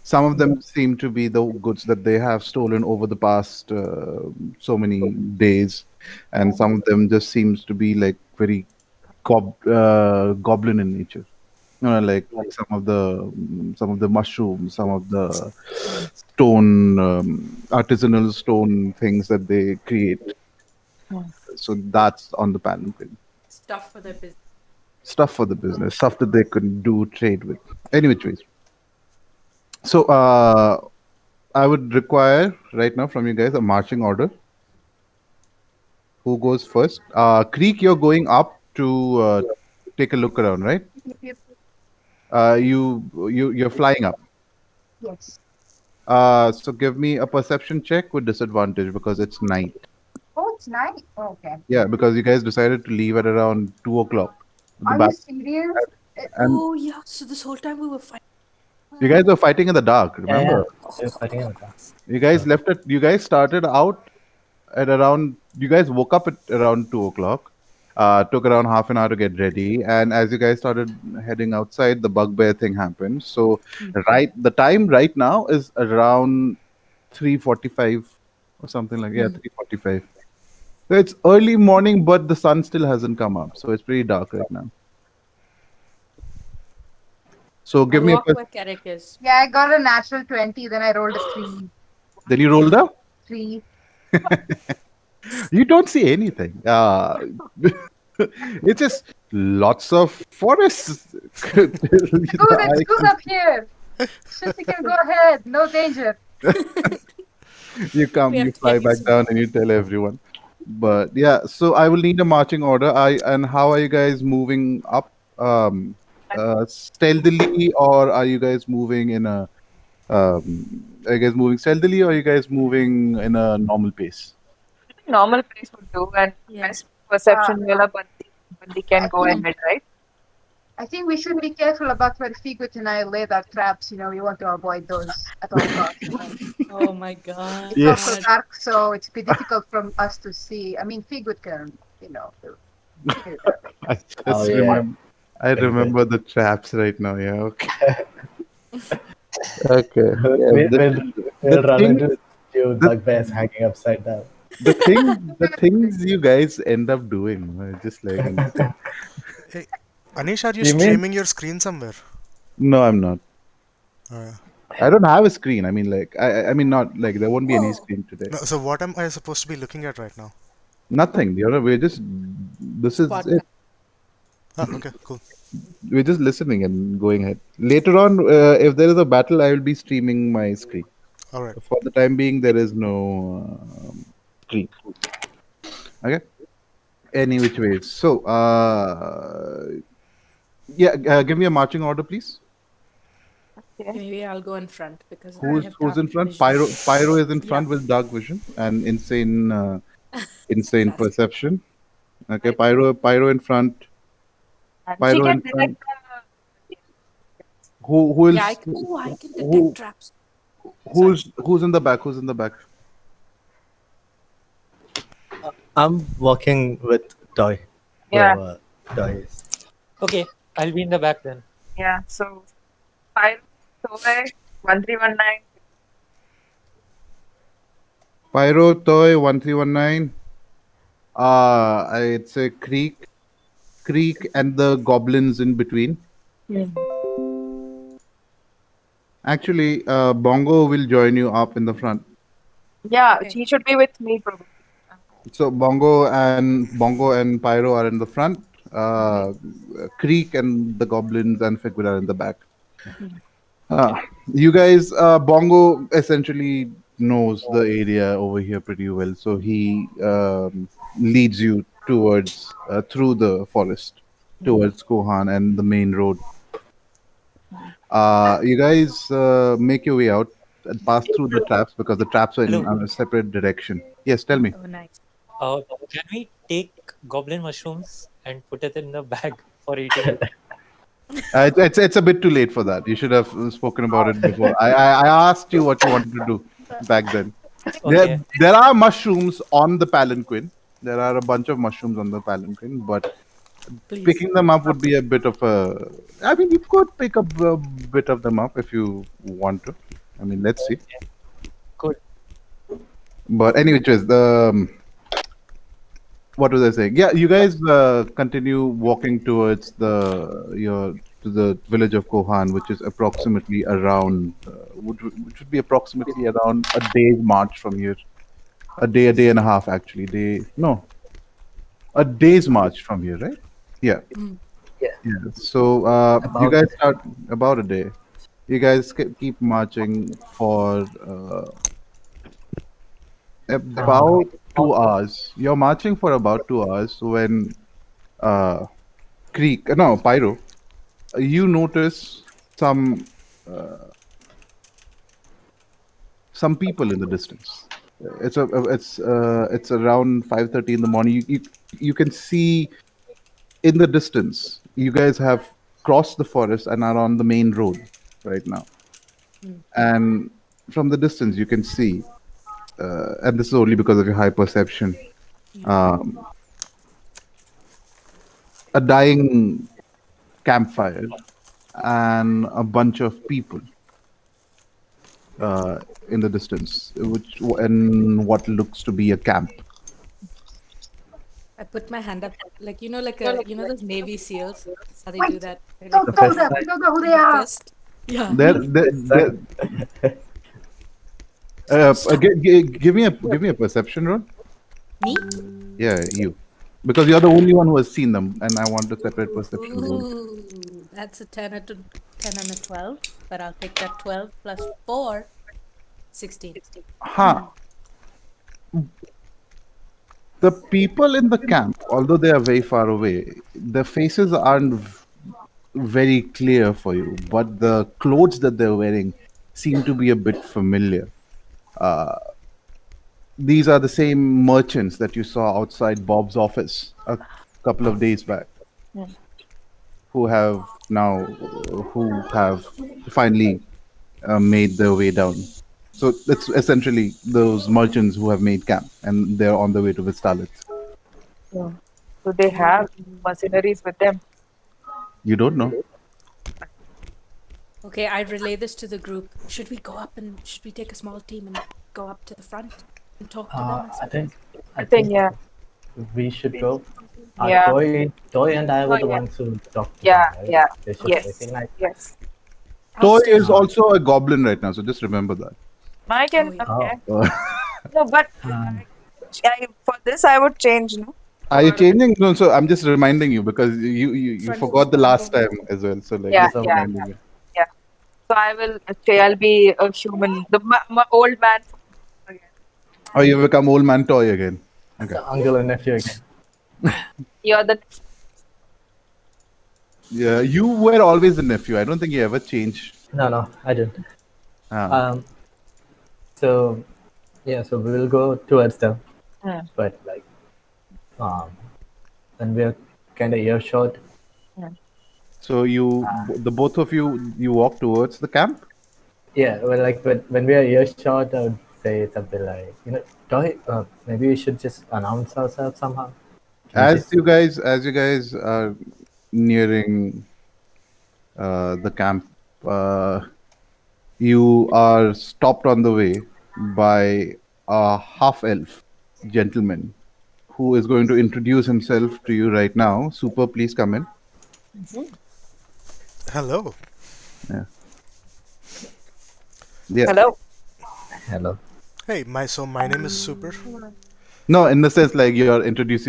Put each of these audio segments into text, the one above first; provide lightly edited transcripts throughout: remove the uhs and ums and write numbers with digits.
Some of them seem to be the goods that they have stolen over the past so many days, and some of them just seems to be like very goblin in nature. Like some of the mushrooms, some of the stone artisanal stone things that they create. So that's on the palanquin. Stuff for their business. Stuff for the business, stuff that they could do trade with. Any which ways. So I would require right now from you guys a marching order. Who goes first? Creek, you're going up to take a look around, right? Yep. You're flying up. Yes. So give me a perception check with disadvantage because it's night. Oh, it's night. Oh, okay. Yeah, because you guys decided to leave at around 2 o'clock. The Are you back serious? and Oh yeah. So this whole time we were fighting. you guys were fighting in the dark. Yeah, yeah. Remember? We're fighting in the dark. You guys left it. You guys started out at around. You guys woke up at around 2 o'clock. Took around half an hour to get ready, and as you guys started heading outside, the bugbear thing happened. So, the time right now is around 3:45 or something like 3:45. So it's early morning, but the sun still hasn't come up, so it's pretty dark right now. So give I'll me a walk where Kerek is. Yeah, I got a natural 20, then I rolled a then you rolled up. 3. You don't see anything. It's just lots of forests. Dude, it's good up here. Shit, you can go ahead. No danger. You come, We have you to fly get back used down, and you tell everyone. But yeah, so I will need a marching order. And how are you guys moving up? Stealthily, or are you guys moving in a? Are you guys moving stealthily, or are you guys moving in a normal pace? Normal pace would do, and Yeah. best perception wala Bandi can go ahead, right? I think we should be careful about where Figut and I laid our traps. You know, we want to avoid those at all costs. You know. Oh my god. It's also dark, so it's be difficult for us to see. I mean, Figut can, you know. I just Oh, yeah. remember. I Very remember the traps right now. Yeah. Okay. Okay. Yeah, We'll run thing- into you bugbears hanging upside down. the things you guys end up doing, just like Hey, Anish, are you You mean- streaming your screen somewhere? no, I'm not. Uh, I don't have a screen. I mean, like, I mean, not like there won't be any screen today. no, so what am I supposed to be looking at right now? Nothing. We're just. This is Podcast. it. Ah, okay, cool. We're just listening and going ahead. Later on, if there is a battle, I will be streaming my screen. All right. For the time being, there is no screen. Okay. Any which ways. So, yeah, give me a marching order, please. Maybe I'll go in front because I Who's have who's dark in front? vision. Pyro is in Yeah. front with dark vision and insane perception. Okay, Pyro in front. And she Pyro can in front. detect Who else? Yeah, I can detect who- traps. Who's in the back? Who's in the back? I'm walking with Toy. Yeah. Wherever Toy is. Okay, I'll be in the back then. yeah. So 5 Toy 1319. Pyro Toy 1319. I'd say Creek and the goblins in between. Actually, Bongo will join you up in the front. Yeah, Okay. she should be with me probably. So Bongo and Pyro are in the front. Creek and the goblins and Figura are in the back. You guys, Bongo essentially knows the area over here pretty well, so he leads you towards through the forest towards Kohan and the main road. You guys make your way out and pass through the traps because the traps are in Hello. a separate direction. Yes, tell me. Oh, nice. Can we take goblin mushrooms and put it in the bag for eating? It's a bit too late for that. You should have spoken about it before. I asked you what you wanted to do back then. Okay. There are mushrooms on the palanquin. There are a bunch of mushrooms on the palanquin, but Please. picking them up would be a bit of a. I mean, you could pick up a bit of them up if you want to. I mean, let's see. Good. But anyway, just what was I saying? Yeah, you guys continue walking towards to the village of Kohan, which is approximately around which would be approximately around a day's march from here. A day and a half actually. A day's march from here, right? Yeah. Yeah. Yeah. So you About guys start about a day. You guys keep marching for about 2 hours. You're marching for about 2 hours when uh, Pyro, you notice some some people in the distance. It's around 5:30 in the morning. You can see in the distance. You guys have crossed the forest and are on the main road right now. And from the distance, you can see, and this is only because of your high perception, um, a dying campfire and a bunch of people uh, in the distance, which in what looks to be a camp. I put my hand up, like those Navy SEALs, how they do Wait, that. They like don't put tell their them. hand We don't know who in they the are. fist. Yeah. There, Stop. give me a perception roll. Me? Yeah, you, because you're the only one who has seen them, and I want to separate perception rolls. Ooh, that's a 10 and a 12, but I'll take that 12 plus 4, 16. Huh. The people in the camp, although they are very far away, their faces aren't very clear for you, but the clothes that they're wearing seem to be a bit familiar. These are the same merchants that you saw outside Bob's office a couple of days back, who have now, who have finally made their way down. So it's essentially those merchants who have made camp and they're on the way to Vistalit. Yeah. So they have mercenaries with them. You don't know. Okay, I relay this to the group. Should we take a small team and go up to the front and talk to them? I Thing, think yeah. we should go. Yeah. Toy and I Oh, were the yeah. ones who talked to Yeah, them, right? yeah. They should Yes. recognize. Yes. I'll Toy stay is here. also a goblin right now, so just remember that. I can, Oh, yeah. okay. Oh, No, but um, for this I would change, no? Are you changing? No, so I'm just reminding you because you Front forgot the front last over. time as well. So like Yeah, just yeah, reminding you. yeah. So I will say I'll be a human, my old man again. Oh, you become old man toy again. Okay. so uncle and nephew again. You're the Yeah, you were always the nephew. I don't think you ever changed. No, I didn't. Ah. So yeah, so we will go towards them, Mm, but like, um, and we're kind of earshot. mm. So the both of you walk towards the camp. Yeah, well, like when we are earshot, I would say something like, Toy, maybe we should just announce ourselves somehow. Can you just As you guys are nearing the camp, uh, you are stopped on the way by a half elf gentleman who is going to introduce himself to you right now. Super, please come in. Hello. Yeah. Yeah. Hello. hello? Hey, my name is Super. No, in the sense like you're introduce.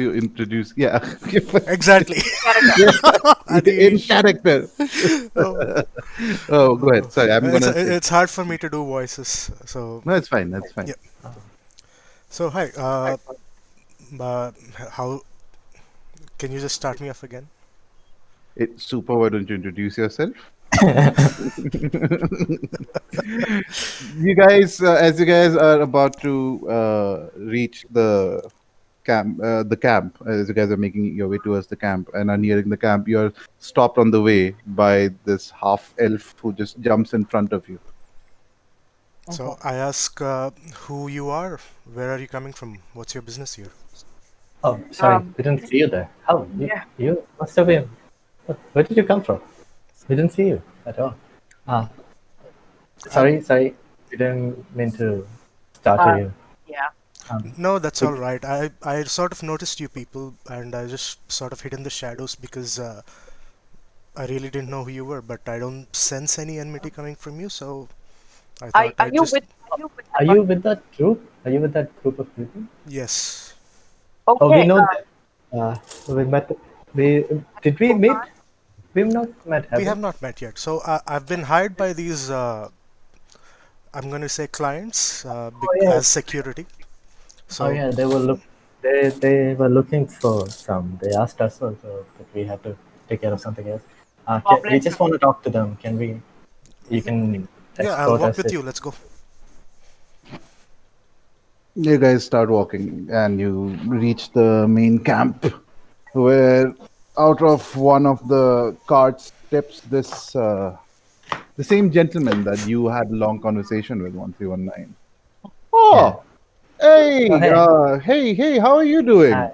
Yeah. Exactly. In Adish. character. Oh, Oh, go ahead. Sorry, I'm gonna say. it's hard for me to do voices. So No, it's fine. That's fine. yeah. So hi. Uh, how can you just start me off again? Super, why don't you introduce yourself? As you guys are about to reach the camp, as you guys are making your way towards the camp and are nearing the camp, you're stopped on the way by this half elf who just jumps in front of you. So I ask who you are. Where are you coming from? What's your business here? Oh, sorry, Um, we didn't see you there. How? yeah. You must have been. Where did you come from? We didn't see you at all. Ah, sorry. we didn't mean to startle you. Yeah. No, that's We, all right. I sort of noticed you people, and I just sort of hid in the shadows because I really didn't know who you were. But I don't sense any enmity coming from you, so I thought Are I'd you just with? are you with that group? Are you with that group of people? yes. Oh, we Okay. know that. We met. We did we meet? We've not met, We have we? have not met yet. So I've been hired by these. I'm going to say clients Oh yeah. as security. Oh So yeah. They were looking for some. They asked us also, but we had to take care of something else. We Goblin. just want to talk to them. Can we? You can yeah, I'll escort walk us with if. you. Let's go. You guys start walking and you reach the main camp where out of one of the carts steps the same gentleman that you had a long conversation with 1319. Yeah. Oh, Oh hey, hey. hey, how are you Uh, doing?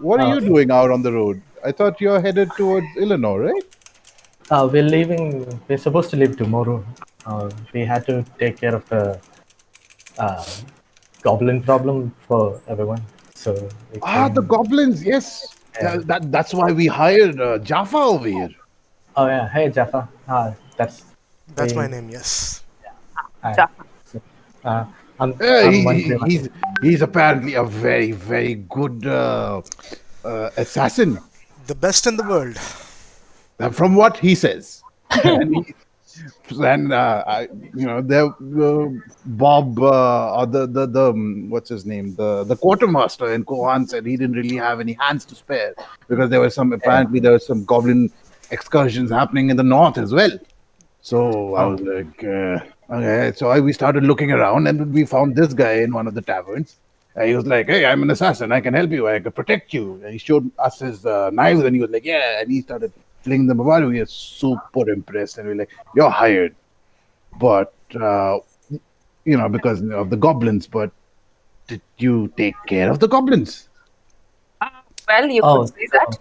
What are uh, you doing out on the road? I thought you're headed towards Illinois, right? we're leaving. We're supposed to leave tomorrow. We had to take care of the uh, goblin problem for everyone. So we Ah, the came. goblins, yes. Yeah. That's why we hired Jaffa over here. Oh yeah. Hey Jaffa. That's That's my we. name. Yes, Hi. Jaffa. So, uh, Yeah, I'm one three one. he's apparently a very very good assassin, the best in the world. from what he says. and he, and I, there Bob or the what's his name, the quartermaster in Kohan said he didn't really have any hands to spare because Yeah. there were some goblin excursions happening in the north as well. So I Oh. was like, okay. So we started looking around and we found this guy in one of the taverns. He was like, hey, I'm an assassin. I can help you. I can protect you. And he showed us his knives and he was like, yeah. And he started flinging them about. We were super impressed. And we were like, you're hired. But, because of the goblins. But did you take care of the goblins? Well, you could Oh. say that. So,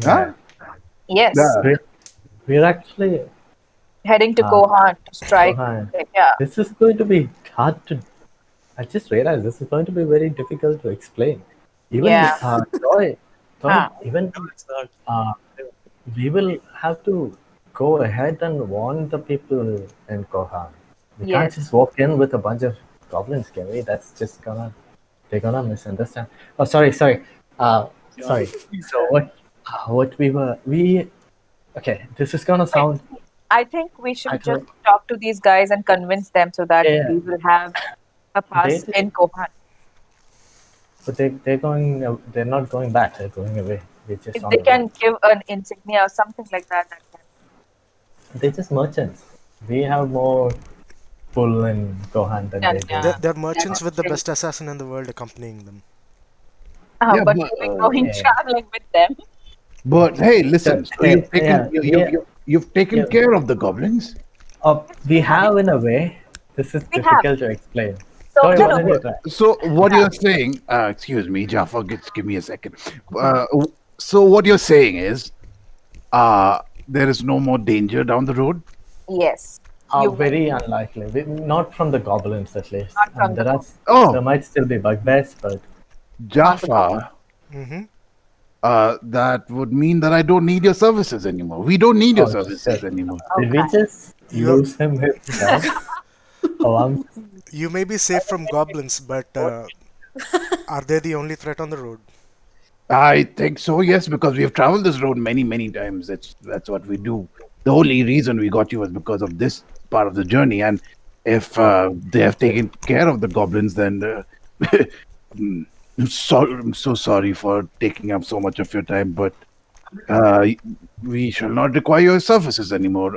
Huh? yeah. Yes. Yeah. We're actually. Heading to Uh, Kohan to strike. Kohan. Yeah. This is going to be hard to. I just realized this is going to be very difficult to explain. Even Yeah. Toy, Huh. even No, it's not. uh, we will have to go ahead and warn the people in Kohan. We can't Yes. just walk in with a bunch of goblins, can we? That's just they're gonna misunderstand. Oh, sorry. Sorry. So okay, this is gonna Wait, sound, I think we I should just don't, talk to these guys and convince them so that yeah, we will have a they pass just, in Kohan. but they're not going back, they're going away. They're just If on they the road. can give an insignia or something like that, that can. They're just merchants. We have more pull in Kohan than And they do. yeah, They're that's merchants with the true. best assassin in the world accompanying them. Yeah, But we'll be going Yeah. traveling with them. but hey, So, listen. So hey, yeah, you've taken yeah. care of the goblins. We have in a way. This is We have. difficult to explain. So Toy, no, why no. don't you try? So what Yeah. you're saying, excuse me, Jaffa, give me a second. So what you're saying is, there is no more danger down the road. Yes. You won't. Very unlikely. Not from the goblins, at least. Not I mean, from the book. there Oh, might still be bugbears, but not the goblins. Jaffa, Mm-hmm. that would mean that I don't need your services anymore. We don't need your Oh services shit! anymore. Did we Okay. just You're lose him his job? Oh, you may be safe from goblins, but are they the only threat on the road? I think so, yes, because we have traveled this road many, many times. That's what we do. The only reason we got you was because of this part of the journey, and if they have taken care of the goblins, then mm, I'm so sorry for taking up so much of your time, but uh, we shall not require your services anymore.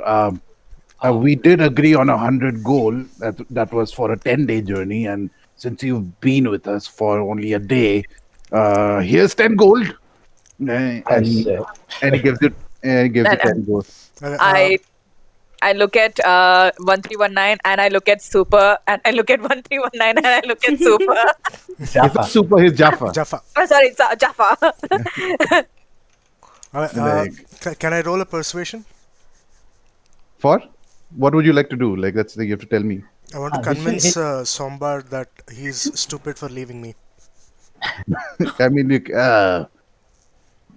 We did agree on 100 gold. That was for a 10-day journey, and since you've been with us for only a day, here's 10 gold. oh And shit! he gives you And 10 gold. Uh, uh, I look at 1319 and I look at Super and I look at 1319 and I look at Super. He's Jaffa. not super. He's Jaffa. Jaffa, Oh, sorry, it's Jaffa. uh, uh, Like can I roll a persuasion? for What would you like to do? Like, that's the thing you have to tell me. I want to We should convince hit. Sombar that he's stupid for leaving me. I mean, like,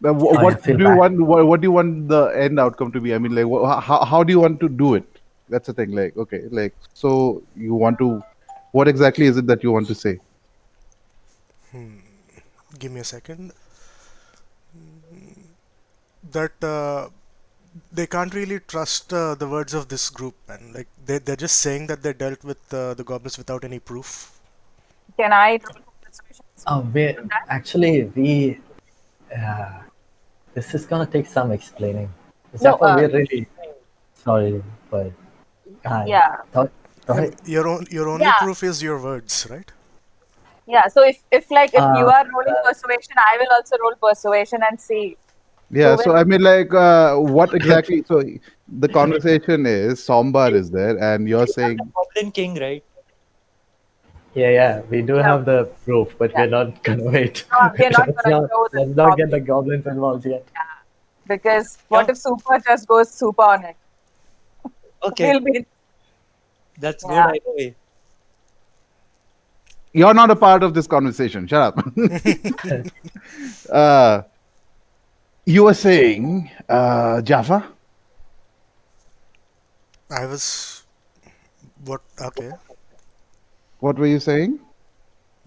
Oh, I what feel do you bad. want? What do you want the end outcome to be? I mean, like, how do you want to do it? That's the thing. Like, okay, like, so you want to. What exactly is it that you want to say? Give me a second. That they can't really trust the words of this group, and like they're just saying that they dealt with the goblins without any proof. Can I roll for persuasion as well? Oh, we uh, this is gonna take some explaining. No, Jaffa, we're really sorry, but uh, yeah, Toy, Yeah, Toy, your only yeah, proof is your words, right? yeah. So if you uh, are rolling persuasion, I will also roll persuasion and see who Yeah. will. So I mean, like, what exactly? So the conversation is Sombar is there, and you're We have the saying, Goblin King, right? yeah, we do Yeah, have the proof, but yeah. we're not gonna wait. No, we are not let's gonna not show the let's not get goblin. the goblins involved yet. Yeah, because what Yeah. if Super just goes super on it? Okay, We'll be. that's good. Yeah. Either way. you're not a part of this conversation. Shut up. uh, you were saying, Jaffa. I was what? Okay. What were you saying?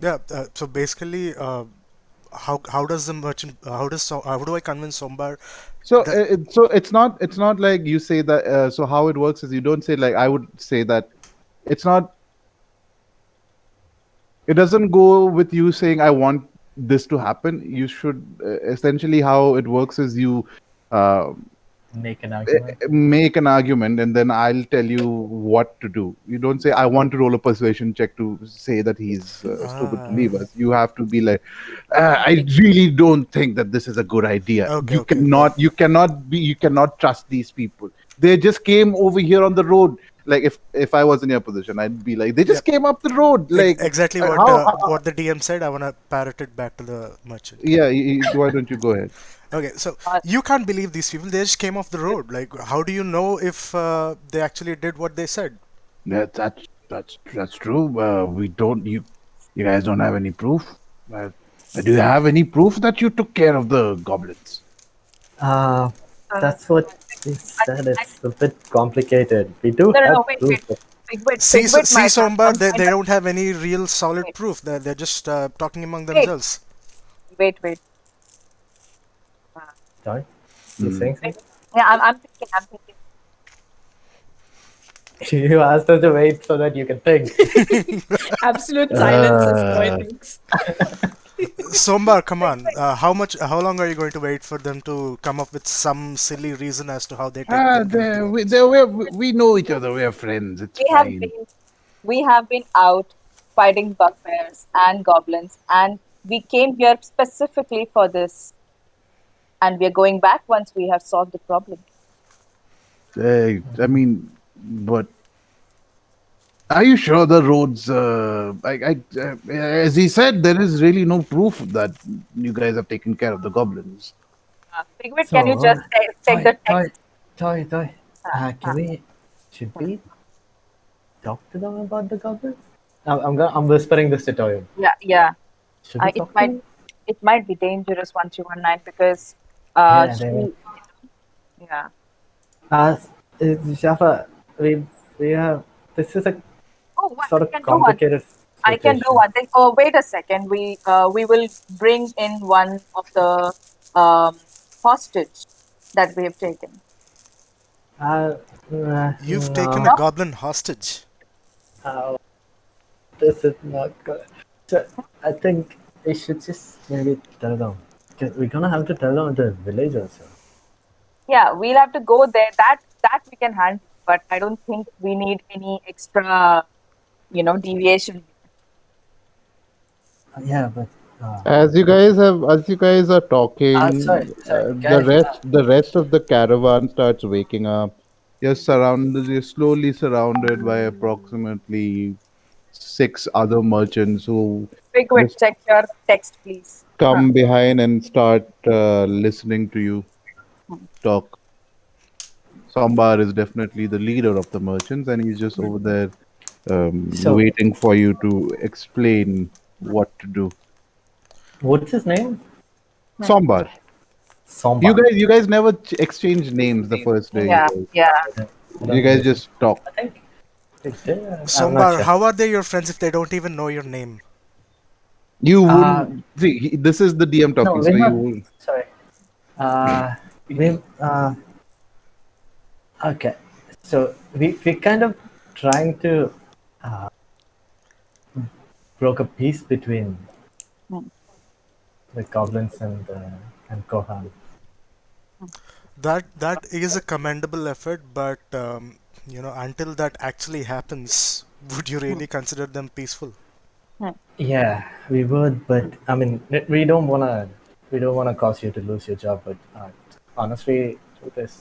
Yeah. So basically, how does the merchant? How do I convince Sombar So, that? it's not like you say that. So how it works is you don't say like I would say that. It's not. It doesn't go with you saying I want this to happen. You should essentially how it works is you uh, Make an argument. make an argument and then I'll tell you what to do. You don't say I want to roll a persuasion check to say that he's stupid to leave Ah. us. You have to be like, I really don't think that this is a good idea. Okay. You Okay. cannot, you cannot trust these people. They just came over here on the road. Like if I was in your position, I'd be like, they Yeah. just came up the road. Like Exactly what the DM said. I wanna parrot it back to the merchant. yeah. Why don't you go ahead? Okay, so Uh, you can't believe these people. They just came off the road. Like, how do you know if they actually did what they said? That's true. We don't. You guys don't have any proof. Do you have any proof that you took care of the goblins? Uh, uh, that's what we I said. think I, It's a bit complicated. We do no, no, have no, wait, proof. wait. Figwit, Figwit See, might have Sombar, some they kind of. don't have any real solid Wait, proof. They're just talking among wait, themselves. wait. Uh, Toy, you Mm. saying wait. something? Yeah, I'm thinking. You asked us to wait so that you can think. Absolute silence as Toy Uh, thinks. Sombar, come on. Figwit, How long are you going to wait for them to come up with some silly reason as to how they take care of the goblins? we know each other. We're friends. It's we have fine. been we have been out fighting bugbears and goblins, and we came here specifically for this, and we are going back once we have solved the problem. I mean, but are you sure the roads? As he said, there is really no proof that you guys have taken care of the goblins. Figwit, can you So, just take Toy, the Toy, text? Toy. Uh, uh, Should we talk to them about the goblins? I'm whispering this to Toy. yeah. Should we It talk to might them? be dangerous 1219 because Yeah, they will. she yeah. Uh, Jaffa, we have. This is a Oh, sort I of can do one thing. complicated I can do situation. one thing. Oh, wait a second. We will bring in one of the um, hostage that we have taken. Uh, You've taken a no, No, goblin hostage. uh, this is not good. So, I think we should just maybe tell them. 'Cause we're gonna have to tell them the village also. yeah, we'll have to go there. That we can handle, but I don't think we need any extra, deviation. Yeah, but As you guys are sorry, talking, guys. the rest of the caravan starts waking up. You're slowly surrounded by approximately six other merchants who Figwit, just check your text, please. Huh. come behind and start listening to you talk. Sambar is definitely the leader of the merchants, and he's just over there So, waiting for you to explain what to do. what's his name? Sambar. Somba. You guys never exchange names the first day. Yeah, yeah. I You don't guys think so. just talk. I think it did. I'm not Sombar, sure. how are they your friends if they don't even know your name? You Uh, wouldn't see. This is the DM no, talking, we're so you not. won't. Sorry. We okay. So we kind of trying to uh, broke a peace between Hmm. the goblins and Kohan. That is a commendable effort, but until that actually happens, would you Hmm. really consider them peaceful? Hmm. Yeah, we would, but I mean, we don't wanna cause you to lose your job. But honestly, this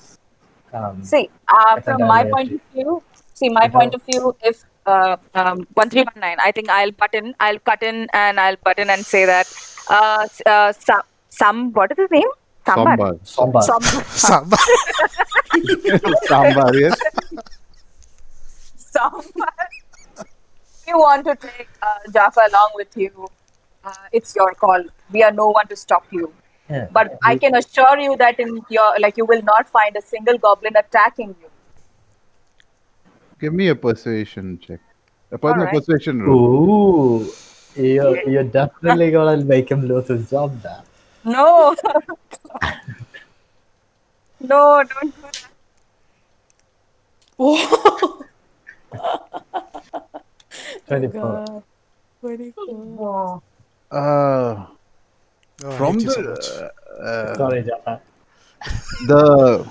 See, I think from our my point loyalty. of view, see my We point have of view, if 1319, I think I'll cut in and I'll button and say that some what is his name? Sambar. Sambar. Somba. Sambar. Sambar. Sambar, yes. Sambar. If you want to take Jaffa along with you, it's your call. We are no one to stop you. Yeah, But I we, can assure you that in your like you will not find a single goblin attacking you. Give me a persuasion check. All No, right. persuasion roll. ooh, you're definitely gonna make him lose his job now. No, no, don't do that. Oh, 24. God. 24. Oh. Uh, Oh, I hate from you so much. Sorry, Jaffa. the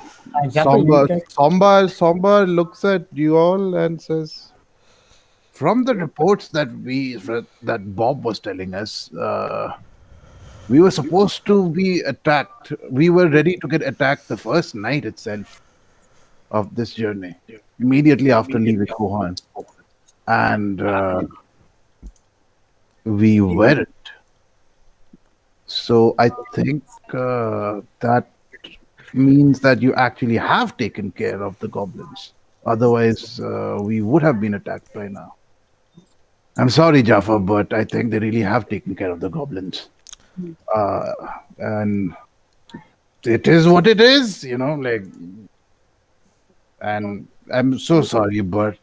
Jaffa, you can. Sambar looks at you all and says, "From the reports that Bob was telling us, we were supposed to be attacked. We were ready to get attacked the first night itself of this journey, immediately after leaving Wuhan, and we weren't. So I think that means that you actually have taken care of the goblins. Otherwise, we would have been attacked by now. I'm sorry, Jaffa, but I think they really have taken care of the goblins. Uh, and it is what it is, and I'm so sorry, but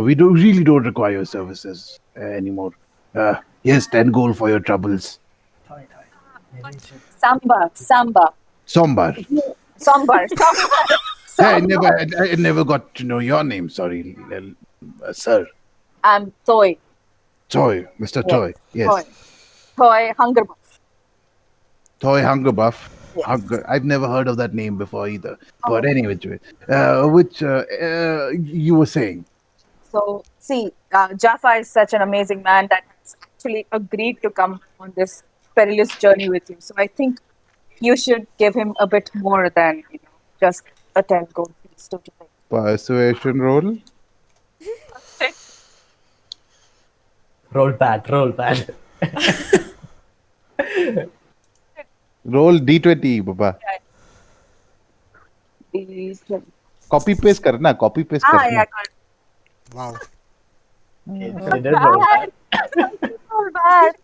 we really don't require your services anymore. Here's 10 gold for your troubles. Toy, toy. Maybe you should. Samba, Sombar. sambar, Hey, sambar. I never got to know your name. Sorry, sir. I'm Toy. Toy, Mr. Yes, Toy. Toy. Yes. Toy Hungerbarfs. Toy Hungerbuff. Yes. I've never heard of that name before either. But Oh. anyway, which you were saying? So see, Jaffa is such an amazing man that has actually agreed to come on this perilous journey with you. So I think you should give him a bit more than just a 10 gold piece, don't you think? Persuasion roll. Shit. Roll bad, roll bad. Roll D20, Baba. These 20. Copy paste करना, copy paste Ah, करना. yeah, got it. Wow. She did roll bad. Not bad.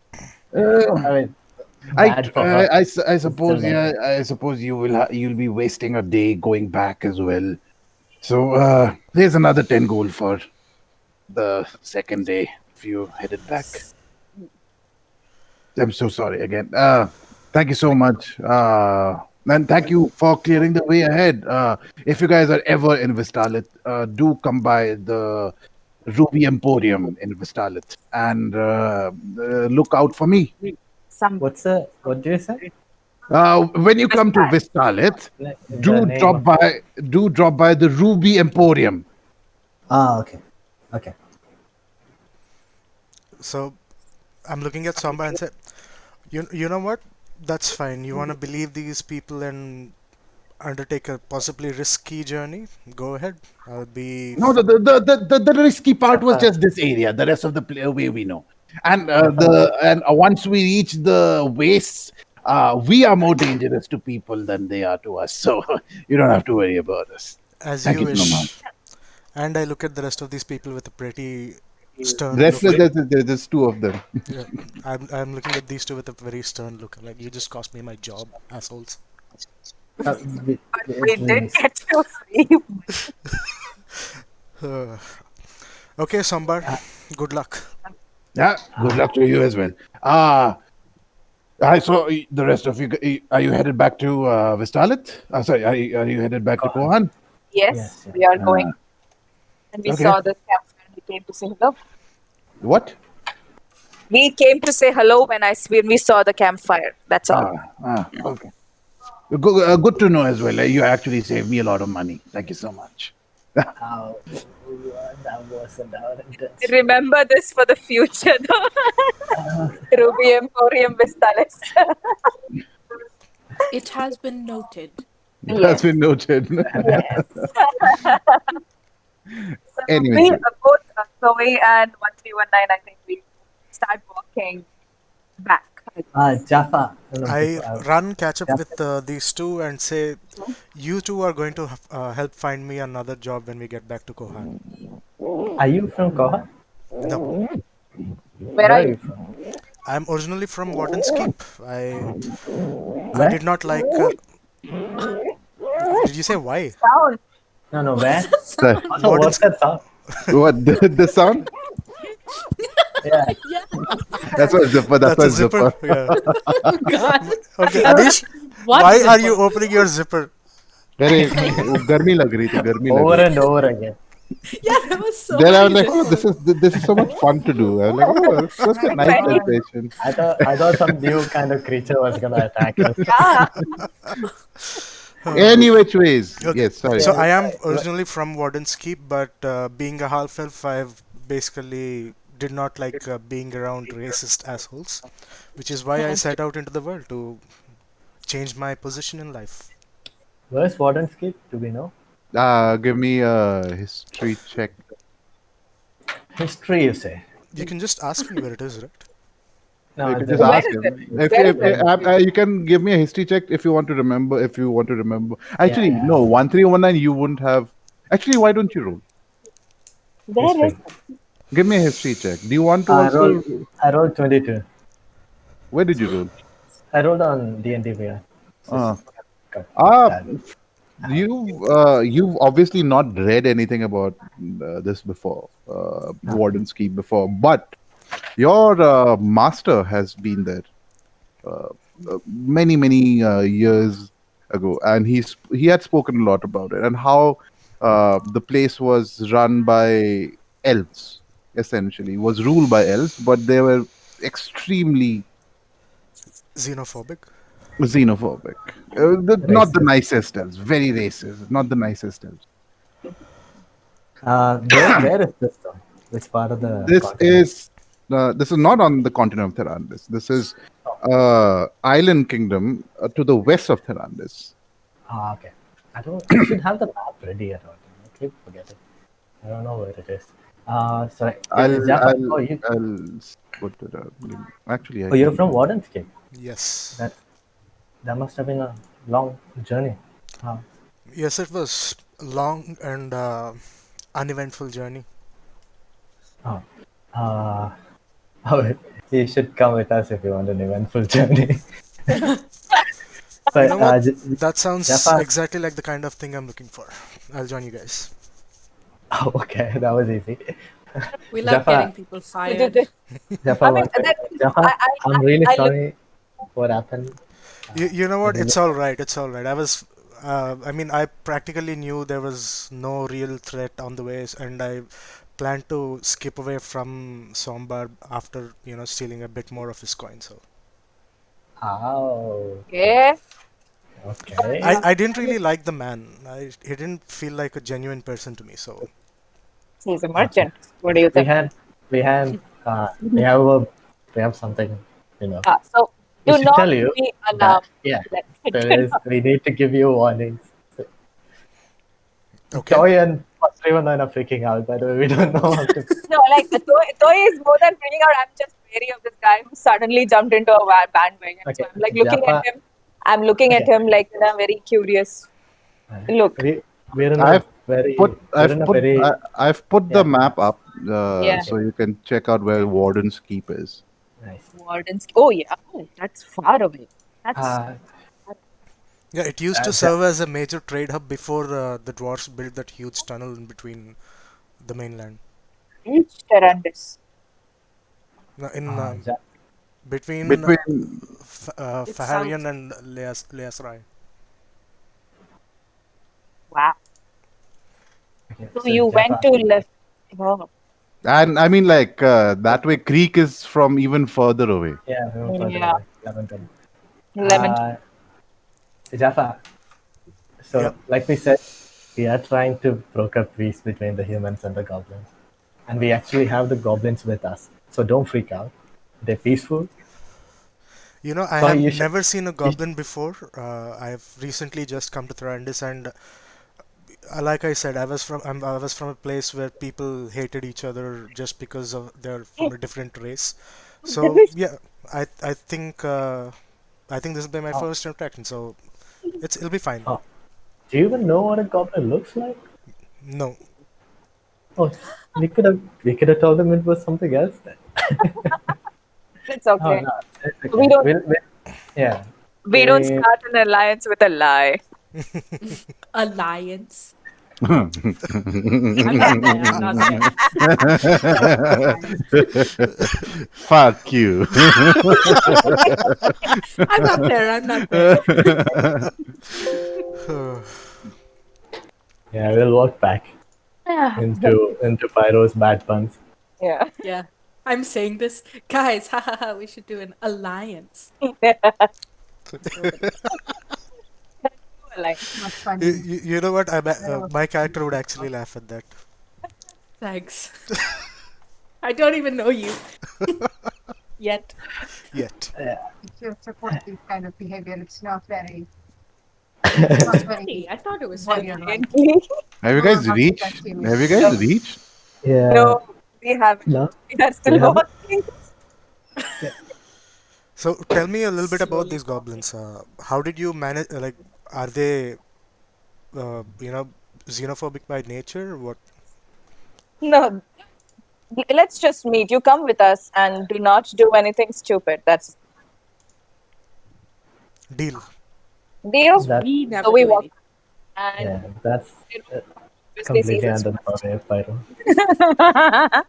I mean, bad for her. I Still suppose, not yeah, good. I suppose you'll be wasting a day going back as well. So here's another 10 gold for the second day if you headed back. I'm so sorry again. Thank you so much. And thank you for clearing the way ahead. If you guys are ever in Vistalit, do come by the Ruby Emporium in Vistalit and look out for me. Some What do you say? When you come to Vistad. Vistalit, The name of. do drop by the Ruby Emporium. Ah, okay. Okay. So I'm looking at Samba and say, you know what? That's fine. You want to believe these people and undertake a possibly risky journey? Go ahead. I'll be. No, the risky part was Jaffa, just this area. The rest of the way we know. And Jaffa, once we reach the wastes, we are more dangerous to people than they are to us. So you don't have to worry about us. As Thank you you so wish. much. And I look at the rest of these people with a pretty stern Rest, look. there's two of them. Yeah, I'm looking at these two with a very stern look. Like, you just cost me my job, assholes. Uh, we, But we did it's, get you free. Uh, okay, Sambar, good luck. Yeah, good luck to you as well. Ah, I saw the rest of you. Are you headed back to Vistalit? Sorry, are you headed back to Kohan. Kohan? Yes, Yes, yes. we are going. And we Okay. saw this campfire and we came to say hello. What? We came to say hello when we saw the campfire. That's all. Okay. Good to know as well. You actually saved me a lot of money. Thank you so much. Oh, that wasn't our intention. Remember this for the future, though. Ruby Emporium Vistales. It has been noted. That's been noted. Yes. So Anyway, we both Zoe and 1319, I think we start walking back. Jaffa. No, I before, run, catch up Jaffa. with these two, and say, you two are going to help find me another job when we get back to Kohan. Are you from Kohan? No, Where are Where are you? you from? I'm originally from Warden's Keep. I Where? did not like. Did you say why? Sound. No, What's where? that sorry. sound? Also, Warden's. what's that sound? What the sound? Yeah. Yeah. That's what zipper. That's That's a what zipper. zipper. Yeah. Oh God. Okay, Anish, What why are zipper? you opening your zipper? अरे वो गर्मी लग रही थी गर्मी लग Over रही and over again. Yeah, there was so Then I was many like, oh, zippers. this is so much fun to do. I was like, oh, it's such a nice Many. sensation. I thought some new kind of creature was gonna attack us. Yeah. Any which ways. Okay, Yes, sorry. so Yeah, I am right. originally from Warden's Keep, but being a half elf, I've basically did not like being around racist assholes, which is why I set out into the world to change my position in life. Where's Warden's Keep? Do we know? Give me a history check. History, you say? You can just ask me where it is, right? No, You can the, just Where ask is him. it? If, Where is if, it? you can give me a history check if you want to remember. If you want to remember, actually, yeah. no, 1319. You wouldn't have. Actually, why don't you roll? Where is History. it? Give me a history check. Do you want to I also? rolled. I rolled 22. Where did you roll? I rolled on D&D VR. Uh, Got ah, that. you've obviously not read anything about this before, Warden's Keep before, but your master has been there uh, many years ago, and he had spoken a lot about it and how the place was run by elves, essentially was ruled by elves, but they were extremely Xenophobic. xenophobic. Not the Racist. nicest elves, very racist, not the nicest elves. Where is this though? Which part of the This continent? is not on the continent of Therandis. This is island kingdom to the west of Therandis. Ah, okay. I should have the map ready at all. I keep forgetting. I don't know where it is. Sorry. Jaffa, I'll put it up. Actually, I you're can. from Warden's Cape. Yes. That must have been a long journey. Ah. Yes, it was a long and uneventful journey. Oh. Uh, oh, you should come with us if you want an eventful journey. You know what? J- That sounds Jaffa. exactly like the kind of thing I'm looking for. I'll join you guys. Oh, okay, that was easy. We love Jaffa, getting people fired. Jaffa, I mean, Jaffa, I'm really I sorry what happened. You know what? Really- It's all right. It's all right. I mean, I practically knew there was no real threat on the ways, and I planned to skip away from Sombar after, stealing a bit more of his coin. So Oh, yeah. okay. I didn't really like the man. He didn't feel like a genuine person to me. So He's a merchant. What do you We think? had, we had, we have a, we have something, you know. So We do should not tell you be that, alarmed. yeah, Let's we need to give you warnings. okay. Toy and Patrivan are freaking out, by the way. We don't know how to. No, like the toy is more than freaking out. I'm just wary of this guy who suddenly jumped into a bandwagon. So Okay, I'm like looking Jaffa. at him. I'm looking at Okay. him like in a very curious look. We're in I've the very we're in a very I've put the yeah, map up, Yeah. so you can check out where Warden's Keep is. nice. Wardens. Oh yeah. Oh, that's far away. That's Uh, Yeah, it used to Ja- serve as a major trade hub before the dwarfs built that huge tunnel in between the mainland. huge Terrandis. In Ja- between Between It's south. Faharian and Leasrai. Wow. okay, So so you went Jaffa, to left. Oh, and I mean like that way Creek is from even further away. yeah, we went further yeah. away, Leventon. Lemon. Uh, Jaffa. Yep. So, like we said, we are trying to broker peace between the humans and the goblins, and we actually have the goblins with us. So don't freak out. They're peaceful. You know, I So have you should. never seen a You, goblin before. I've recently just come to Thrantis, and like I said, I was from a place where people hated each other just because of they're from a different race. So yeah, I think this will be my oh, first interaction. So it'll be fine. oh, do you even know what a goblin looks like? No, Oh, we could have told them it was something else then. It's Oh okay. no, it's We okay. don't. Yeah, We don't they, start an alliance with a lie. Alliance. Fuck I'm not there. I'm not there. you. I'm not there. I'm not there. yeah, we'll walk back Yeah. into Pyro's bad puns. Yeah. Yeah. I'm saying this. Guys, ha ha ha, we should do an alliance. Like, Not funny. you know what? No. My character would actually laugh at that. Thanks. I don't even know you. Yet. Yet. If you support this kind of behavior, it's not very, It was not very funny. I thought it was funny. warrior-like. Have you No, guys not reached? protect you. Have you guys reached? Yeah, no, we haven't. no, We are we still haven't. walking. So tell me a little bit about Slowly these walking. goblins. How did you manage? Like, are they you know, xenophobic by nature? What No, let's just meet. You come with us and do not do anything stupid. That's deal? deal. That We So never we do walk anything. and yeah, that's uh, obviously sees completely us under the first. purview of Pyro.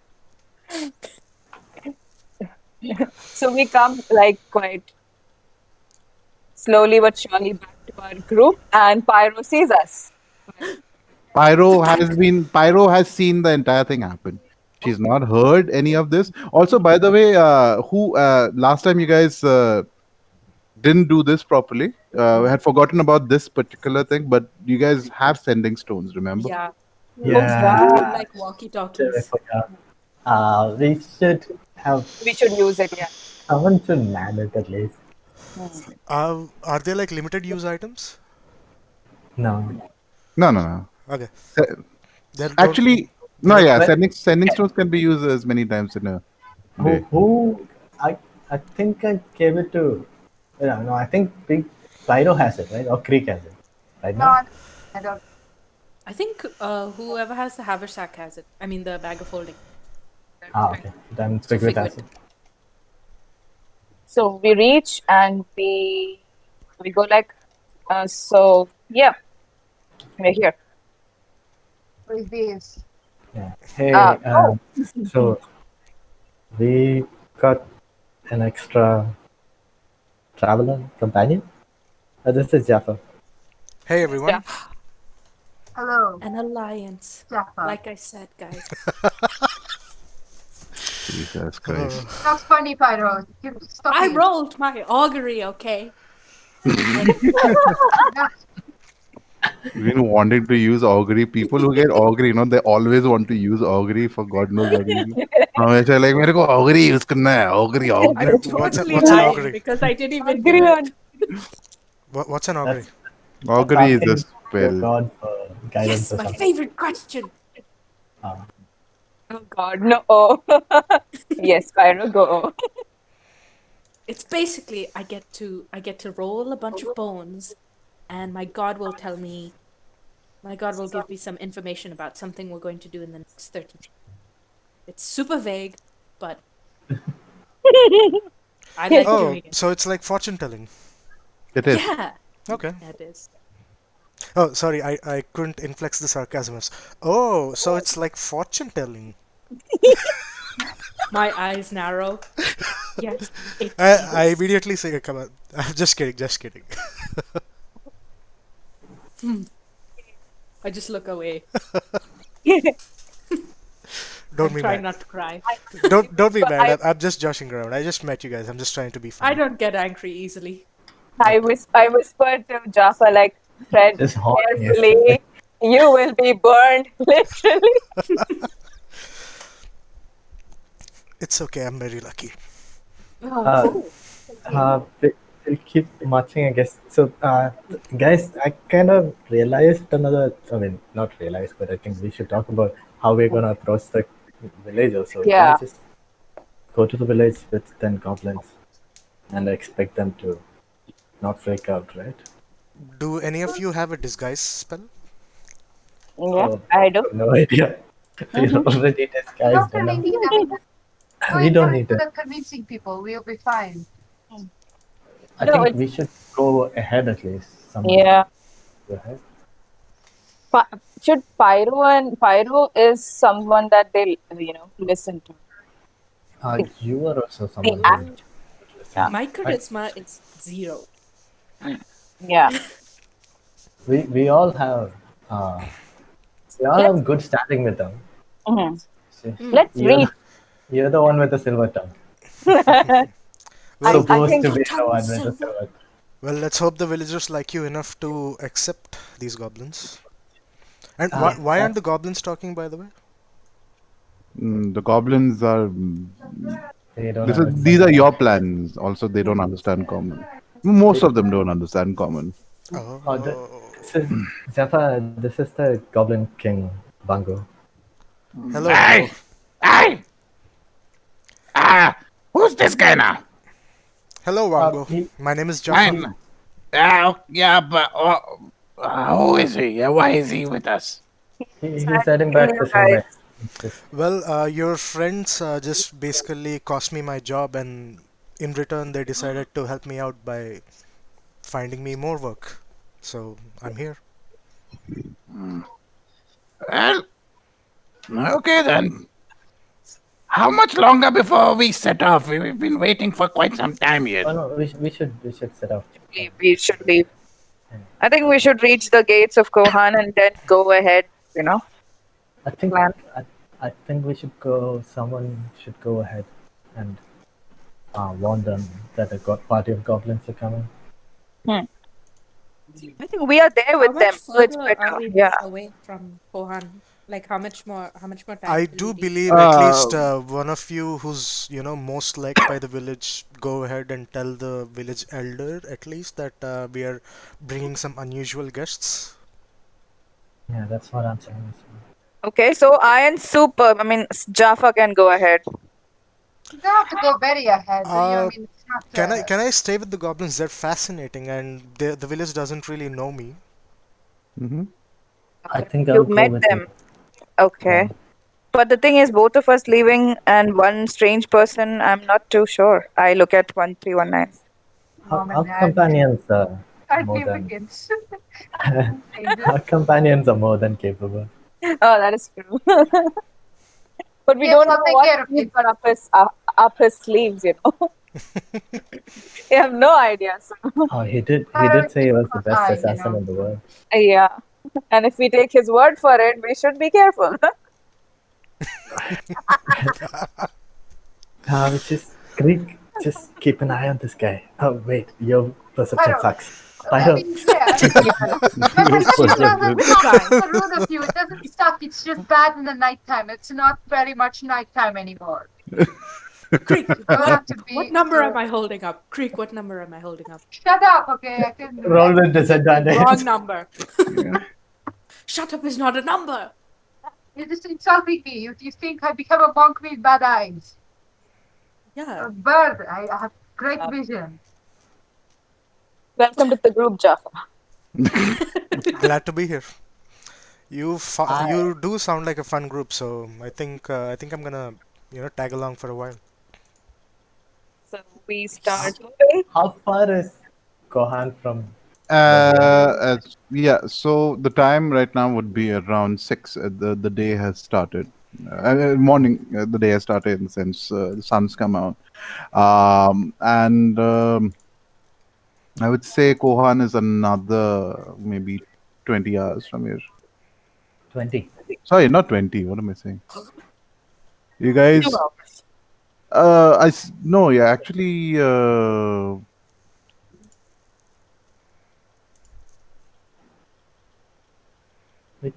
So we come like quite slowly but surely back to our group, and Pyro sees us. The tiger. Pyro has seen the entire thing happen. She's not heard any of this. Also, by the way, who last time you guys didn't do this properly, had forgotten about this particular thing, but you guys have sending stones, remember? Yeah. Those Yeah, blue Yeah, like I walkie-talkies. forgot. We should have we should use it. Yeah. someone to man it at least. Are they like limited use items? No, No, no, no. Okay, Se- then don't. Actually, no, Then yeah, but sending stones can be used as many times in a who day. who I think I gave it to. No, I think Big Pyro has it, right? Or Creek has it right No, now. I don't. I think whoever has the haversack has it. I mean the bag of holding. Okay. Then So Figwit has Figwit. it. So we reach and we go like so. Yeah, we're here. With these. Yeah. Hey, Oh, so we got an extra traveler companion. This is Jaffa. hey everyone. yeah. Hello, An alliance. Jaffa. Like I said, guys. Jesus Christ. Not funny, Pyro. Stop I it. rolled my augury, okay? Not- You've been wanting to use augury. People who get augury, they always want to use augury for God knows what reason. हमेशा like मेरे को augury use करना है augury I'm augury. totally what's an lying augury? because I didn't even Agree do on. it. What's an augury? That's Augury is a asking your spell. god for guidance Yes, or my something. favorite question. Uh, Oh God, no. Oh. Yes, Pyro, go. It's basically I get to roll a bunch of bones and my god will tell me My god will give me some information about something we're going to do in the next 30 days. It's super vague, but I like Oh, doing it. so it's like fortune telling. It is. Yeah, Okay. it is. Oh, sorry, I couldn't inflex the sarcasm. Oh, so it's like fortune telling. My eyes narrow. Yes, it I is. immediately say, come on. I'm just kidding, just kidding. I just look away. Don't I'm be trying mad. not to cry. Don't be So mad. I'm just joshing around. I just met you guys. I'm just trying to be I funny. don't get angry easily. I whispered to Jaffa like, Fred, Just horny. carefully, you will be burned, literally. It's okay. I'm very lucky. Oh, Uh, cool. we'll keep marching, I guess. So, guys, I kind of realized another. I mean, not realized, but I think we should talk about how we're gonna approach the village. Also, we Yeah. can't just go to the village with 10 goblins and expect them to not freak out, right? Do any of you have a disguise spell? Yeah, Oh, I do. no idea. We're Mhm. already We don't disguised really enough. need. I mean, We we're don't very need good to. at convincing people. We'll be fine. I No, think it's we should go ahead at least. Someone yeah. go ahead. Should Pyro is someone that they listen to. You are also They someone who act. listen, Yeah. My right? charisma is 0. Yeah. We all have uh, we all Let's have good standing with them. mhm. See, Mm. Let's you're read. the, you're the one with the silver tongue. I Well, I Supposed think to Your be the tongue is one with the silver. silver. well, let's hope the villagers like you enough to accept these goblins. And Uh, why uh, aren't the goblins talking, by the way? The goblins are. they don't This is these understand are your common. plans. Also, they don't understand common. Most They, of them don't understand common. oh, Oh. this is Jaffa. This is the Goblin King Bango. Hello, Hey, Wango. hey, who's this guy now? Hello, Wango. He, My name is Jaffa. Mine. he, Yeah, but who is he? Why is he with us? he's heading in back you to Silver. guys. Just Well, your friends just basically cost me my job, and in return, they decided to help me out by finding me more work. So I'm here. Well, okay then. How much longer before we set off? We've been waiting for quite some time yet. oh no, we should set up. We should leave. I think we should reach the gates of Kohan and then go ahead. You know, I think plan. I, I think we should go. Someone should go ahead and warn them that a party of goblins are coming. Hmm. I think we are there How with them, much so it's further are better. we Yeah. away from Kohan? Like how much more time I till we do leave? believe at least one of you who's most liked by the village go ahead and tell the village elder at least that we are bringing some unusual guests. Yeah, that's what I'm saying. Okay, so Iron Super. I mean, Jaffa can go ahead. You don't have to go very ahead, do you? I Uh, mean, it's not. can I stay with the goblins? They're fascinating, and the village doesn't really know me. Mm-hmm. I think You I'll go met with you. them. Okay. Yeah. But the thing is, both of us leaving and one strange person, I'm not too sure. I look at 1319. Mom Our and dad. companions are more than Significance. Changes. our companions are more than capable. Oh, that is true. But we Yes, don't I'll know take what care of he's it. got up his sleeves, you know. We have no idea. So, Oh, he did say Priority he was the because best assassin in the world. yeah. And if we take his word for it, we should be careful. Just keep an eye on this guy. Oh wait, your perception Pyro. sucks. I Pyro, mean, yeah. Perception doesn't This guy. the rude of you. It doesn't suck. It's just bad in the nighttime. It's not very much nighttime anymore. Creek, You don't have to what be. number So, am I holding up? Creek, what number am I holding up? shut up, okay? I can do roll that. with disadvantage. Wrong number. Shut up is not a number. You're just insulting me. You think I become a monk with bad eyes? Yeah. A bird. I have great vision. Welcome to the group, Jaffa. Glad to be here. I You do sound like a fun group, so I think I'm gonna tag along for a while. So we start moving. how far is Kohan from where we are? Yeah, so the time right now would be around 6. The day has started. Morning, the day has started in the sense the sun's come out. And I would say Kohan is another maybe 20 hours from here. 20. Sorry, not 20. What am I saying? You 2 guys, hours. no, yeah, actually, We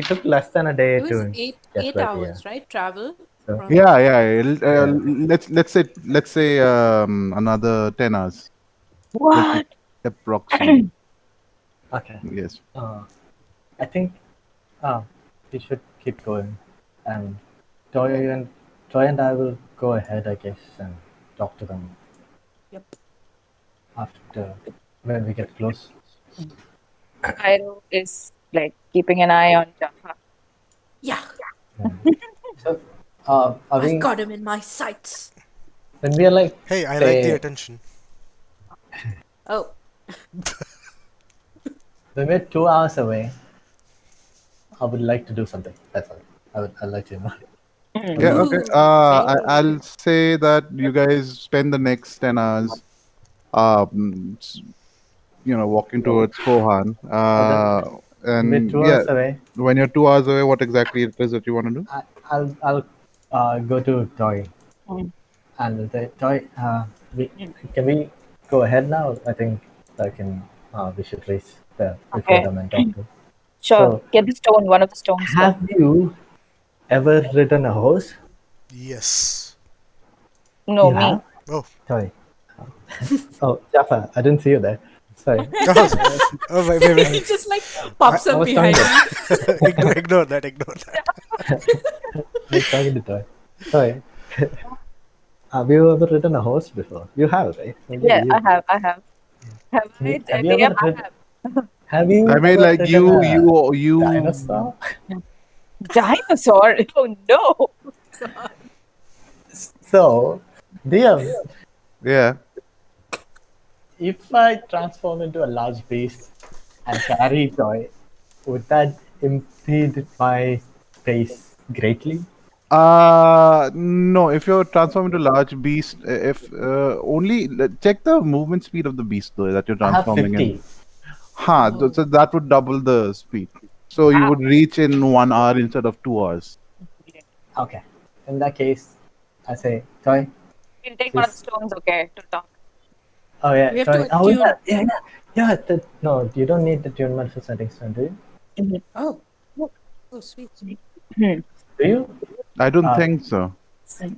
took less than a day It was to eight get eight ready. Yeah. hours, right? Travel So from. yeah. yeah. Let's say another 10 hours. Let's say What? approximately. Okay. Yes. Uh, I think we should keep going, and Toy and Toy and I will go ahead, I guess, and talk to them Yep. after when we get close. Cairo is like keeping an eye on Jaffa. Yeah, Yeah. So, are I've we got him in my sights. when we are like Hey, I like the say attention. Oh, when we're 2 hours away? I would like to do something. That's all. I'll let you know. Mhm. Yeah, okay. ooh, I'll hey. say that you guys spend the next 10 hours, um, s- walking towards Kohan. Oh, when we're And two yeah, hours away, when you're 2 hours away, what exactly it is that you want to do? I'll go to Toy Mhm. and will say, Toy, we Mhm. can we go ahead now? I think we should reach there before Okay. them and talk to. Sure. So, Get the stone, one of the stones have then. you ever ridden a horse? Yes. No, You me. have? Oh. Toy. Oh, Jaffa, I didn't see you there. Sorry. Oh, oh wait, wait, He wait. just like I, pops I up was talking behind to me. ignore that. Ignore that. I was talking to Toy. Toy, have you ever ridden a horse before? You have, right? Maybe Yeah, you. I have. I have. Have I? Have you DM, ever I ridden? have. Have I you mean, ever like ridden a you. dinosaur? Dinosaur? Oh no. God. So, DM, Yeah. if I transform into a large beast and carry Toy, would that impede my pace greatly? No. If you're transforming into large beast, if only check the movement speed of the beast though that you're I have transforming in. 50. So Oh, that would double the speed. So you Wow. would reach in 1 hour instead of 2 hours. Okay. In that case, I say, Toy, We'll take one of the please. stones, okay, to talk. Oh, yeah, we have to Toy. Oh, yeah, attune. yeah, yeah. Yeah, no, you don't need the attunement for settings, do you? Mhm. Oh, oh, sweet. Mhm. Do you? I don't Uh, think so. Take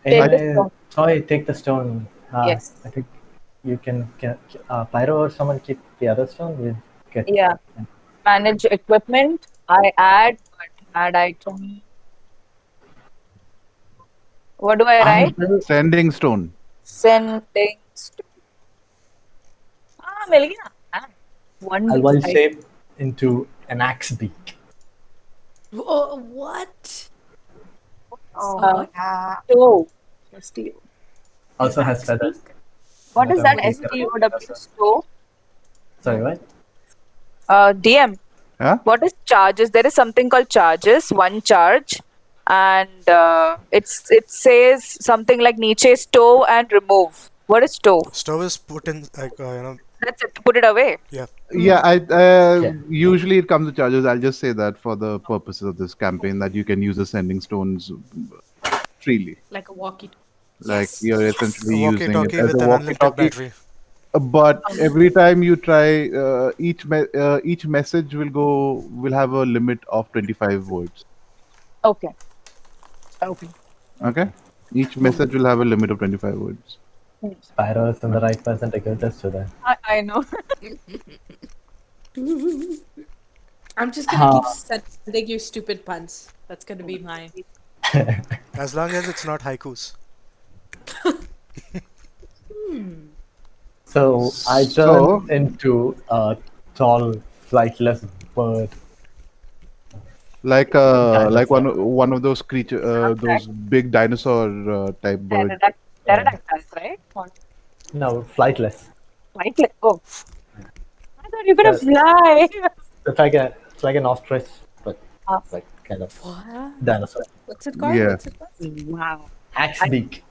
I the Anyway, stone. Toy, take the stone. Yes. I think you can Pyro or someone keep the other stone. We'll get. Yeah. Manage equipment. I add, but add item. What do I I write? will. Sending stone. Send things to. Ah, मिल गया. Ah, I 1d. will shape into an axe beak. Oh, what? Oh A my what? god. Stow. STO. An Also has axe feathers. beak? What is that? What is it called? STOW? Stow. Sorry, No. what? DM. Yeah. What is charges? There is something called charges. One charge, and it says something like niche stow and remove. What is stow? Stove is put in like That's it. Put it away. yeah. Yeah, Hmm. I Yeah. usually it comes with charges. I'll just say that for the purposes of this campaign, that you can use the sending stones freely. Like a walkie. Like Yes, you're A essentially using it walkie-talkie as a with an unlimited walkie-talkie. battery. But Um, every time you try, each message will have a limit of 25 words. okay. Okay. Okay, each message will have a limit of 25 words. Pyro is the right person to give this to them. I know. I'm just gonna keep Uh, sending you stupid puns. That's gonna be my. As long as it's not haikus. Hmm. so I turn So into a tall, flightless bird like Dinosaur. one of those creature, those big dinosaur type birds. Pterodactyls, right? Or No, flightless. flightless. Oh, I thought you could have The, fly. it's like an ostrich, but Ah, like kind of What? dinosaur. What's it called? Yeah, What's it called? wow. Axe I, beak.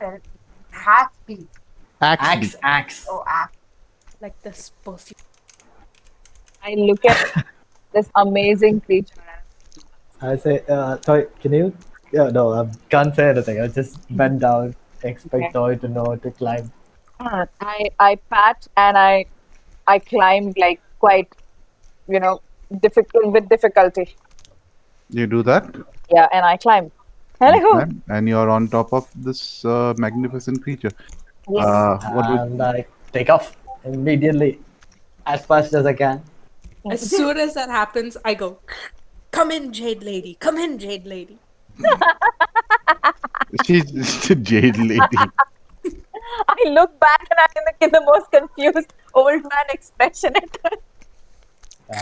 Hat beak. axe. Axe. Oh, ah. Like this perfume. I look at this amazing creature. I say, Toy, can you? Yeah, no, I can't say anything. I just bend down, expect Okay. Toy to know to climb. I pat and I climb like quite, you know, difficult with difficulty. You do that, Yeah, and I climb. you Hello. climb, and you're on top of this magnificent creature. Yes. What would And I take off immediately, as fast as I can. As soon as that happens, I go, come in, Jade Lady. Come in, Jade Lady. she's just a jade lady? I look back and I'm in the most confused old man expression.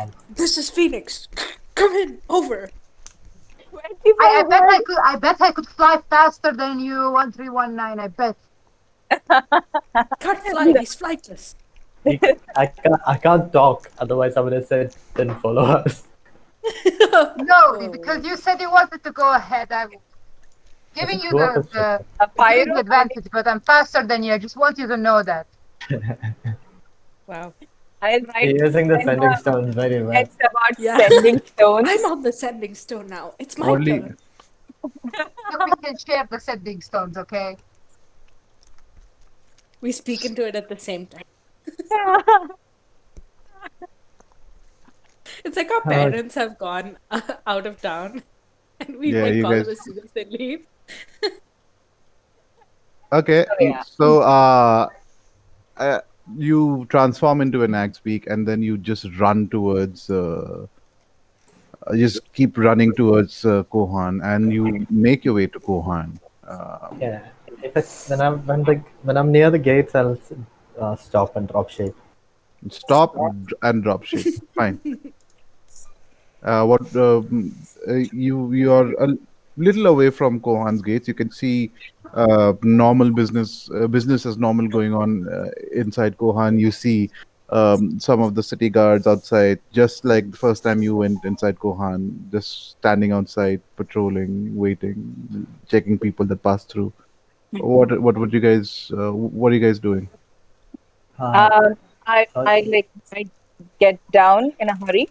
Um, This is Phoenix. Come in, over. 25 I bet I could fly faster than you, 1319. I bet. Can't fly. He's flightless. I can't talk, otherwise I would have said didn't follow us. No, Oh. because you said you wanted to go ahead. I'm giving It's a you dwarf the A giving pyro. the advantage, but I'm faster than you. I just want you to know that. Wow. I'll write You're using the send sending a stones very well. text about Yeah. sending stones. I'm on the sending stone now. It's my Only turn. Look, we can share the sending stones, okay? We speak into it at the same time. It's like our parents have gone out of town, and we yeah, you call guys. them as soon as they leave. Okay, yeah. so uh, you transform into an axe beak, and then you just run towards. Just keep running towards Kohan, and you make your way to Kohan. Yeah. If it's when I'm near the gates, I'll stop and drop shape. Stop and drop ship. Fine. What you are a little away from Kohan's gates. You can see normal business as normal going on inside Kohan. You see some of the city guards outside, just like the first time you went inside Kohan, just standing outside, patrolling, waiting, checking people that pass through. What would you guys? What are you guys doing? Uh, I get down in a hurry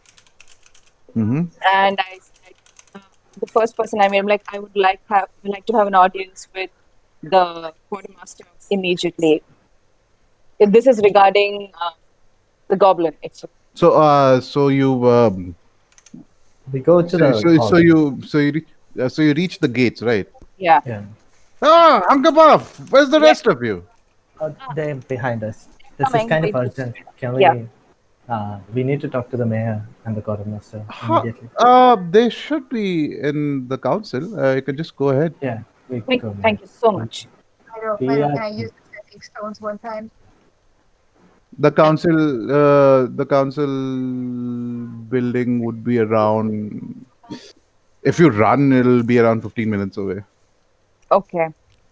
Mm-hmm. and uh, the first person I mean, I'm like, I would like to have an audience with the quartermaster immediately. If this is regarding the goblin, it's So you we go to the hall. so you reach the gates, right? yeah. Yeah. Ah, Hungerbarf, where's the Yep. rest of you? They're behind us. This is Coming. kind of urgent. Can we? Yeah. We need to talk to the mayor and the quartermaster immediately. They should be in the council. You can just go ahead. Yeah, we go, man. Thank you so much. We Can are. I use the sending stones one time? The council building would be around. If you run, it'll be around 15 minutes away. Okay.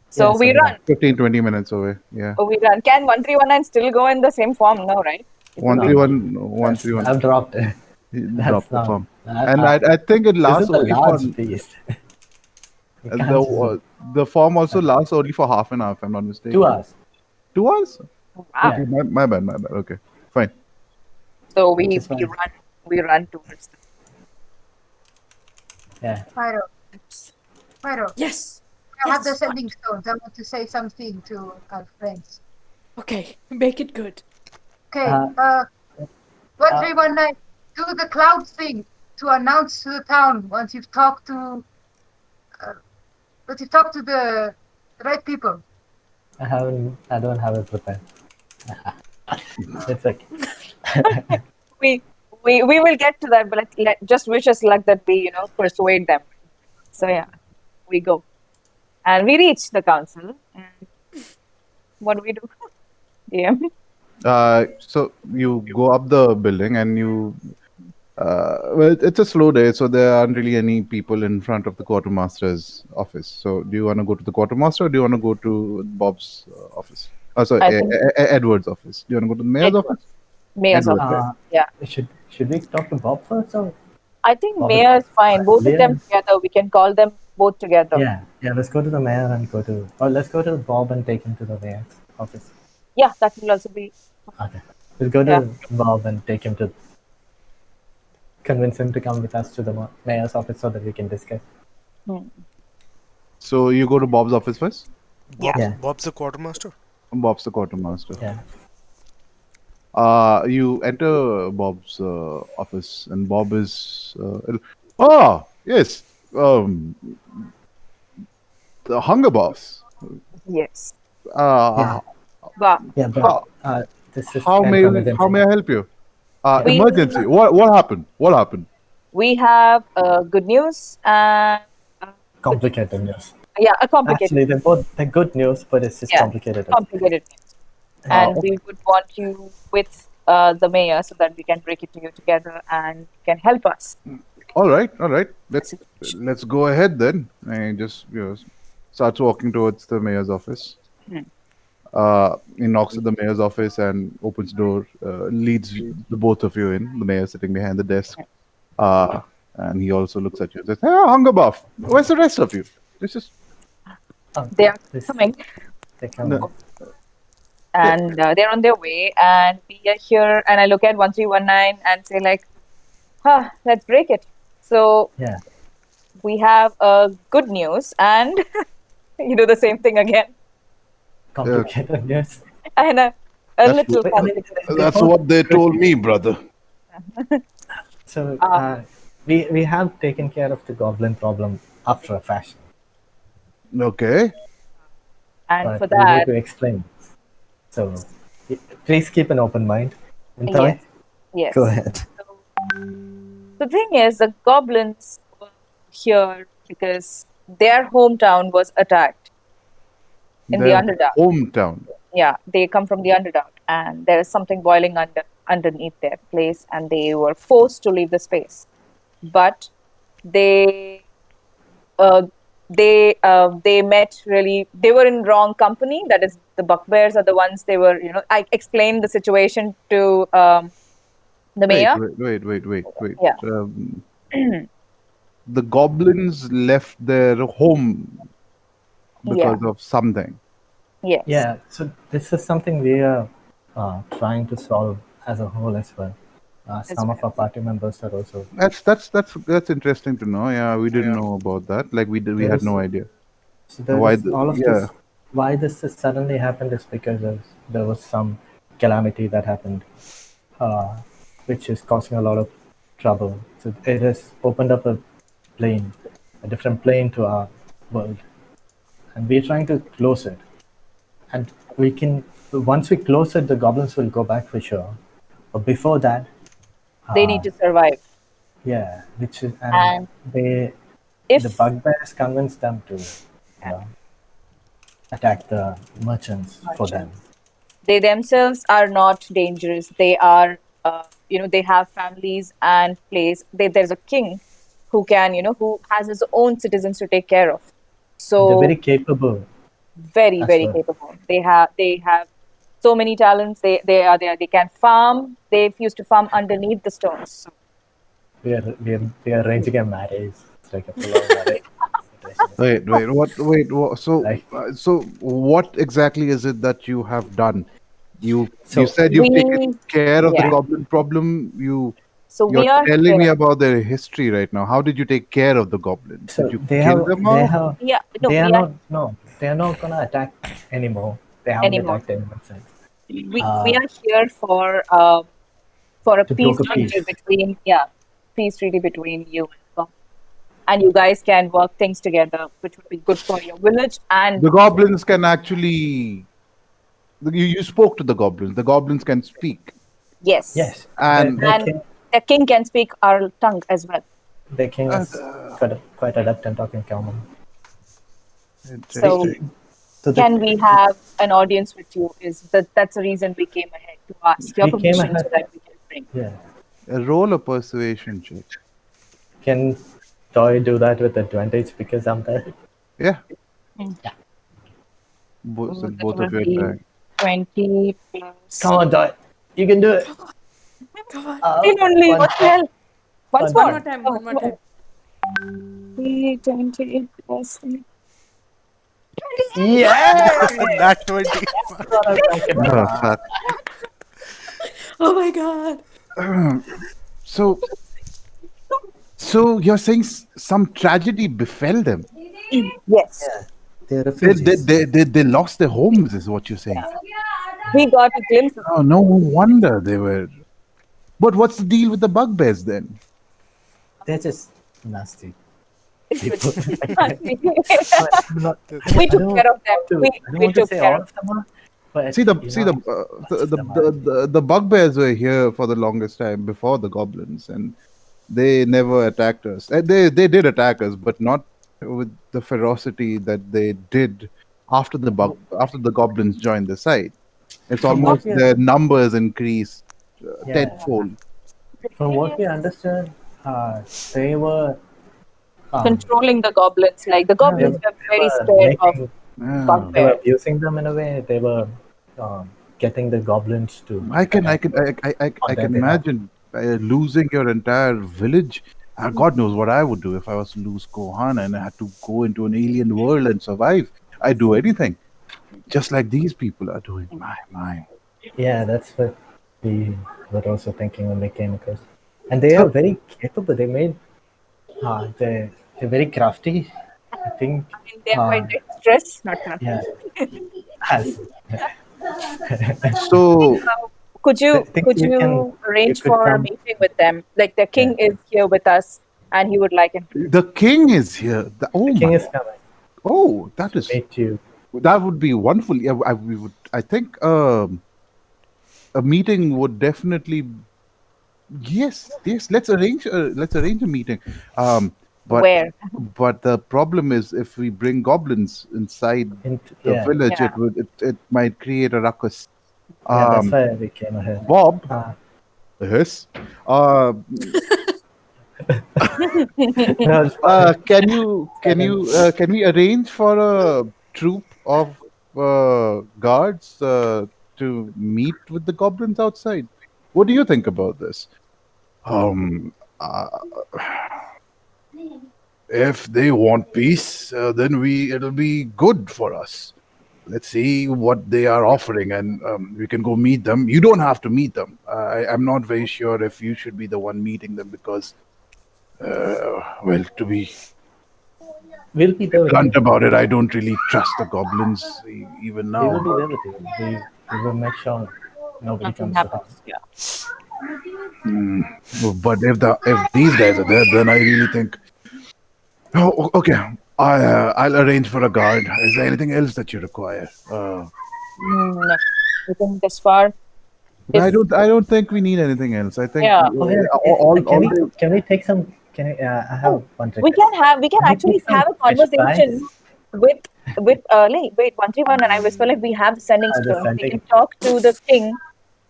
So Yeah, we so run. 15-20 minutes away. Yeah. Oh, we run. Can 1319 still go in the same form? No, right? One No. three one one That's, three one. I've dropped it. Drop That's the not. form. And I think it This lasts is a only for large beast. We can't just the form also lasts only for half an hour, if I'm not mistaken. 2 hours. 2 hours? Oh, wow. Okay, my bad, my bad. Okay, fine. So Which is fine. we run towards them. Yeah. Pyro, Yes. I have the Yes. sending stones. I want to say something to our friends. Okay, make it good. Okay, Uh, 1319, do the cloud thing to announce to the town once you've talked to the right people. I don't have it prepared. It's okay. We will get to that, but just wish us luck that we persuade them. So yeah, we go, and we reach the council. And what do we do? DM. So you go up the building and Well, it's a slow day, so there aren't really any people in front of the quartermaster's office. So, do you want to go to the quartermaster, or do you want to go to Bob's office? Oh, sorry, I think Edward's office. Do you want to go to the mayor's Edward, office? mayor's Edward, right? office. Uh, Yeah, should we talk to Bob first or I think Bob is mayor is fine. Both of them Leon? together. We can call them both together. Yeah. Let's go to the mayor and let's go to Bob and take him to the mayor's office. Yeah, that will also be. Okay. Let's go Yeah. to Bob and take him to convince him to come with us to the mayor's office so that we can discuss. Hmm. So, you go to Bob's office first? Yeah. Bob's the quartermaster. Bob's the quartermaster. Yeah. You enter Bob's office, and Bob is. Oh, yes. The Hungerbarfs. Yes. Uh, Wow. Yeah, but how, this is how kind may of how may emergency. I help you? Yeah. Emergency. What happened? What happened? We have good news and Complicated news. yeah, a complicated. Actually, they're good news, but it's just Yeah, complicated. complicated news. And we would want you with the mayor so that we can break it to you together and you can help us. All right. Let's go ahead then. And just starts walking towards the mayor's office. Hmm. He knocks at the mayor's office and opens the door. Leads the both of you in. The mayor sitting behind the desk. And he also looks at you and says, "Hey, Hungerbarf, where's the rest of you?" This is They are This- coming They come. no. and they're on their way and we are here and I look at 1319 and say like, let's break it. So Yeah. we have good news and you do the same thing again. Complicated news. And a That's little what- I mean, complicated. That's what they told me, brother. So we have taken care of the goblin problem after a fashion, Okay. And but for we need that, to explain. So please keep an open mind. Mintai, yes. go ahead. The thing is, the goblins were here because their hometown was attacked in the Their Underdark. hometown. Yeah, they come from the Underdark, and there is something boiling underneath their place, and they were forced to leave the space. But they they met really. They were in wrong company. That is, the bugbears are the ones they were. I explained the situation to the mayor. Wait. Yeah. The goblins left their home because of something. Yes. Yeah, so this is something we are trying to solve as a whole as well. Some of our party members are also. That's interesting to know. Yeah, we didn't know about that. Like we had no idea. So there Why is all of yeah. this. Why this has suddenly happened is because there was some calamity that happened, which is causing a lot of trouble. So it has opened up a different plane to our world, and we're trying to close it. And we can, once we close it, the goblins will go back for sure. But before that, They need to survive. yeah, which is And the if bugbears convinced them to attack the merchants for them. they themselves are not dangerous, they are, they have families and place. There's a king who can, who has his own citizens to take care of. So They're very capable. very as very well. capable. They have so many talents. They are there. They can farm. They used to farm underneath the stones. So We are arranging a marriage. It's like a full-on marriage. Wait. So, Right. so what exactly is it that you have done? You So- said you've taken care of the yeah. goblin problem. You're we are telling me here. about their history right now. How did you take care of the goblins? So did you they kill have, them they all? have, Yeah, no, they are we not, no, they are not gonna attack anymore. They haven't Anymore. attacked anyone since. we are here for a To peace broker treaty peace. between peace treaty between you and God. And you guys can work things together, which would be good for your village. And The goblins can actually. You spoke to the goblins. The goblins can speak. yes, Yes, And- and the king can speak our tongue as well. the king is quite adept in talking common. So So can we have an audience with you? That's the reason we came ahead to ask your We came permission so ahead. that we can bring. Yeah, Roll a persuasion check. Can Toy do that with advantage because I'm there? Yeah, Mm. so That both will of you be attack. 20 plus. Come on, Toy. You can do it. Come on. 10 only. One What the more. hell? Once One One more. more more. time. One more time. 20 plus. Yeah! Nat 20. That's what I'm talking Oh, about. fuck. Oh my god. So, so you're saying some tragedy befell them? Yes. Yeah, they're They, refugees. they lost their homes, is what you're saying. We got a glimpse of Oh, no wonder they were. But what's the deal with the bugbears then? They're just nasty it. people. I'm not, We I took don't care of them. want to. I don't We want to took say care all of of them are, but See the much of them are. the bugbears were here for the longest time before the goblins, and they never attacked us. They did attack us, but not with the ferocity that they did after the goblins joined the site. It's From what almost we, their numbers increased yeah, tenfold. from what we understood, they were um, controlling the goblins. Like the they, goblins they were very were scared of making, Ah. they were bugbears. abusing them in a way. They were getting the goblins to attack I on their can behalf. imagine losing your entire village. God knows what I would do if I was to lose Kohan and I had to go into an alien world and survive. I'd do anything, just like these people are doing. My. Yeah, that's what we were also thinking when we came across. And they are So, very capable. They're very crafty. I think, I mean, they're uh, quite dexterous, not yeah, crafty. as so Could I you think could you can, you you arrange could for a come. meeting with them? Like the Yeah, king is here with us, and he would like him to the king is here. the Oh king my. is coming Oh, to meet you. that would be wonderful. Yeah, we would. I think a meeting would definitely. Yes. Let's arrange a meeting. Um, but where? but the problem is if we bring goblins inside the Yeah, village, Yeah. it might create a ruckus. yeah, that's Um, why we came ahead. Bob, Uh, yes. Uh, no, it's fine. can we arrange for a troop of guards to meet with the goblins outside? What do you think about this? Um, uh, if they want peace, then we it'll be good for us. Let's see what they are offering, and we can go meet them. You don't have to meet them. I'm not very sure if you should be the one meeting them because, well, to be We'll be there with you. blunt about it, I don't really trust the goblins even We will now. be there with you. We will make sure nobody Nothing comes to harm. happens. Yeah. But if these guys are there, then I really think. Oh, okay. I'll arrange for a guard. Is there anything else that you require? No, I think this far, I if don't. I don't think we need anything else. I think yeah, Oh yeah, all the. can we take some? I have oh, one request. we can Can we actually take some have a fish pies? conversation with wait 131, and I whisper like we have the sending The stone. We sending. can talk to the king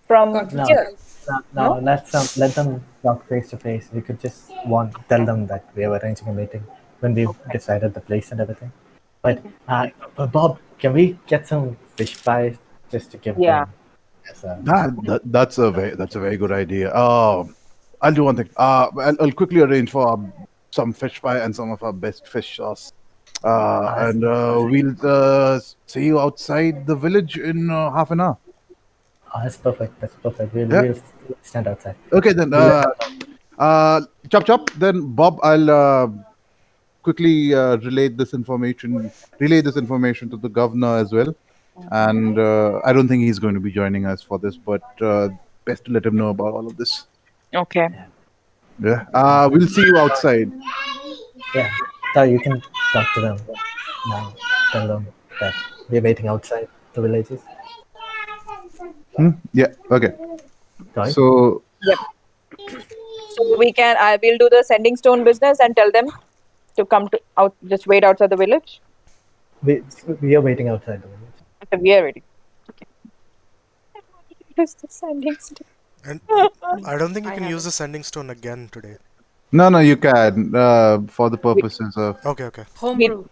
from No, here. no, No. let them talk face to face. We could just tell them that we are arranging a meeting when we've Okay. decided the place and everything. But Bob, can we get some fish pies just to give Yeah. them as a That's a very good idea. I'll do one thing. I'll quickly arrange for some fish pie and some of our best fish sauce. And we'll see you outside the village in half an hour. that's perfect. That's perfect. Yeah. We'll stand outside. Okay then. We'll let them know. Chop. Then Bob, I'll quickly relay this information to the governor as well. And I don't think he's going to be joining us for this, but best to let him know about all of this. Okay. Yeah. We'll see you outside. Yeah, so you can talk to them now. Tell them that we're waiting outside the villages. Yeah. Okay. Right? So Yep. So we can. I will do the sending stone business and tell them to come to out. Just wait outside the village. We, we are waiting outside the village. Okay, we are ready. Okay. What is the sending stone? And I don't think you I can have use it. the sending stone again today. No, no, you can for the We, purposes of Okay, okay. we, Homebrew.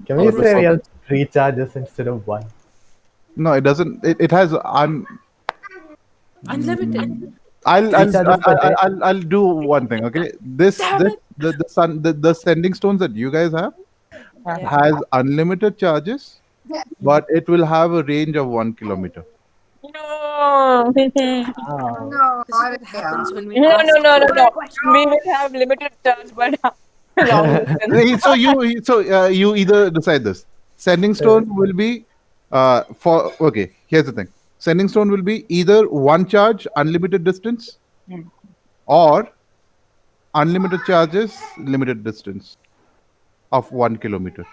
Can we for the say we Homebrew. purpose. have three charges instead of one? No, it doesn't. It has Unlimited. I'll Three I'll charges per day. I'll do one thing. Okay, this Damn this it. the sending stones that you guys have uh, Yeah. has unlimited charges, Yeah. but it will have a range of 1 kilometer. no. Oh. No, This is what what yeah. happens when we No, no, ask no, no, too many no. questions. We will have limited charge, but long distance. So you either decide this. Sending stone will be for okay. Here's the thing. Sending stone will be either one charge, unlimited distance, Mm. or unlimited charges, limited distance of 1 kilometer.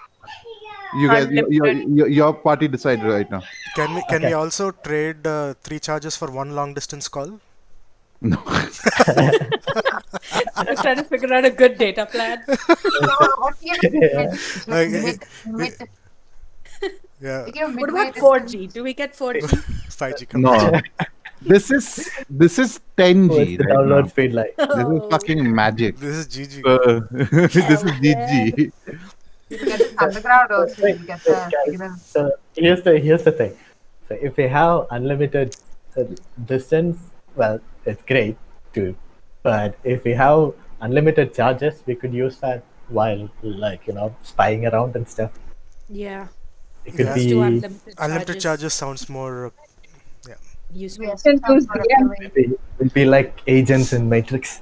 You guys, Unlimited. your party decide right now. Can we Okay. also trade three charges for one long distance call? No. I was trying to figure out a good data plan. So So, what do you yeah. it's Uh, like eh, mid yeah, you give What midway about distance. 4G? Do we get 4G? 5G. Come on. No. This is What's 10G the right now. download speed like? This is Oh, fucking magic. This is GG. This is hell yeah. GG. You get this underground also, Wait, you get wait, the guys. signal. So here's the thing. So if we have unlimited uh, distance, well, it's great too. But if we have unlimited charges, we could use that while like spying around and stuff. Yeah. It could Yeah, Let's do be unlimited unlimited charges. charges sounds more. Yeah, Useful. Yes, Can sounds use more DM. appealing. we'll be like agents in Matrix.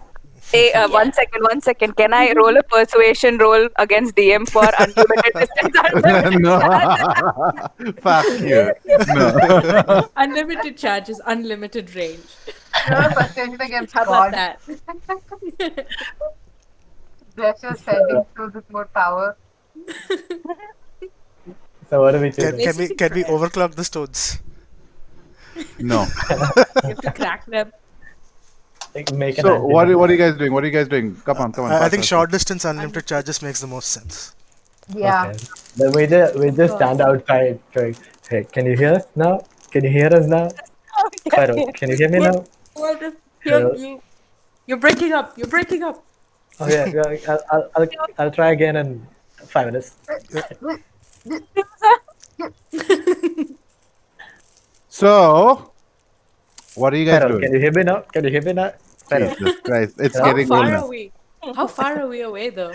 Hey, Yeah. 1 second, 1 second. Can I roll a persuasion roll against DM for unlimited distance, unlimited No. charge? Fuck you. No. Unlimited charges, unlimited range. No persuasion against How about God. that? Bless your So, sending through with more power. so what are we can doing? can we Basically can we prayer. overclock the stones? No. You have to crack them. Like, make an So what antenna. are you guys doing? What are you guys doing? Come on, I fast, think fast, short fast. distance unlimited Unlimited. charges makes the most sense. Yeah. Okay. Then we just God. stand outside going, hey, can you hear us now? Can you hear us now? Yes, Pyro, yes. can you hear me What? now? What if Pyro. you're breaking up? You're breaking up. Oh yeah, yeah, I'll try again in 5 minutes. So what are you guys Pyro, doing? can you hear me now? Can you hear me now? Pyro. Jesus Christ. It's How How getting old far now. are we? How far are we away though?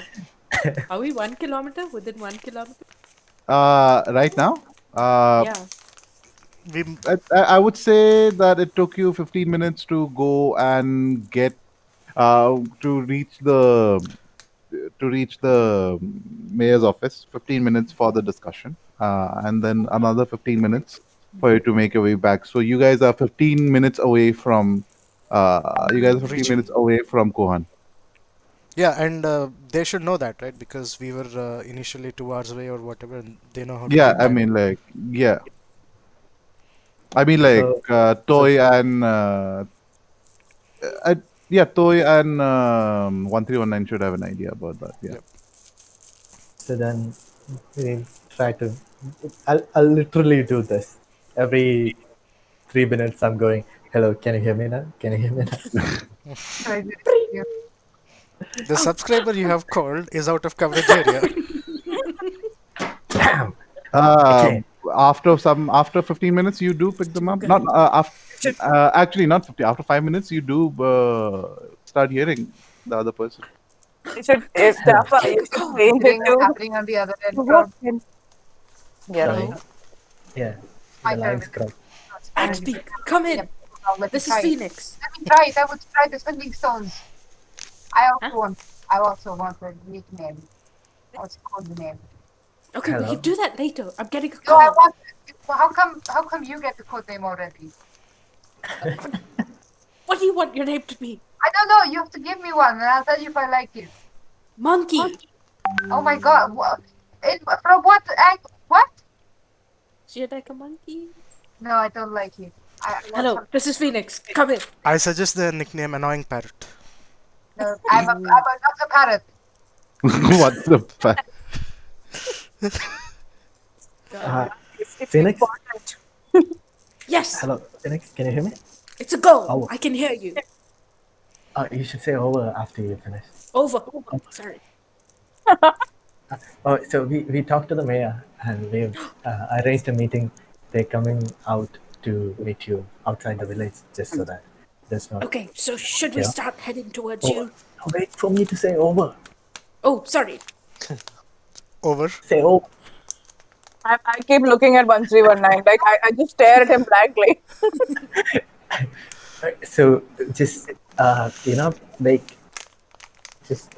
Are we 1 kilometer? Within 1 kilometer? Right now? Uh Yeah. We I would say that it took you 15 minutes to go and get to reach the mayor's office. 15 minutes for the discussion, and then another 15 minutes for you to make your way back. So you guys are 15 minutes away from. You guys are 15 reaching. minutes away from Kohan. Yeah, and they should know that, right? Because we were initially 2 hours away or whatever, and they know how to Yeah, keep I time. mean, like, yeah, I mean, like, So, Toy and yeah, Toy and 1319 should have an idea about that. Yeah. Yep. so then we try to. I'll literally do this every 3 minutes. I'm going. Hello, can you hear me now? Can you hear me now? Try to- yeah. The subscriber you have called is out of coverage area. Damn. Uh, Okay. after 15 minutes, you do pick them up. Not after, actually not 50. After 5 minutes, you do start hearing the other person. You should, if Jaffa, you should change it Hearing what's to happening on the other end. what can. Yeah. Sorry. Hello. Yeah. My The turn. line's crossed. At speak. Come in. Yep. Now let me This is try it. Phoenix. Let me try it. I would try the sending stones. I also Huh? want. I also want a nickname. What's called the name? Okay, we Hello. can do that later. I'm getting a No, I call. want. Well, how come you get the code name already? What do you want your name to be? I don't know. You have to give me one, and I'll tell you if I like it. Monkey. Oh my god! What? From what act? What? Should I like a monkey? No, I don't like it. I want Hello, some- this is Phoenix. Come in. I suggest the nickname Annoying Parrot. No, I'm not a parrot. What's the fact? It's Phoenix? important. Yes. Hello, Phoenix. Can you hear me? It's a go. Oh, I can hear you. you should say over after you finish. Over. Sorry. Oh, so we talked to the mayor and we've arranged a meeting. They're coming out to meet you outside the village just so that there's not Okay, so should we chaos. start heading towards Over. you? No, wait for me to say over. Oh, sorry. Over. Say over. I keep looking at 1319. Like, I just stare at him blankly. So just like just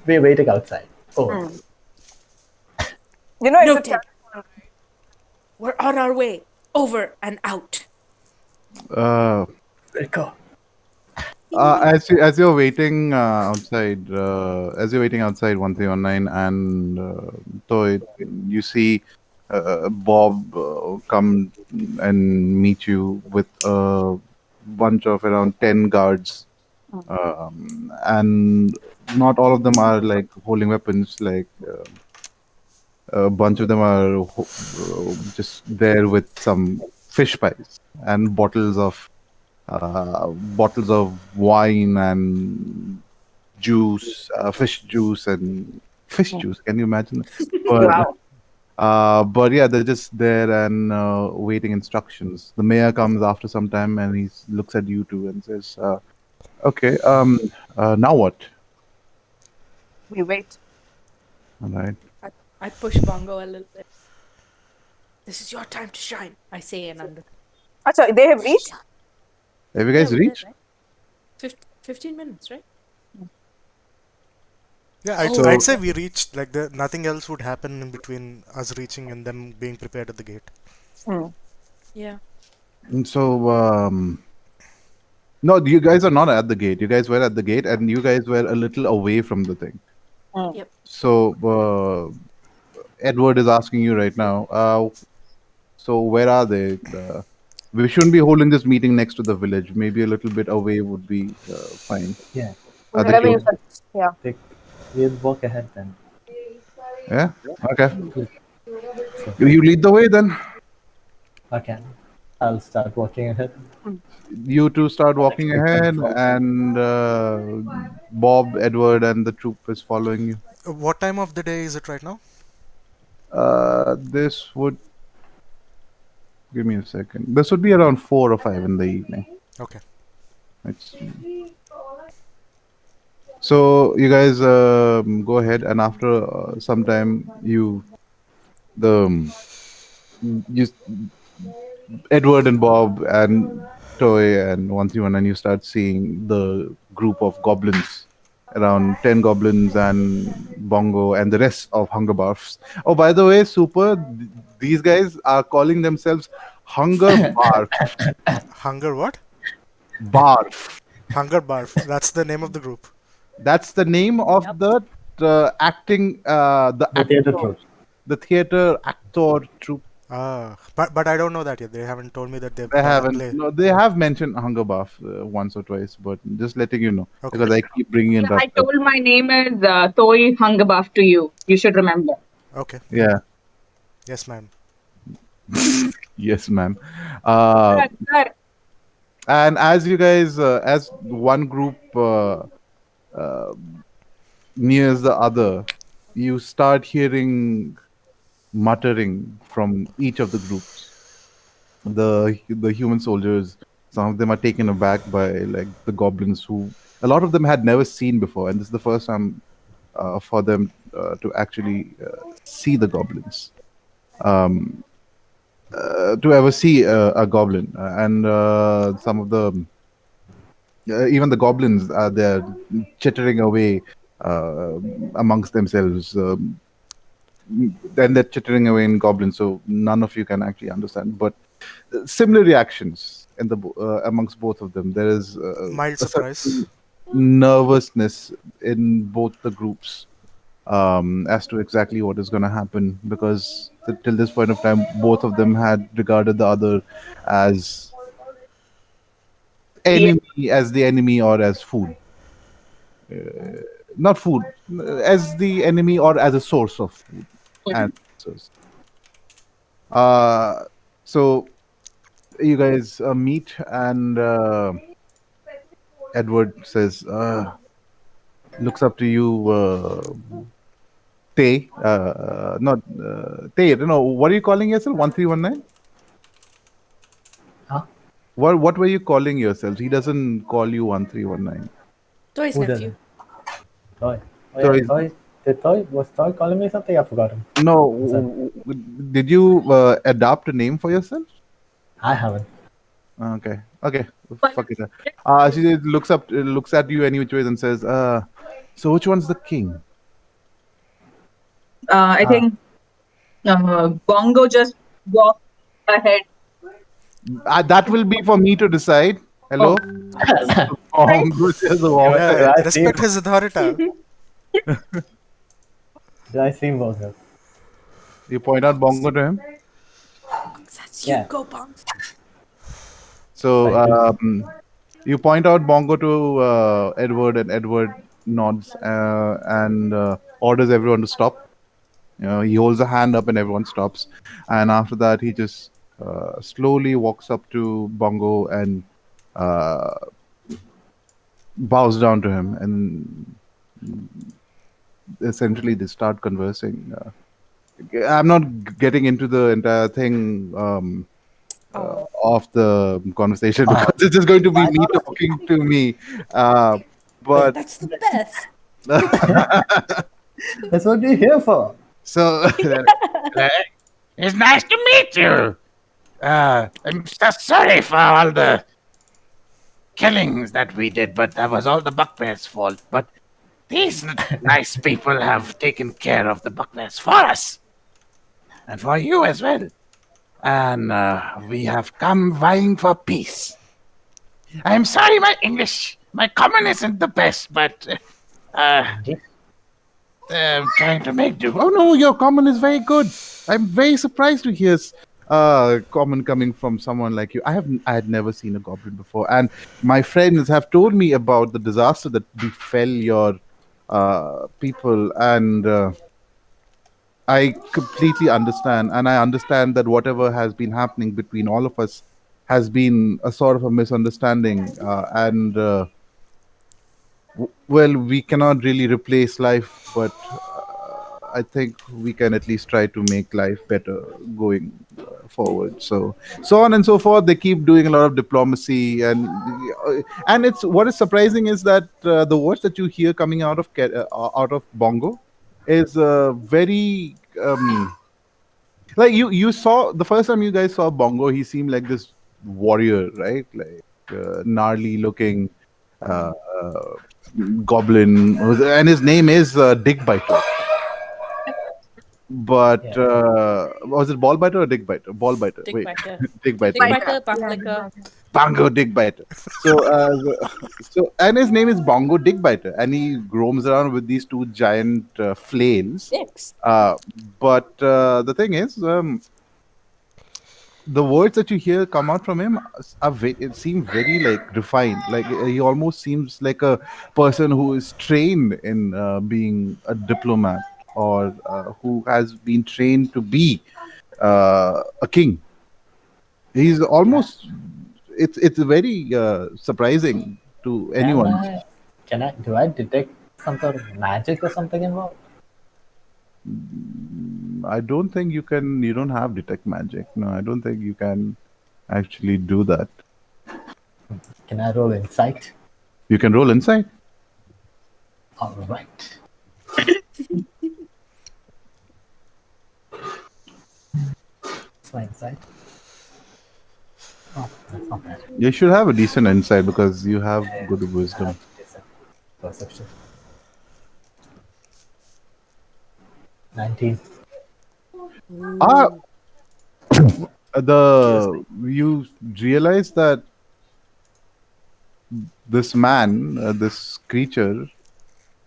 we're waiting outside. Over. You know, it's a Noted. telephone, right? We're on our way. Over and out. Uh, Let's go. as you're waiting outside, as you're waiting outside 1319 and Toy, you see Bob come and meet you with a bunch of around 10 guards. And not all of them are like holding weapons, like a bunch of them are just there with some fish pies and bottles of wine and juice, fish juice and fish juice. Can you imagine? But Wow. but yeah, they're just there and waiting instructions. The mayor comes after some time and he looks at you two and says, "Okay, now what?" We wait. All right. I push Bongo a little bit. This is your time to shine, I say in under Achha, they have reached? Have you guys we did, reached? right? 15 minutes, right? Yeah, So I'd say we reached. Like nothing else would happen in between us reaching and them being prepared at the gate. Yeah. so no, you guys are not at the gate. You guys were at the gate, and you guys were a little away from the thing. Yep. So Edward is asking you right now. So where are they? We shouldn't be holding this meeting next to the village. Maybe a little bit away would be fine. Yeah. Are they Wherever you close? suggest. Yeah. We'll walk ahead then. Yeah. Okay. So, You lead the way then. okay. I'll start walking ahead. You two start walking ahead, and Bob, Edward, and the troop is following you. What time of the day is it right now? This would give me a second. This would be around 4 or 5 in the evening. Okay. It's, so you guys go ahead, and after some time, the you Edward and Bob and Toy and 131, and you start seeing the group of goblins, around 10 goblins and Bongo and the rest of Hungerbarfs. Oh, by the way, Super, these guys are calling themselves Hungerbarf. Hunger what? Barf. Hungerbarf. That's the name of the group. That's the name of the acting, The theater troupe. the theater actor troupe. But I don't know that yet. They haven't told me that they've They done a haven't. play. No, they have mentioned Hungerbarf once or twice, but just letting you know Okay. because I keep bringing it Yeah, up. I told my name is Toy Hungerbarf to you. You should remember. Okay. Yeah. Yes, ma'am. Yes, ma'am. Uh, Sir, and as you guys, as one group nears the other, you start hearing muttering from each of the groups. The human soldiers, some of them are taken aback by like the goblins, who a lot of them had never seen before, and this is the first time for them to actually see the goblins. To ever see a goblin, and some of the even the goblins are there chittering away amongst themselves. Then they're chittering away in goblin, so none of you can actually understand. But similar reactions in the amongst both of them. There is Mild a certain surprise. nervousness in both the groups as to exactly what is going to happen, because till this point of time, both of them had regarded the other as the enemy or as food. Not food, as the enemy or as a source of food and resources. So You guys meet, and Edward says, looks up to you, Tay. Not Tay. I don't know. What are you calling yourself? 1319? Huh? What were you calling yourselves? He doesn't call you 1319. Toy's Who nephew. doesn't? Toy. Oh So yeah, he's, Toy. Was Toy calling me something? I've forgotten. no. I'm sorry. Did you adopt a name for yourself? I haven't. Okay. Okay. Fuck it. She just looks at you any which ways and says, so which one's the king? I Ah. think Bongo just walked ahead. That will be for me to decide. Hello? Oh, right. Just walk. Do Yeah, I seem respect his authority. do I seem vulgar? You point out Bongo to him. That's Yeah. you, go Bongs. So I do. you point out Bongo to Edward, and Edward nods and orders everyone to stop. He holds a hand up, and everyone stops. And after that, he just slowly walks up to Bongo and uh, bows down to him, and essentially they start conversing. I'm not getting into the entire thing. Of the conversation Oh, because it's just going to be why me not? talking to me. But That's the best. That's what we're here for. so It's nice to meet you. I'm so sorry for all the killings that we did, but that was all the bugbear's fault. But these nice people have taken care of the bugbears for us, and for you as well. And we have come vying for peace. I'm sorry, my common isn't the best, but I'm trying to make do. oh no, your common is very good. I'm very surprised to hear common coming from someone like you. I had never seen a goblin before, and my friends have told me about the disaster that befell your people, and I completely understand, and I understand that whatever has been happening between all of us has been a sort of a misunderstanding, and well, we cannot really replace life, but I think we can at least try to make life better going forward. So, so on and so forth. They keep doing a lot of diplomacy, and it's what is surprising is that the words that you hear coming out of Bongo is very like you saw the first time you guys saw Bongo. He seemed like this warrior, right? Like gnarly looking. Goblin, and his name is Dick Biter. But Yeah. was it Ball Biter or Dick Biter? Ball Biter. Dick Wait, Biter. Dick Biter. Dick Biter, Banglicker. Bongo Dick Biter. So, and his name is Bongo Dick Biter, and he roams around with these two giant flails. Dicks. But the thing is, the words that you hear come out from him it seem very like refined. Like he almost seems like a person who is trained in being a diplomat, or who has been trained to be a king. He's almost it's very surprising to anyone. Do I detect some sort of magic or something involved? I don't think you can. You don't have detect magic. No, I don't think you can actually do that. Can I roll insight? You can roll insight. All right. What's my insight? Oh, that's not bad. You should have a decent insight because you have good wisdom. Decent perception. 19. Ah, you realize that this man, this creature,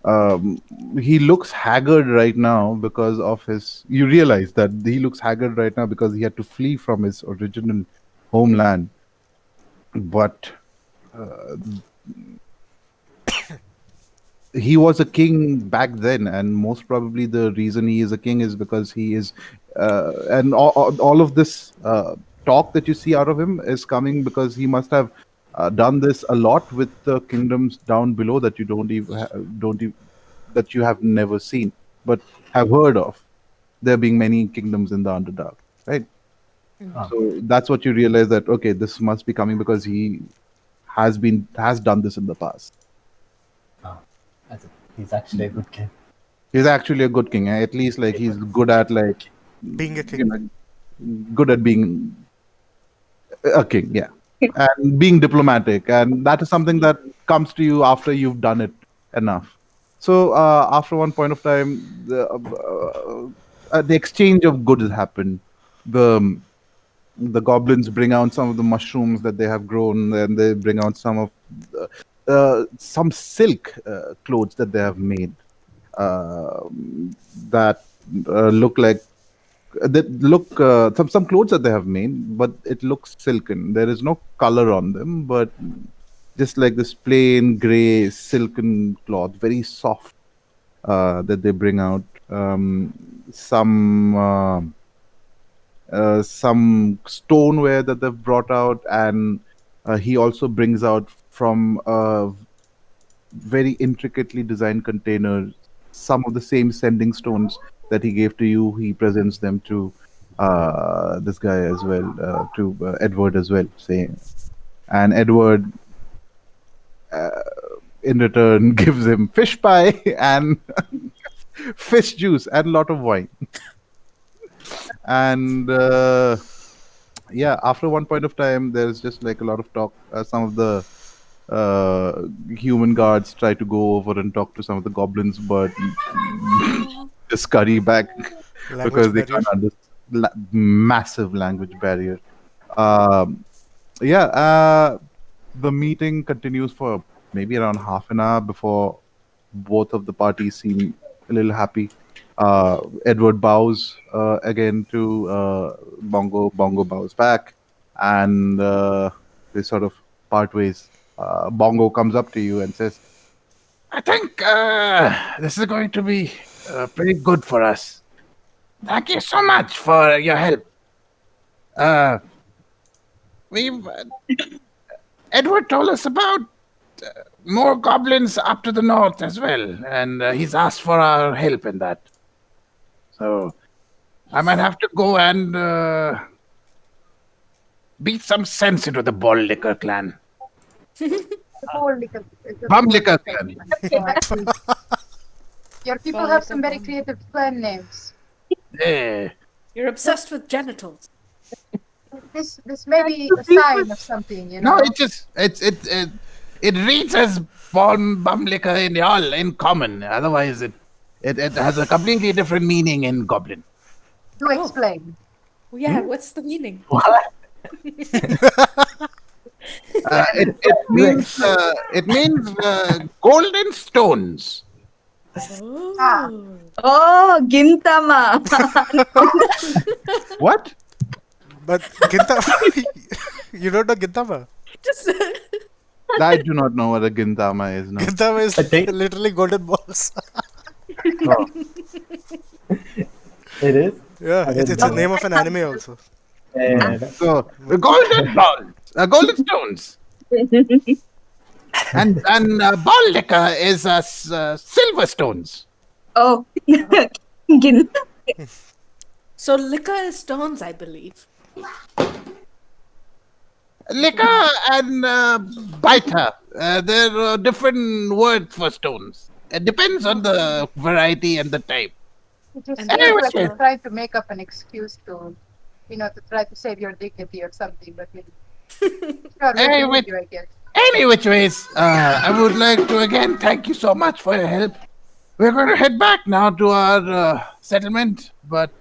um, he looks haggard right now because of his. You realize that he looks haggard right now because he had to flee from his original homeland. But he was a king back then, and most probably the reason he is a king is because he is, and all of this talk that you see out of him is coming because he must have done this a lot with the kingdoms down below that you don't even, that you have never seen but have heard of. There being many kingdoms in the Underdark, right? Ah, So that's what you realize that okay, this must be coming because he has done this in the past. ah. He's actually a good king. He's actually a good king. At least like he's good at like Being a you king. know good at being a king, yeah, and being diplomatic, and that is something that comes to you after you've done it enough. So after one point of time, the exchange of goods happened. The goblins bring out some of the mushrooms that they have grown, and they bring out some of some silk clothes that they have made uh, that look like that look some clothes that they have made, but it looks silken. There is no color on them, but just like this plain gray silken cloth, very soft that they bring out. Some stoneware that they've brought out, and he also brings out from very intricately designed containers some of the same sending stones that he gave to you. He presents them to this guy as well, to Edward as well, saying, and Edward in return gives him fish pie and fish juice and a lot of wine. And yeah, after one point of time, there's just like a lot of talk. Some of the human guards try to go over and talk to some of the goblins, but just scurry back because Language they barrier. can't understand massive language barrier. Um, yeah, the meeting continues for maybe around half an hour before both of the parties seem a little happy. Edward bows again to Bongo. Bongo bows back, and they sort of part ways. Bongo comes up to you and says, I think this is going to be pretty good for us. Thank you so much for your help. Uh, we've Edward told us about more goblins up to the north as well, and he's asked for our help in that. So I might have to go and beat some sense into the Ball Liquor clan. Bum liquor clan. Your people have some very creative clan names. Yeah. You're obsessed with genitals. This may be a sign of something, you know. No, it reads as bum liquor in common. Otherwise, it has a completely different meaning in Goblin. Do explain. Yeah, what's the meaning? It means golden stones. Oh. Oh, Gintama. What? But Gintama, you don't know Gintama? Just I do not know what a gintama is. No. Gintama is I think- literally golden balls. Oh. It is. Yeah, I it's didn't a know. name of an anime also. Yeah, So golden balls, golden stones, and ball liquor is silver stones. Oh, Gin. so liquor is stones, I believe. Liquor and biter. There are different words for stones. It depends on the variety and the type. It just And feels anyway, like you're trying to make up an excuse to, to try to save your dignity or something. But sure, we Anyway. believe you, I guess. Any which ways, I would like to again thank you so much for your help. We're going to head back now to our settlement, but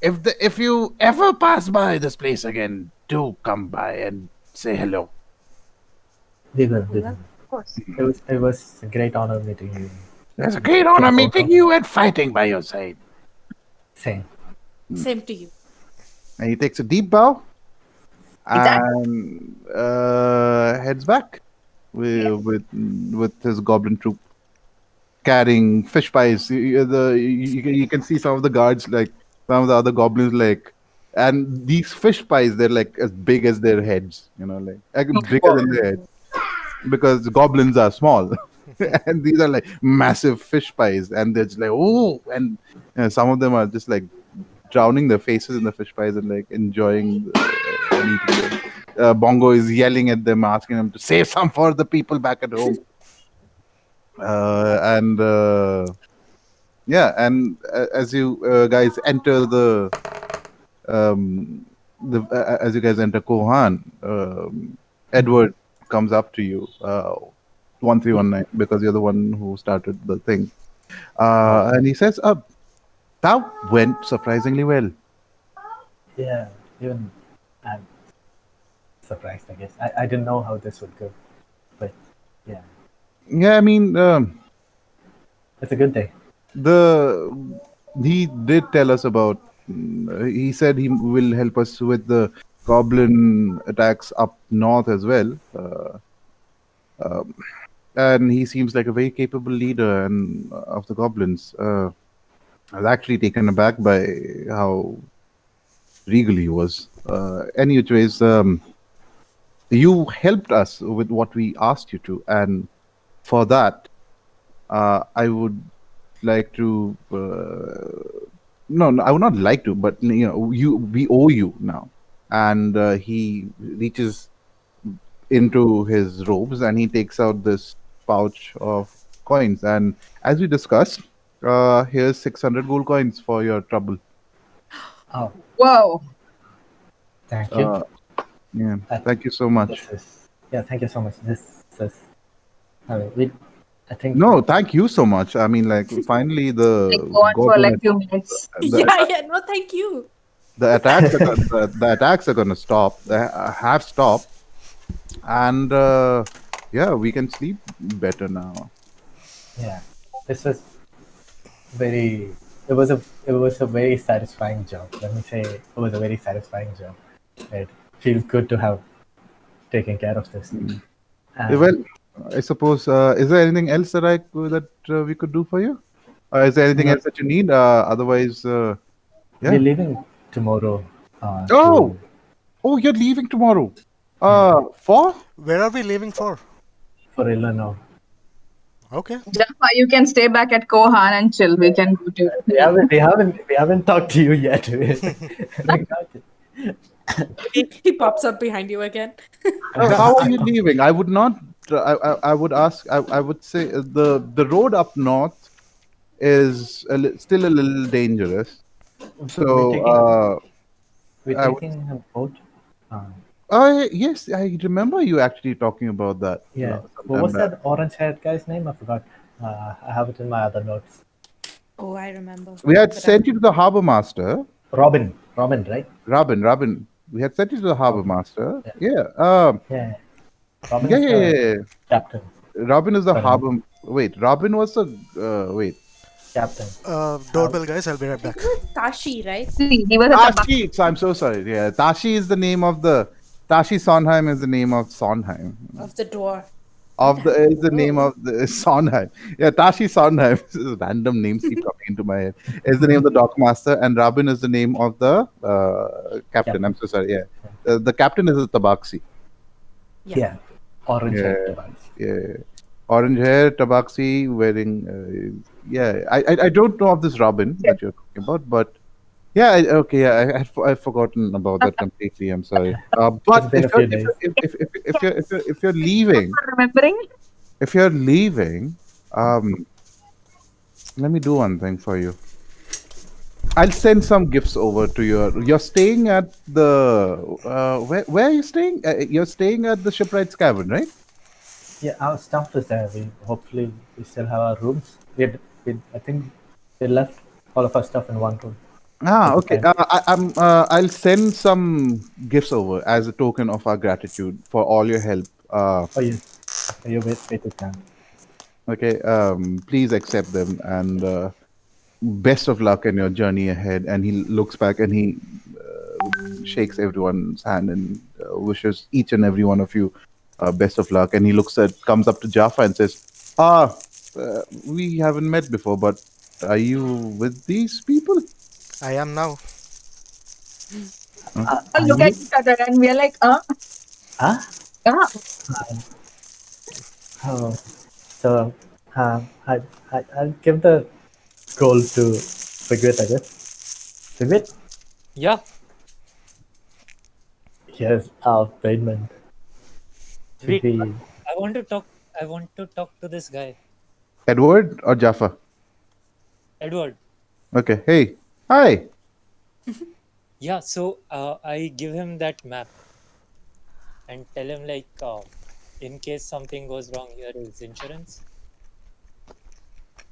if you ever pass by this place again, do come by and say hello. we will. Of course. It was a great honor meeting you. It's a great honor meeting you and fighting by your side. Same. Same to you. And he takes a deep bow Exactly. and heads back with his goblin troop carrying fish pies. You can see some of the guards, like some of the other goblins, like And these fish pies, they're like as big as their heads, like bigger Whoa. than their heads, because the goblins are small. And these are like massive fish pies, and they're just like, oh, and some of them are just like drowning their faces in the fish pies and like enjoying and eating them. Bongo is yelling at them, asking them to save some for the people back at home. And yeah, and as you guys enter as you guys enter Kohan, Edward comes up to you, 1319, because you're the one who started the thing, and he says, "That went surprisingly well." Yeah, even I'm surprised, I guess. I didn't know how this would go, but yeah, Yeah, I mean, it's a good day. he did tell us about. He said he will help us with the goblin attacks up north as well. Um, and he seems like a very capable leader and of the goblins. I was actually taken aback by how regal he was. Anyways, you helped us with what we asked you to, and for that, I would like to. No, I would not like to, but we owe you now. And he reaches into his robes and he takes out this pouch of coins. And as we discussed, here's 600 gold coins for your trouble. Oh, Whoa. thank you. Yeah, That- thank you so much. Thank you so much. This is, I think. No, thank you so much. I mean, like, finally Like, go on for like few minutes. Yeah, no, thank you. the attacks are the attacks are gonna stop. They have stopped, and yeah, we can sleep better now. Yeah, this was very. It was a very satisfying job. Let me say, it was a very satisfying job. It feels good to have taken care of this. Well, I suppose. Is there anything else that we could do for you? Is there anything No. else that you need? Otherwise, yeah. We're leaving tomorrow. Oh, you're leaving tomorrow. For? Where are we leaving for? For Illinois. Okay. Jaffa, you can stay back at Kohan and chill. We can go to. We haven't talked to you yet. He pops up behind you again. How are you leaving? I would not. I would ask. I would say the road up north is still a little dangerous. So we're I would- taking a boat. yes, I remember you actually talking about that. Yeah. sometime What was back. that orange-haired guy's name? I forgot. I have it in my other notes. Oh, I remember. We had But sent you to the harbor master, Robin, right? Robin. We had sent you to the harbor Okay. master. Yeah. Yeah. Yeah. Robin Yeah, is yeah, the yeah. captain. Robin is the Sorry. harbor. Wait, Robin was the. Wait. Captain. Doorbell, guys. I'll be right back. it was Tashi, right? See, he was at the back. Tashi. I'm so sorry. Yeah, Tashi is the name of the. Tashi Sondheim is the name of Sondheim. Of the dwarf. Is the name of the Sondheim. Yeah, Tashi Sondheim. This is random names keep coming into my head. Is the name of the dockmaster, and Robin is the name of the captain. I'm so sorry. Yeah, the captain is the Tabaxi. Yeah. Orange-haired Yeah. device. Yeah, orange hair, Tabaxi, wearing. Yeah, I don't know of this Robin that you're talking about, but yeah, okay, yeah, I've forgotten about that completely. I'm sorry. But It's been a few days. if you're leaving, Remembering? let me do one thing for you. I'll send some gifts over to You're staying at the. Where are you staying? You're staying at the Shipwright's Cavern, right? Yeah, our stuff is there. Hopefully we still have our rooms. I think we left all of our stuff in one room. Okay. I'll send some gifts over as a token of our gratitude for all your help. You wait to time. Okay. Please accept them and best of luck in your journey ahead. And he looks back and he shakes everyone's hand and wishes each and every one of you best of luck. And he comes up to Jaffa and says, we haven't met before, but are you with these people? I am now. All look Honey? at each other and we are like, Ah? ah. Oh. So, I, I'll give the gold to Figwit, I guess. Figwit? Yeah, Yes, payment. Should wait. we? I want to talk. I want to talk to this guy, Edward or Jaffa? Edward. Okay. Hey. Hi. Yeah, so I give him that map and tell him like, in case something goes wrong, here is insurance.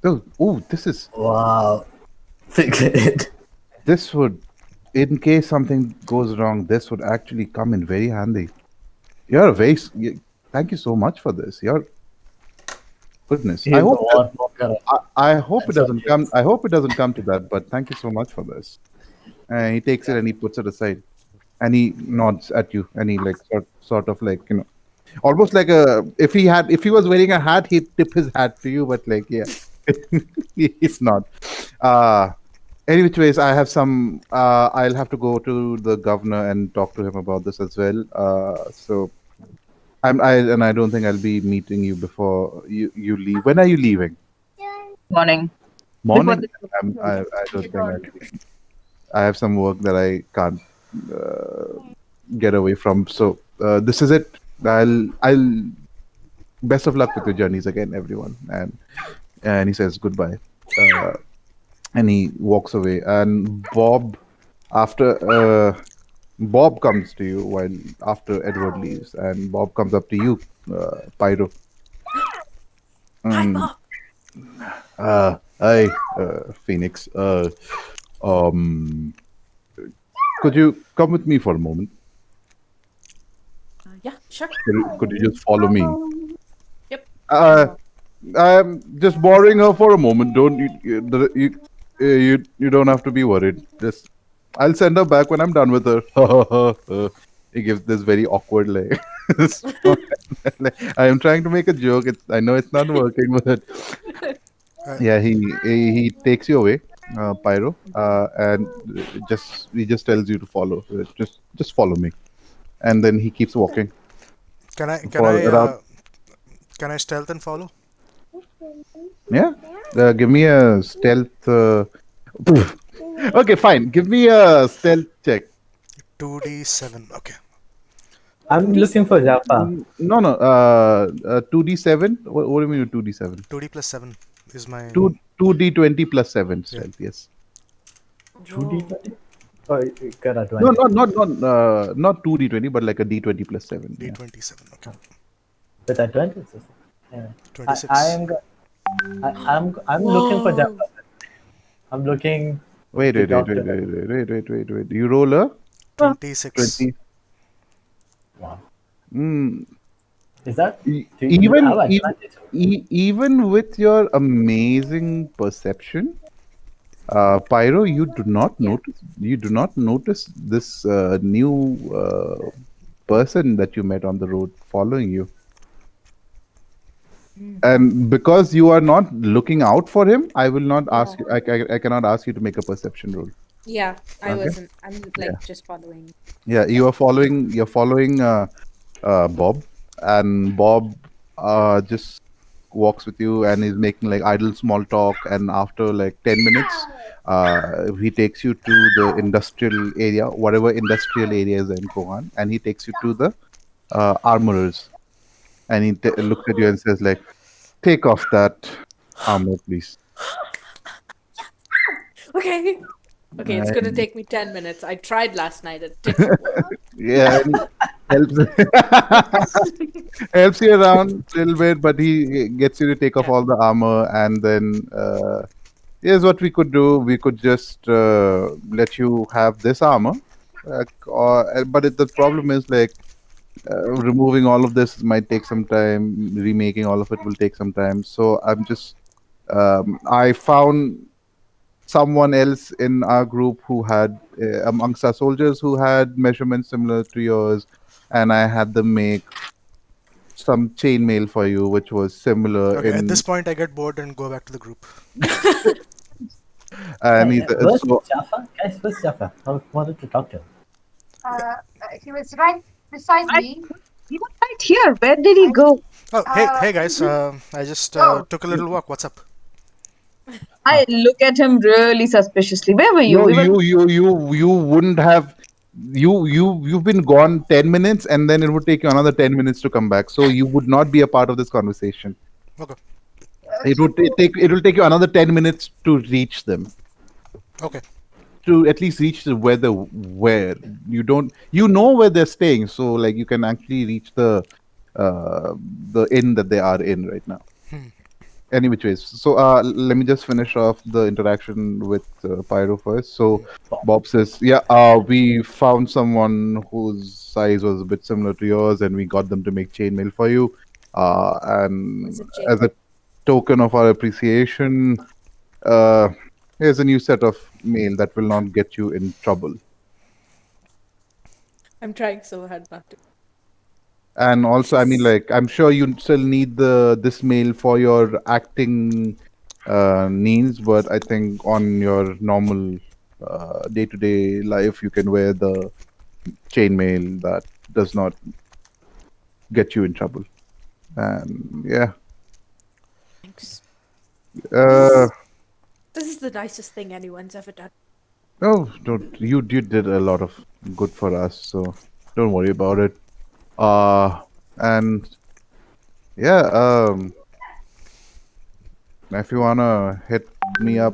Oh, this is Wow. Figwit. this would, in case something goes wrong, this would actually come in very handy. You're a very. Thank you so much for this. Your goodness. He's the warmonger. I hope it That's what doesn't he come. is. I hope it doesn't come to that. But thank you so much for this. And he takes it and he puts it aside, and he nods at you, and he like sort of like almost like a if he was wearing a hat, he'd tip his hat to you, but like yeah, he's not. Uh any which ways, I have some. I'll have to go to the governor and talk to him about this as well. So I don't think I'll be meeting you before you leave. When are you leaving? Morning. Before Morning. the I don't think I have some work that I can't get away from. So this is it. I'll best of luck with your journeys again, everyone. And he says goodbye, uh, and he walks away. And after Bob comes to you while after Edward leaves, and Bob comes up to you, Pyro. Hi, Um, Bob. Hi, Phoenix. Um, could you come with me for a moment? Yeah, sure. Could you just follow me? Yep. Uh, I'm just borrowing her for a moment. Don't you don't have to be worried. Just I'll send her back when I'm done with her. He gives this very awkward like. I am trying to make a joke. I know it's not working, but Uh, yeah, he takes you away, Pyro, and he just tells you to follow. Just follow me, and then he keeps walking can I can for I around. uh, can I stealth and follow? Yeah, give me a stealth. Okay, fine. Give me a stealth check. 2d7. Okay. I'm looking for Jaffa. No, no. 2d7. What do you mean 2d7? 2d plus 7 is my 2d20 plus 7 yeah. stealth. Yes. 2D20? Oh, you got No, advantage. not 2d20, but like a d20 plus 7. Yeah. d27. Okay. With advantage? Yeah. I 26. am. I'm looking for Whoa. Jaffa. I'm looking Wait, to wait, wait, talk wait, to wait, her. wait. You roll a 26. 20. Wow. Mm, Is that? e- Do you even have advantage? even with your amazing perception, Pyro, Yeah. you do not notice this new person that you met on the road following you. And because you are not looking out for him, I will not ask you. I cannot ask you to make a perception roll. Yeah, I Okay. wasn't. I'm like just following. Yeah, you are following. You're following Bob, and Bob just walks with you and is making like idle small talk. And after like 10 minutes, he takes you to the industrial area, whatever industrial area is in Kohan, and he takes you to the armorers. And he looks at you and says like, "Take off that armor, please." Okay. Okay, it's gonna And take me 10 minutes. I tried last night. It didn't work. yeah, and helps helps you around a little bit, but he gets you to take off Yeah. all the armor, and then here's what we could do: we could just let you have this armor, but the problem is like removing all of this might take some time. Remaking all of it will take some time. So I found someone else in our group who had amongst our soldiers who had measurements similar to yours, and I had them make some chainmail for you, which was similar Okay. At this in. point, I get bored and go back to the group. And Hey, he, where's so Jaffa? Guys, where's Jaffa? I wanted to talk to him. He was right beside I, me. he was right here. Where did he I go? Oh, hey guys. he, I just oh, took a little walk. What's up? I look at him really suspiciously. Where were you? No, We were. you wouldn't have. You've been gone 10 minutes, and then it would take you another 10 minutes to come back. So you would not be a part of this conversation. Okay. It so would take it will take you another 10 minutes to reach them. Okay. To at least reach the where you don't you know where they're staying. So like you can actually reach uh the inn that they are in right now. Any which ways. So let me just finish off the interaction with Pyro first. So Bob says, "Yeah, we found someone whose size was a bit similar to yours, and we got them to make chainmail for you. And Was it as Jacob? a token of our appreciation, uh, here's a new set of mail that will not get you in trouble. I'm trying so hard not to. And also, I mean, like, I'm sure you still need the this mail for your acting needs, but I think on your normal day-to-day life, you can wear the chainmail that does not get you in trouble. And yeah, Thanks. uh, This is the nicest thing anyone's ever done. oh, don't you did a lot of good for us, so don't worry about it. Uh, and yeah, if you wanna hit me up,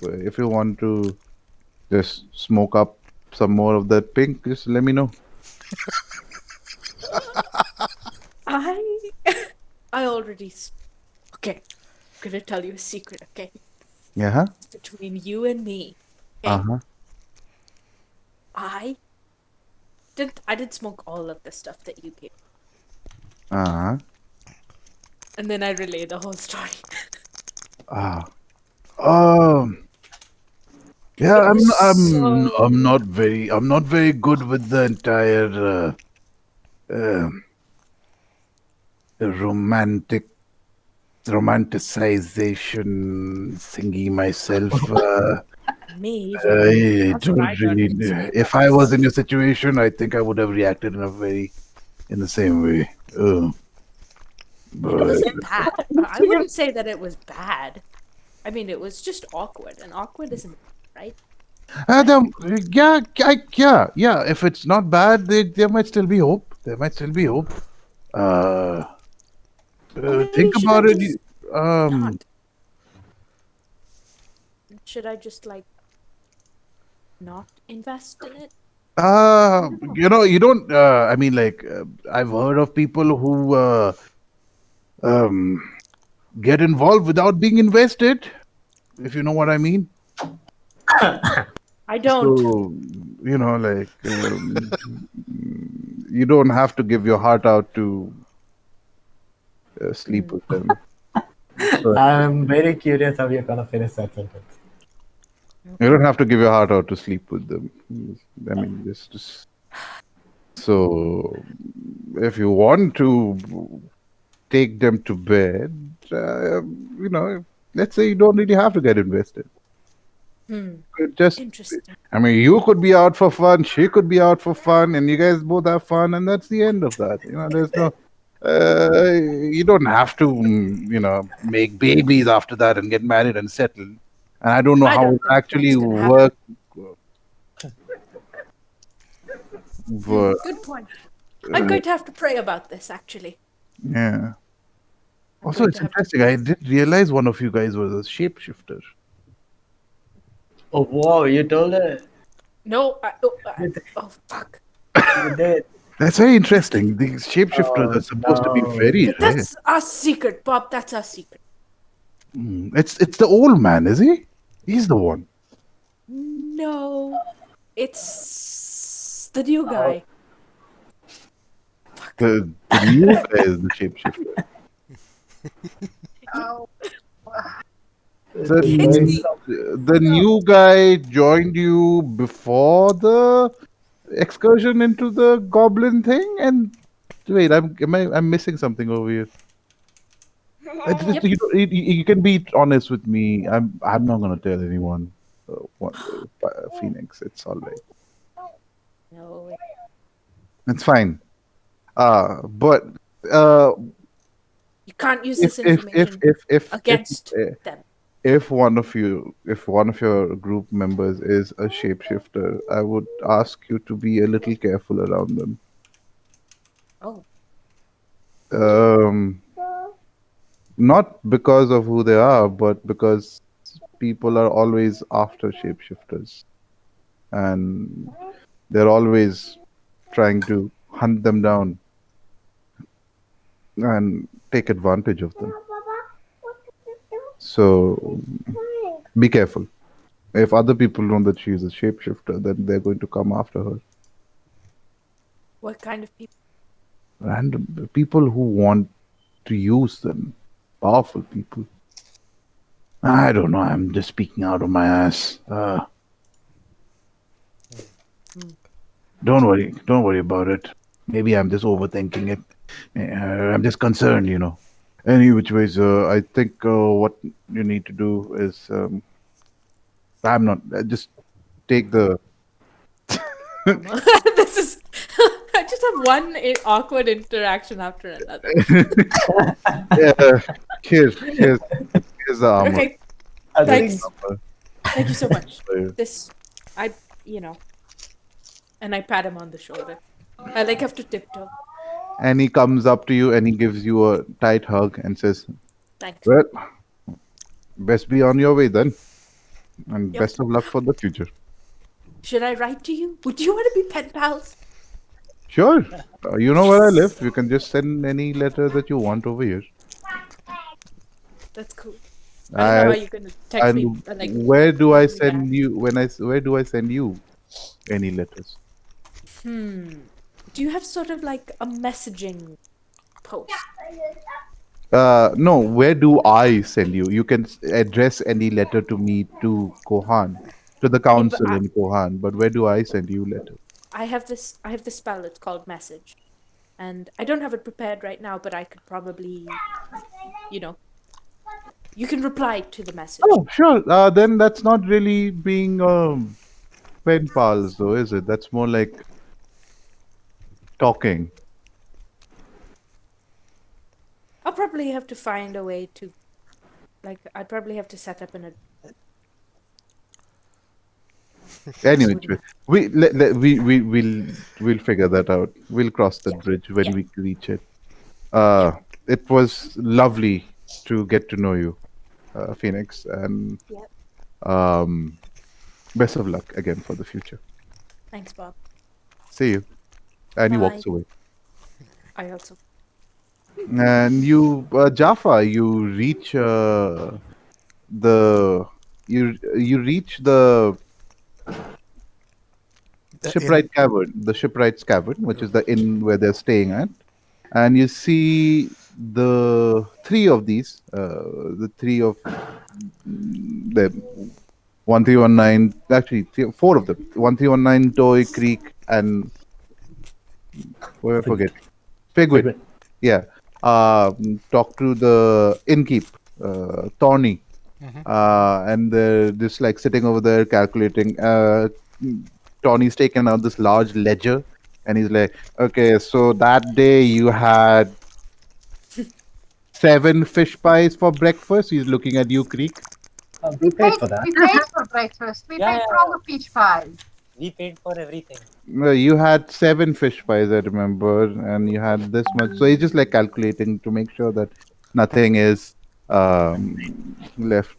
if you want to just smoke up some more of that pink, just let me know. I I already okay. I'm gonna tell you a secret, okay? Yeah. Huh? It's between you and me. Uh Okay. huh. I I did smoke all of the stuff that you gave. Uh huh. And then I relay the whole story. Ah. Um. Yeah. It was so I'm not very good with the entire uh, romantic romanticization thingy myself. me either. I That's what don't I learned really. in school. If I was in your situation, I think I would have reacted in the same way. It But wasn't bad. I wouldn't say that it was bad. I mean, it was just awkward, and awkward isn't right. But the, yeah. If it's not bad, there might still be hope. There might still be hope. Uh, or maybe think should I about it. just Um, not? Should I just like not invest in it? I don't know. you don't. I mean, like, I've heard of people who um get involved without being invested. If you know what I mean. I don't. So like, you don't have to give your heart out to sleep Hmm. with them. But I'm very curious how you're gonna finish that sentence. you Okay. don't have to give your heart out to sleep with them. I mean, just so if you want to take them to bed, let's say you don't really have to get invested. Hmm. Could just, Interesting. I mean, you could be out for fun, she could be out for fun, and you guys both have fun, and that's the end of that. There's no. You don't have to, make babies after that and get married and settle. And I don't know I how it don't think actually that's gonna happen. works. But Good point. I'm going to have to pray about this. Actually, yeah. I'm Also, going it's to have to. interesting. I did realize one of you guys was a shapeshifter. Oh wow, you told her No. you did. Oh fuck. You did. That's very interesting. These shapeshifters are Oh supposed to be no. very rare. That's our secret, Bob. That's our secret. It's the old man, is he? He's the one. No, it's the new How, guy. Fuck. The new guy is the shapeshifter. oh, The it's It's going the some the new guy joined you before the excursion into the goblin thing. And wait, I'm missing something over here. yep. You can be honest with me. I'm not gonna tell anyone. Phoenix, it's all right. No, It's fine. But uh, You can't use if this if if information if if if against eh, them. if one of your group members is a shapeshifter, I would ask you to be a little careful around them. Oh, Um, Not because of who they are, but because people are always after shapeshifters, and they're always trying to hunt them down and take advantage of them. So be careful. If other people know that she's a shapeshifter, then they're going to come after her. what kind of people? Random people who want to use them, powerful people. I don't know. I'm just speaking out of my ass. Hmm. Don't worry. Don't worry about it. Maybe I'm just overthinking it. I'm just concerned, you know. Any which ways, I think what you need to do is I'm not. Just take the. Mama. This is. I just have one awkward interaction after another. Yeah, here's the armor. Okay, I Here's think thanks. the armor. Thank you so much. for you. This, I, you know, and I pat him on the shoulder. I like have to tiptoe. And he comes up to you and he gives you a tight hug and says, Thanks. "Well, best be on your way then, and Yep. best of luck for the future." Should I write to you? Would you want to be pen pals? Sure. You know where I live. Yes. You can just send any letter that you want over here. That's cool. I don't know I how you're gonna text me, and like where do I text me back. send you when where do I send you any letters? Hmm. Do you have sort of like a messaging post? No, where do I send you? You can address any letter to me to Kohan, to the Yeah, but council in Kohan, but where do I send you letters? I have this spell. It's called message, and I don't have it prepared right now, but I could probably, you know, you can reply to the message. Oh, sure. Then that's not really being pen pals, though, is it? That's more like talking. I'll probably have to find a way to, like, I'd probably have to set up this Anyway, wouldn't. we'll figure that out. We'll cross Yeah, that bridge when yeah, we reach it. yeah, Uh, it was lovely to get to know you, Phoenix, and yeah. um, best of luck again for the future. Thanks, Bob. See you. And he Bye. walks away. I also. And you, Jaffa, you reach the you reach the The inn. shipwright's cavern, which is the inn where they're staying at, and you see the three of these, the three of them, 1319, actually four of them, 1319, Toy Creek, and who I Figwit. forget, Figwit. Figwit. Yeah. Talk to the innkeep, Thorny, Mhm. and they're just like sitting over there calculating. Tony's taken out this large ledger, and he's like, "Okay, so that day you had 7 fish pies for breakfast." He's looking at you, Creek. We paid for that. We paid for breakfast. We Yeah, paid yeah, for all the peach pies. we paid for everything. No, you had 7 fish pies, I remember, and you had this much. So he's just like calculating to make sure that nothing is left.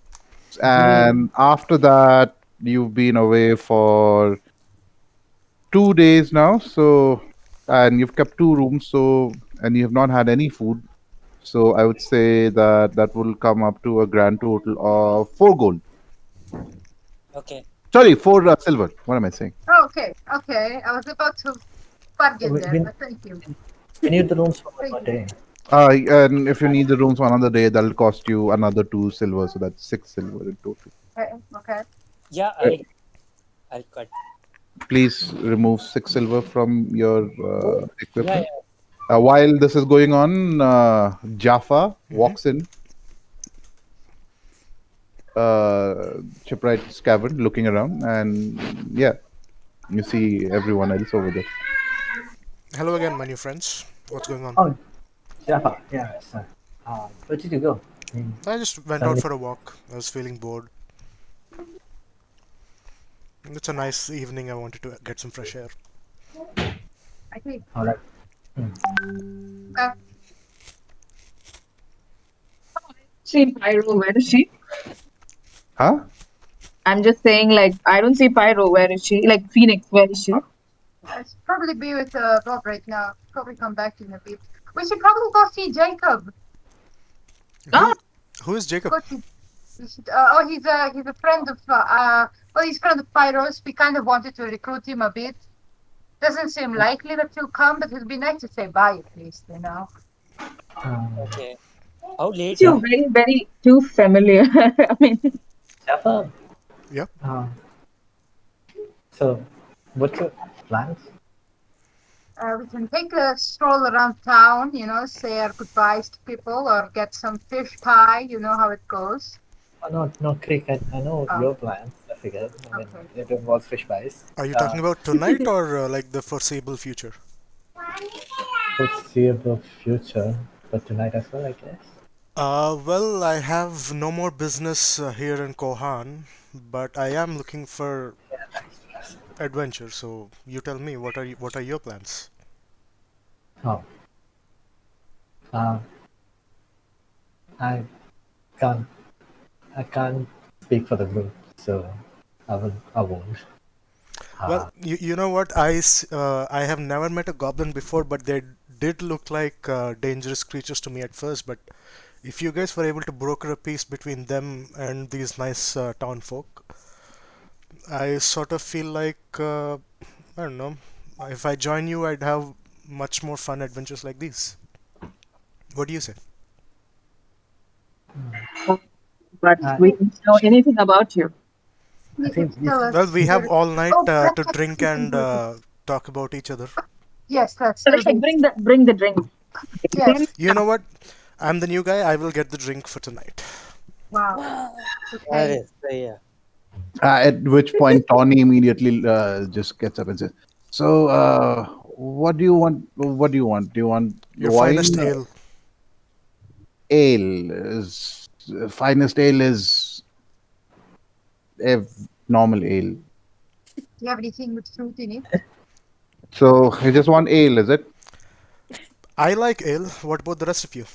And after that, you've been away for 2 days now. So, and you've kept 2 rooms. So, and you have not had any food. So, I would say that that will come up to a grand total of 4 gold. Okay. Sorry, 4 silver. What am I saying? Oh, okay, okay. I was about to bargain We, there, we, but thank you. we need the rooms for Thank one you. day. And if you need the rooms for another day, that'll cost you another 2 silver. So that's 6 silver in total. Okay. Yeah, Uh, I'll cut. Please remove 6 silver from your Yeah, equipment. yeah. While this is going on, Jaffa Mhm. walks in, Shipwright's cavern, looking around, and yeah, you see everyone else over there. Hello again, my new friends. What's going on? Oh, Jaffa, yeah, sir. Where did you go? I mean, I just went out suddenly, for a walk. I was feeling bored. It's a nice evening. I wanted to get some fresh air. I think. all right. Uh, See Pyro, where is she? Huh? I'm just saying, like, I don't see Pyro, where is she? Like, Phoenix, where is she? I should probably be with Bob right now. Probably come back in a bit. We should probably go see Jacob. Ah, Who, who is Jacob? Go see. We should, oh, he's a friend of well, he's friend of Pyro's. We kind of wanted to recruit him a bit. Doesn't seem likely that he'll come, but it'd be nice to say bye at least, you know. Okay. How late you're is Ja- it? very, very too familiar. I mean, Jaffa, Yep. uh, so what's your plans? We can take a stroll around town, you know, say our goodbyes to people, or get some fish pie. You know how it goes. Oh, no, no, Creek, I know Oh, your plans. I figured. I mean, okay. it involves fish pies. Are you talking about tonight or like the foreseeable future? Foreseeable future, but tonight as well, I guess. Well, I have no more business here in Kohan, but I am looking for adventure. So you tell me, what are your plans? Oh, uh, I can't, I can't speak for the group, so I won't. Well, Uh, you know what? I have never met a goblin before, but they did look like dangerous creatures to me at first. But if you guys were able to broker a peace between them and these nice town folk, I sort of feel like I don't know. If I join you, I'd have much more fun adventures like these. What do you say? but I, we Hey, don't know anything about you. I you could think tell Well, us we have your. all night Oh, to that's drink we can and do this. talk about each other. Yes, that's So, still Rishabh, be. bring the drinks. Yes. You know what? I'm the new guy. I will get the drink for tonight. Wow. Wow. That Okay. is, yeah. At which point Tawny immediately just gets up and says, "So, what do you want? What do you want? Do you want Your finest wine? ale. Ale is finest ale is normal ale. Do you have anything with fruit in it? So you just want ale, is it? I like ale. What about the rest of you?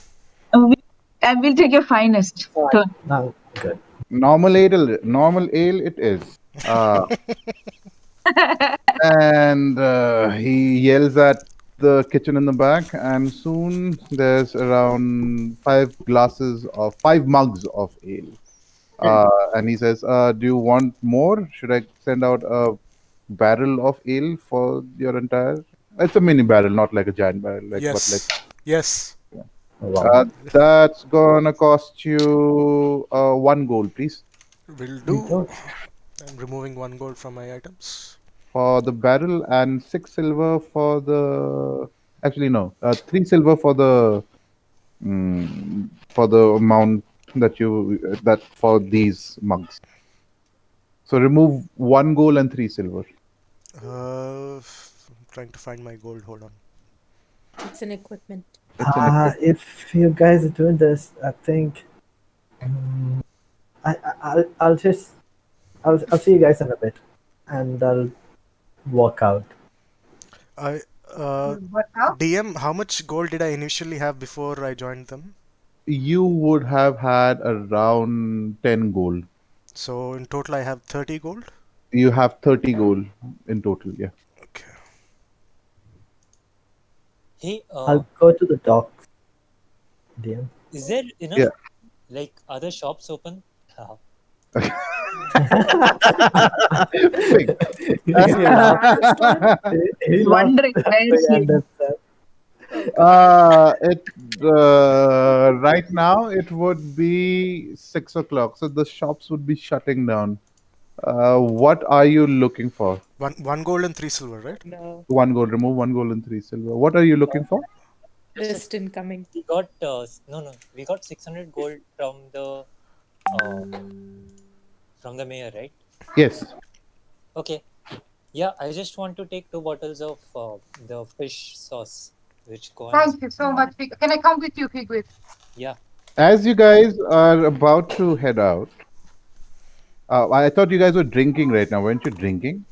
We, and we'll take your finest turn. no, good. Normal ale it is. Uh, and he yells at the kitchen in the back, and soon there's around five mugs of ale. And he says, "Do you want more? Should I send out a barrel of ale for your entire?" It's a mini barrel, not like a giant barrel, but like. Yes. Yes. Oh, wow. That's gonna cost you 1 gold, please, Will We do. don't. I'm removing 1 gold from my items. for the barrel and 6 silver for the. Actually, no, 3 silver for the amount that for these mugs. So remove 1 gold and 3 silver. I'm trying to find my gold. Hold on. It's an equipment. It's an equip. If you guys are doing this, I think um, I'll just I'll see you guys in a bit, and I'll walk out. I uh, What now? DM. How much gold did I initially have before I joined them? You would have had around 10 gold. So in total, I have 30 gold. You have 30 gold in total. Yeah. Okay. Hey, I'll go to the docks, DM. is there enough Yeah. like other shops open? Fig. He lost Wondering where big she end is. himself. It right now it would be 6 o'clock, so the shops would be shutting down. What are you looking for? One gold and 3 silver, right? No, 1 gold. Remove 1 gold and 3 silver. What are you looking for? list incoming. We got no, we got 600 gold from the mayor, right? Yes. Okay, Yeah, I just want to take 2 bottles of the fish sauce, which Kohan is. Thank you so much, Fig. Can I come with you, Figwit? Yeah. As you guys are about to head out, I thought you guys were drinking right now. Weren't you drinking?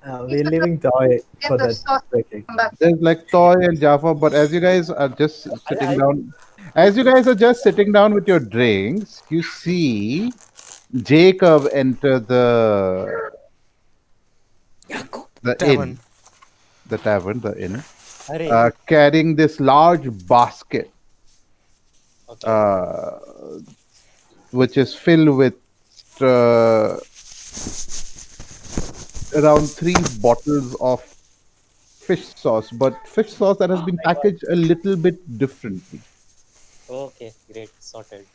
He's We're gonna leaving Joy get for the that sauce breaking. come back. There's like Toy and Jaffa, but as you guys are just sitting I down, as you guys are just sitting down with your drinks, you see Jacob enter Jacob. the inn, Tavern. the tavern, the inn, Hurry. carrying this large basket, Okay. uh, which is filled with uh, around 3 bottles of fish sauce, but fish sauce that has Oh been my god. packaged a little bit differently. Okay, great. Sorted.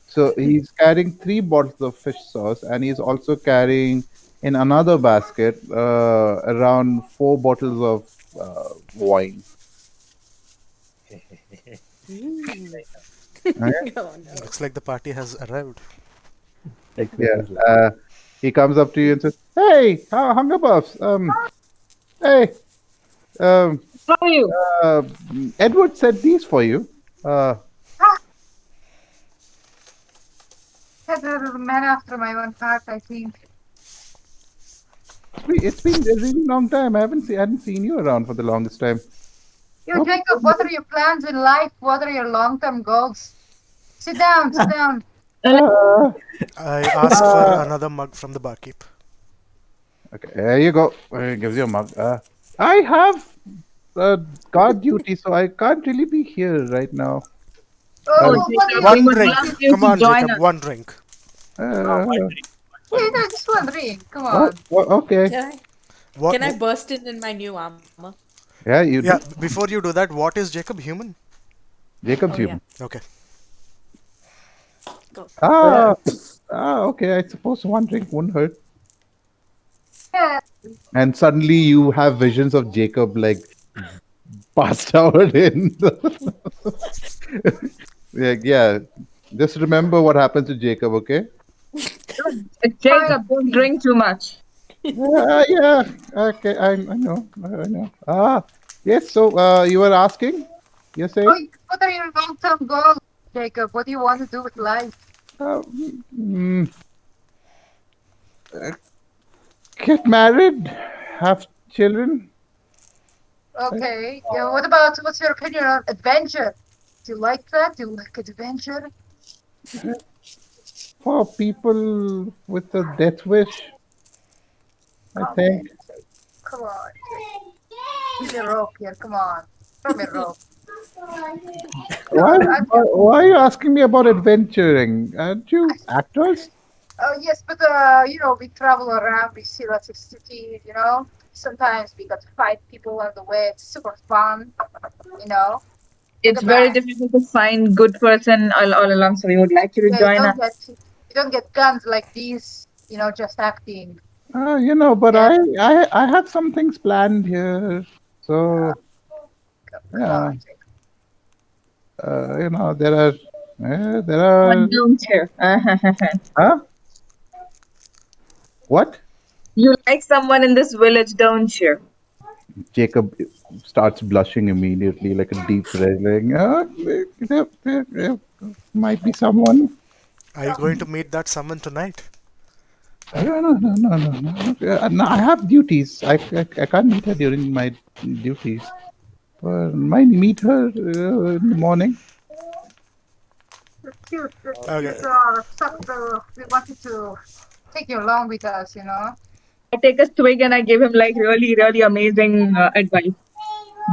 So he's carrying 3 bottles of fish sauce, and he's also carrying in another basket around 4 bottles of wine. Ooh. Okay? Oh no. Looks like the party has arrived. Like Yeah. Christmas lights. He comes up to you and says, "Hey, Hungerbarfs. Hey, um, How are you? uh, Edward said these for you. Uh, Ah, that's a man after my own heart, I think. it's been a really long time. I hadn't seen you around for the longest time. Yo, Hope Jacob, what are your plans in life? What are your long-term goals? Sit down, sit down. uh, I ask for uh, another mug from the barkeep. okay, there you go. He gives you a mug. I have guard duty, so I can't really be here right now. Oh, Um, What do Jacob, you we One want would to drink. love do? you Come to on, join Jacob. us. One drink. uh, Yeah, no, just one drink. Come what, on. what? Okay. Can I What? can I burst in my new armor? Yeah, you Yeah. do. Before you do that, what is Jacob human? Jacob's Oh yeah. human. Okay. Go. Ah, okay. I suppose one drink wouldn't hurt. Yeah, And suddenly you have visions of Jacob like passed out in. Yeah. Just remember what happens to Jacob, okay? fine. Jacob, don't drink too much. Yeah. Okay. I know. I know. Yes. So, you were asking. You're saying? What are your long-term goals, Jacob? What do you want to do with life? Uh, mm, get married, have children. Okay. Yeah, what about, what's your opinion on adventure? Do you like that? Do you like adventure? For people with a death wish, I Oh, think. man. Come on, Jacob. Give me a rope here. Come on. Throw me a rope. No, Why, I'm why, joking. why are you asking me about adventuring? Aren't you actors? Oh, yes, but, we travel around. We see lots of cities, Sometimes we got to fight people on the way. It's super fun, you know. Look It's at very that. difficult to find good person all along, so we would like you to Yeah, join us. you don't get guns like these, just acting. But Yeah, I have some things planned here. uh, So, come on, yeah, Jacob. there One are, don't you? huh? What? You like someone in this village, don't you? Jacob starts blushing immediately, like a deep red, like, there might be someone. Are you going to meet that someone tonight? No. No, I have duties. I can't meet her during my duties. Might meet her in the morning. That's Okay. cute. We wanted to take you along with us. I take a swig and I give him like really, really amazing advice.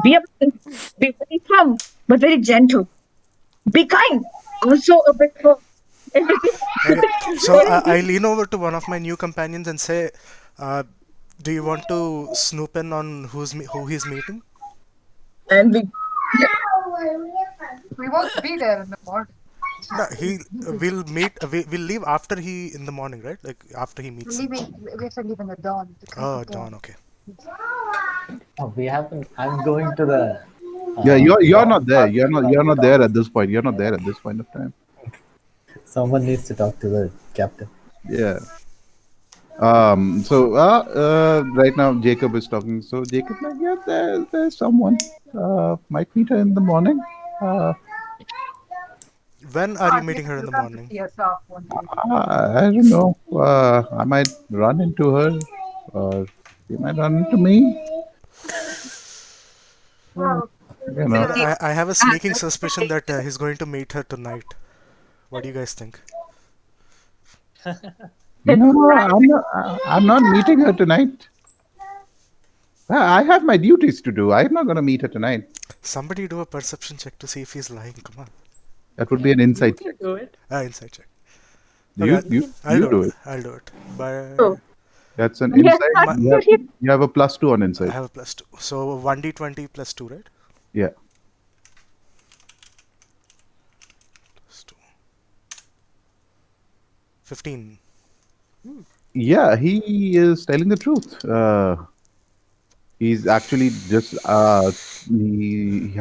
Be a be very firm, but very gentle. Be kind, also a bit firm. Everything. Okay. So I lean over to one of my new companions and say, uh, "Do you want to snoop in on who he's meeting?" And we, yeah, We won't be there in the morning. No, he will meet. We'll leave after he in the morning, right? Like after he We're meets him. leaving. We have to leave in the dawn, the crack Oh, of dawn. Dawn. Okay. Oh, we haven't. I'm going to the Yeah, you're not there. bar. You're not there at this point. You're not there at this point of time. Someone needs to talk to the captain. Yeah. Right now Jacob is talking. So Jacob, like, yeah, there's someone. Might meet her in the morning. Uh, When are Oh, you meeting Jacob, her in you the come to morning? see yourself one day. I don't know. I might run into her, or she might run into me. Well, You it's know. I have a sneaking suspicion that he's going to meet her tonight. What do you guys think? No, I'm not meeting her tonight. I have my duties to do. I'm not going to meet her tonight. Somebody do a perception check to see if he's lying. Come on. That would be an You insight can check. do it. Inside check. Okay, You You you can. I'll you do it. do it. I'll do it. But Oh, That's an yes, insight. my, actually. You have a +2 on I insight. have a +2. So 1d20 plus 2, right? Yeah. Plus 2. 15. Yeah, he is telling the truth. He's actually just he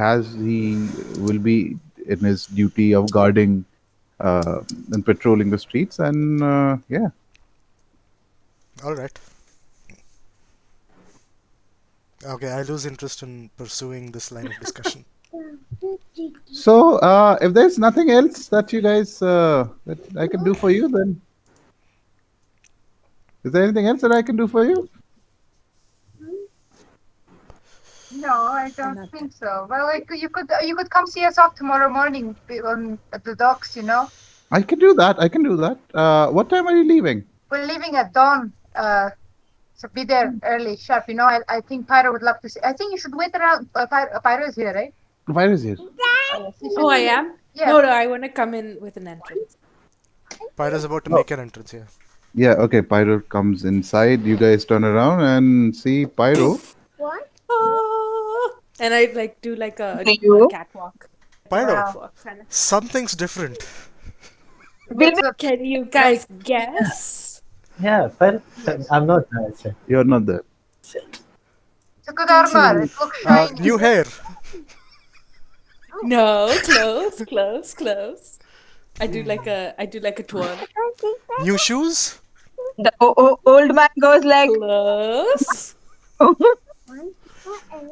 will be in his duty of guarding uh, and patrolling the streets, and yeah. Alright. Okay, I lose interest in pursuing this line of discussion. So if there's nothing else that you guys that I can do for you, then is there anything else that I can do for you? no, I don't Not think so. Well, like, you could come see us off tomorrow morning at the docks. I can do that. I can do that. What time are you leaving? We're leaving at dawn. So be there early, sharp. I think Pyro would love to see. I think you should wait around. Pyro is here, right? Where is it? Yes, you Oh, should I be. am? Yeah. No, I want to come in with an entrance. Pyro's about to Oh, make an entrance here. yeah. Okay. Pyro comes inside. You guys turn around and see Pyro. Ah! And I like do like a You catwalk, like a Pyro, Wow. catwalk kind of. something's different. will That's a Can you guys guess? Yeah, well, yes. I'm not there. You're not there. Shit. It's a good armor. It looks shiny. New hair. No, close, close, close. I do like a twirl. New shoes. the old man goes like, Close.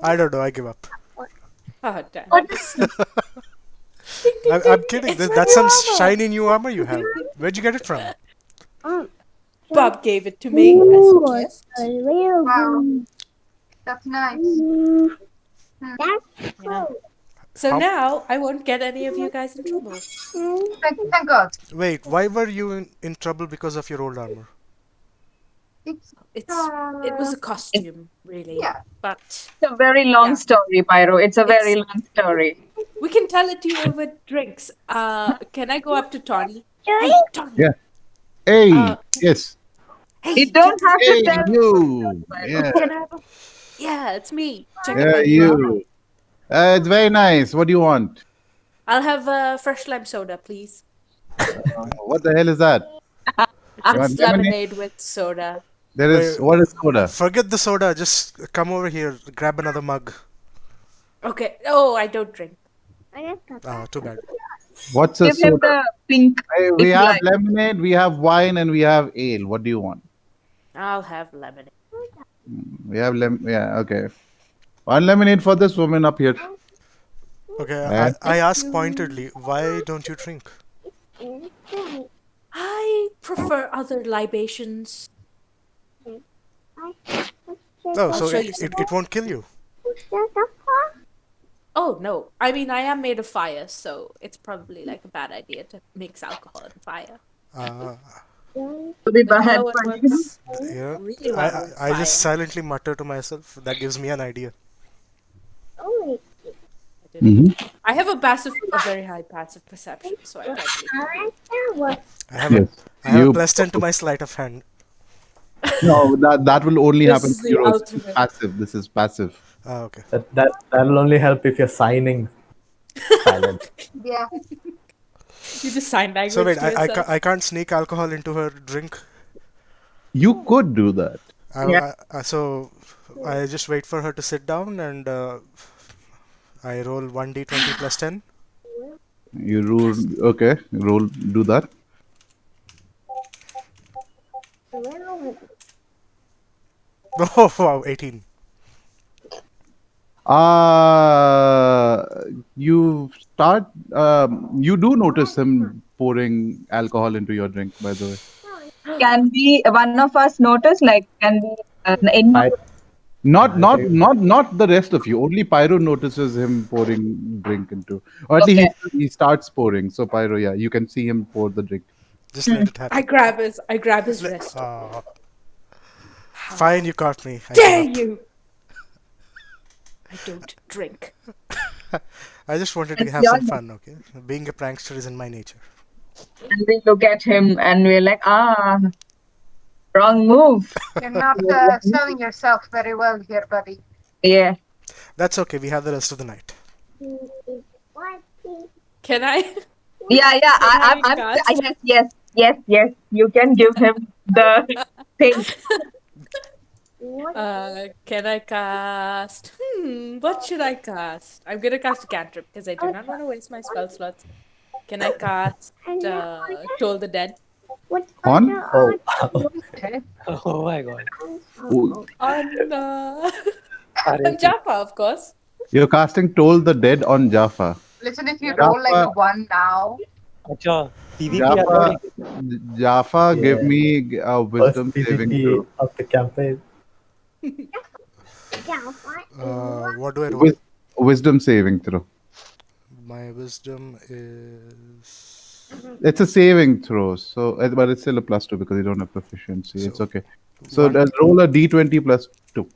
I don't know. I give up. Oh damn. what? Ding, ding, I'm ding. kidding. It's my That's new some armor. shiny new armor you Ding, have. ding, Where'd you get it from? ding. Bob gave it to me as a gift. Wow, that's nice. Yeah. So How? now I won't get any of you guys in trouble. Thank God. Wait, why were you in trouble because of your old armor? It's It was a costume, really. yeah. But It's a very long yeah, story, Pyro. It's a very it's long story. we can tell it to you over drinks. Can I go up to Tawny? Hey, Tawny. Yeah. Hey. Uh, Yes. hey, You don't can, have to Hey, tell you. Pyro. Yeah. can I have a... Yeah, it's me. Check out Yeah, my new armor. you. It's very nice. What do you want? I'll have a fresh lime soda, please. What the hell is that? It's You want just lemonade? lemonade with soda. There is Wait, what is soda? forget the soda. Just come over here. Grab another mug. Okay. Oh, I don't drink. Too bad. What's a Give him soda? the pink We if you have like. lemonade, we have wine, and we have ale. What do you want? I'll have lemonade. We have Yeah, okay. One lemonade for this woman up here. Okay, And I Thank ask you. pointedly, why don't you drink? I prefer other libations. Oh, I'll so show it, you it, some. it won't kill you. Oh no. I mean, I am made of fire, so it's probably like a bad idea to mix alcohol and fire. Uh, To be But you know bad what for you. works yeah, really I, well with I just fire? silently mutter to myself. That gives me an idea. I did. Mhm. I have a very high passive perception, so I probably could. I have a Yes. I have a You plus 10 to my sleight of hand. no, that will only This happen is to the heroes. This is ultimate. passive. This is passive. Okay. That'll only help if you're signing silent. Yeah. You just sign So language wait, to yourself. I can't sneak alcohol into her drink. You could do that. Yeah. So I just wait for her to sit down and I roll 1d20 plus 10. You rule. Okay, roll. Do that. Oh wow, 18. Uh, you start. You do notice him pouring alcohol into your drink. By the way, Can we, one of us notice? Like, can we, any of I, I think not the rest of you. Only Pyro notices him pouring drink into, or at Okay. least he starts pouring. So Pyro, yeah, you can see him pour the drink. Just Hmm. let it happen. I grab his Let, wrist. fine, How you caught me. I give dare up. you? I don't drink. I just wanted to And have we all some know. fun, okay? Being a prankster is in my nature. And we look at him and we're like, wrong move. You're not Yeah. selling yourself very well here, buddy. Yeah. That's okay, we have the rest of the night. Can I? Yeah. Can I I'm, cast? yes. You can give him the thing. Can I cast? What should I cast? I'm gonna cast a cantrip because I do not want to waste my spell slots. Can I cast Toll the Dead On? oh, Okay. Oh my god. Oh, on on R18. Jaffa, of course. you're casting Toll the Dead on Jaffa. Listen, if you Yep. roll like Jaffa, a 1 now, Acha, PvP allowed Jaffa, in this? Jaffa, give yeah. me a First wisdom saving PvP throw. of the campaign. What do I roll? Wis- wisdom saving throw. My wisdom is. It's a saving throw, so but it's still a +2 because you don't have proficiency. It's So, okay. So one. roll a d20 +2.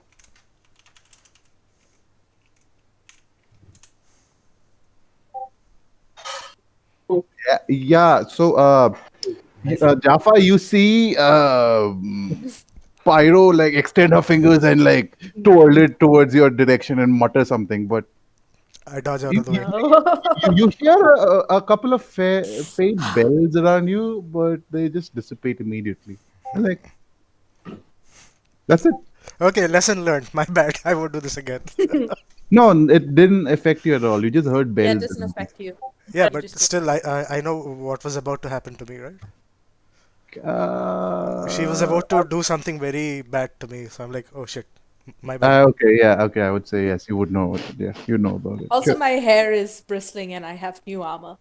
Yeah. So Jaffa, you see Pyro like extend her fingers and like twirl it towards your direction and mutter something, but I dodge out you of the way. you, Oh. you hear a couple of faint bells around you, but they just dissipate immediately. And like that's it. Okay, lesson learned. My bad. I won't do this again. No, it didn't affect you at all. You just heard Yeah, it bells doesn't around you. affect you. Yeah, You but just still, I know what was about to happen to me, right? She was Uh, about to do something very bad to me, so I'm like, oh shit, my bad. okay, yeah, okay. I would say yes. You would know. Yeah, you know about it. also Sure. my hair is bristling and I have new armor.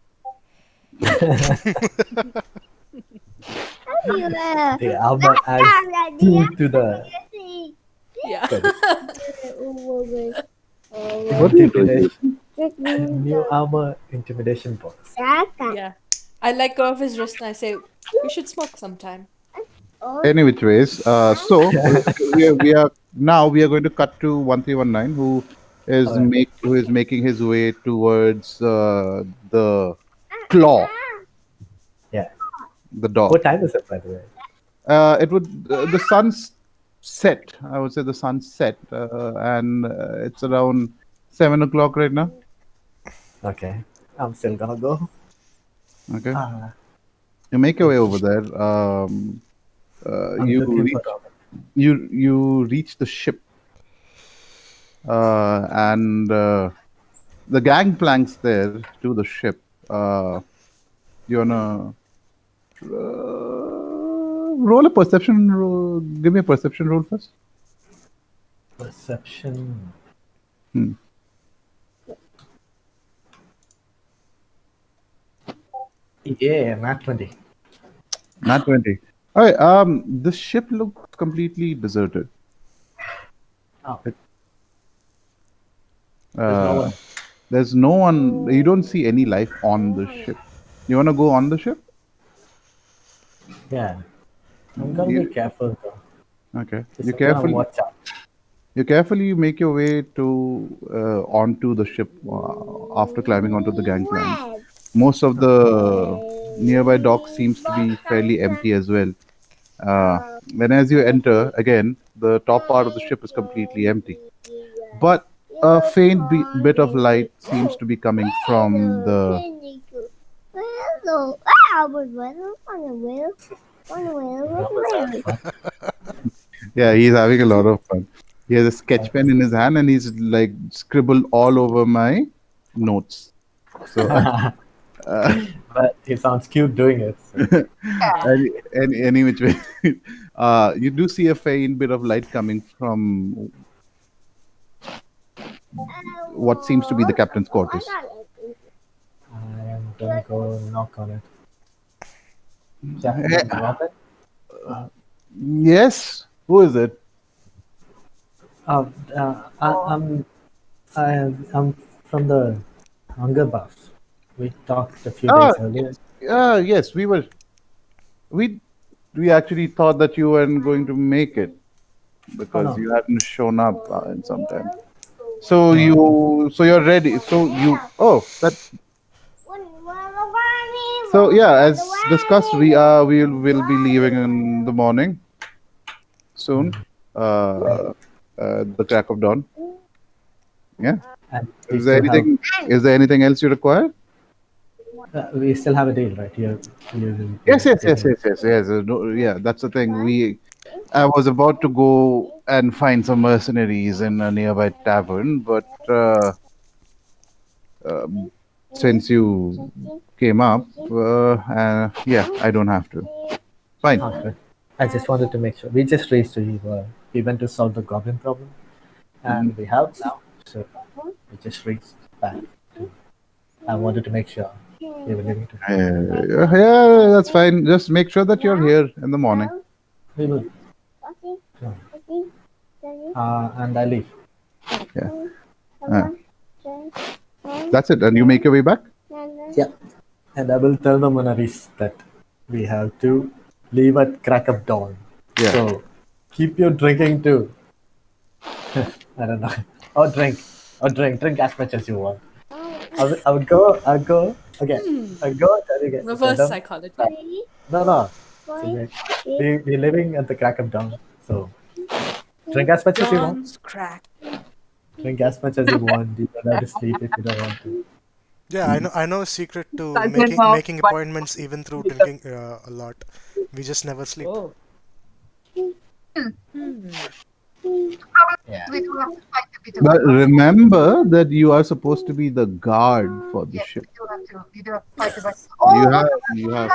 The armor adds 2 to the Yeah. What are you doing? intimidation. New armor intimidation bonus. Yeah. I let go of his wrist and I say, we should smoke sometime. Any which ways. We are going to cut to 1319, Alright. who is making his way towards the claw, Yeah. the dog. What time is it, by the way? It would the sun's set. I would say the sun's set, and it's around 7 o'clock right now. Okay. I'm still gonna go. Okay, Ah, you make your way over there. I'm You looking for reach Robert. you reach the ship, and the gangplank's there to the ship. You wanna roll a perception roll? Give me a perception roll first. Perception. Hmm. Yeah, nat 20. Not 20. All right. The ship looks completely deserted. Oh, It- there's no Uh, one. there's no one. You don't see any life on the ship. You wanna go on the ship? Yeah. I'm gonna be careful though. Okay. Just gonna watch out. You carefully make your way to onto the ship after climbing onto the gangplank. Most of the nearby dock seems to be fairly empty as well. And as you enter, again, the top part of the ship is completely empty. But a faint bit of light seems to be coming from the. Yeah, he's having a lot of fun. He has a sketch pen in his hand and he's like scribbled all over my notes. So, But he sounds cute doing it. So. yeah. any which way. You do see a faint bit of light coming from what seems to be the captain's quarters. I am gonna go knock on it. Captain, Eh, can you open? yes. Who is it? Uh, I'm from the Hungerbarfs. We talked a few Ah, days earlier. yes. We we actually thought that you weren't going to make it Oh because no. you hadn't shown up in some time. So No. you're ready. That. So yeah, as discussed, we will be leaving in the morning soon. The crack of dawn. Yeah. And we Is there still have anything else you require? a deal, right? You will be Yes, yes, yes, giving. yes, yes, yes. No, yeah, that's the thing. I was about to go and find some mercenaries in a nearby tavern, but um, since you came up, yeah, I don't have to. Fine. Okay. I just wanted to make sure. We just raised to we went to solve the goblin problem, Mhm. and we have now. So we just reached back. I wanted to make sure we were leaving to. Yeah, that's fine. Just make sure that you're here in the morning. We will. And I leave. Yeah. Uh, that's it. And you make your way back? Yeah. And I will tell the monaries that we have to leave at crack of dawn. Yeah. So keep your drinking too. I don't know. Or drink. Drink as much as you want. I would go. I'll go. Okay. I'll go tell you guys. Reverse Tell them. psychology. No, no. So we're living at the crack of dawn. So drink as much as you want. Dawn's crack. Drink as much as you want. You don't have to sleep if you don't want to. Yeah, I know a secret to Cousin making of making one appointments even through drinking a lot. We just never sleep. Oh. Hmm. Yeah. We do have to fight a bit of But a battle. remember that you are supposed to be the guard for the Yes, ship. we do have to fight a battle. Oh, You no, have no, you no, have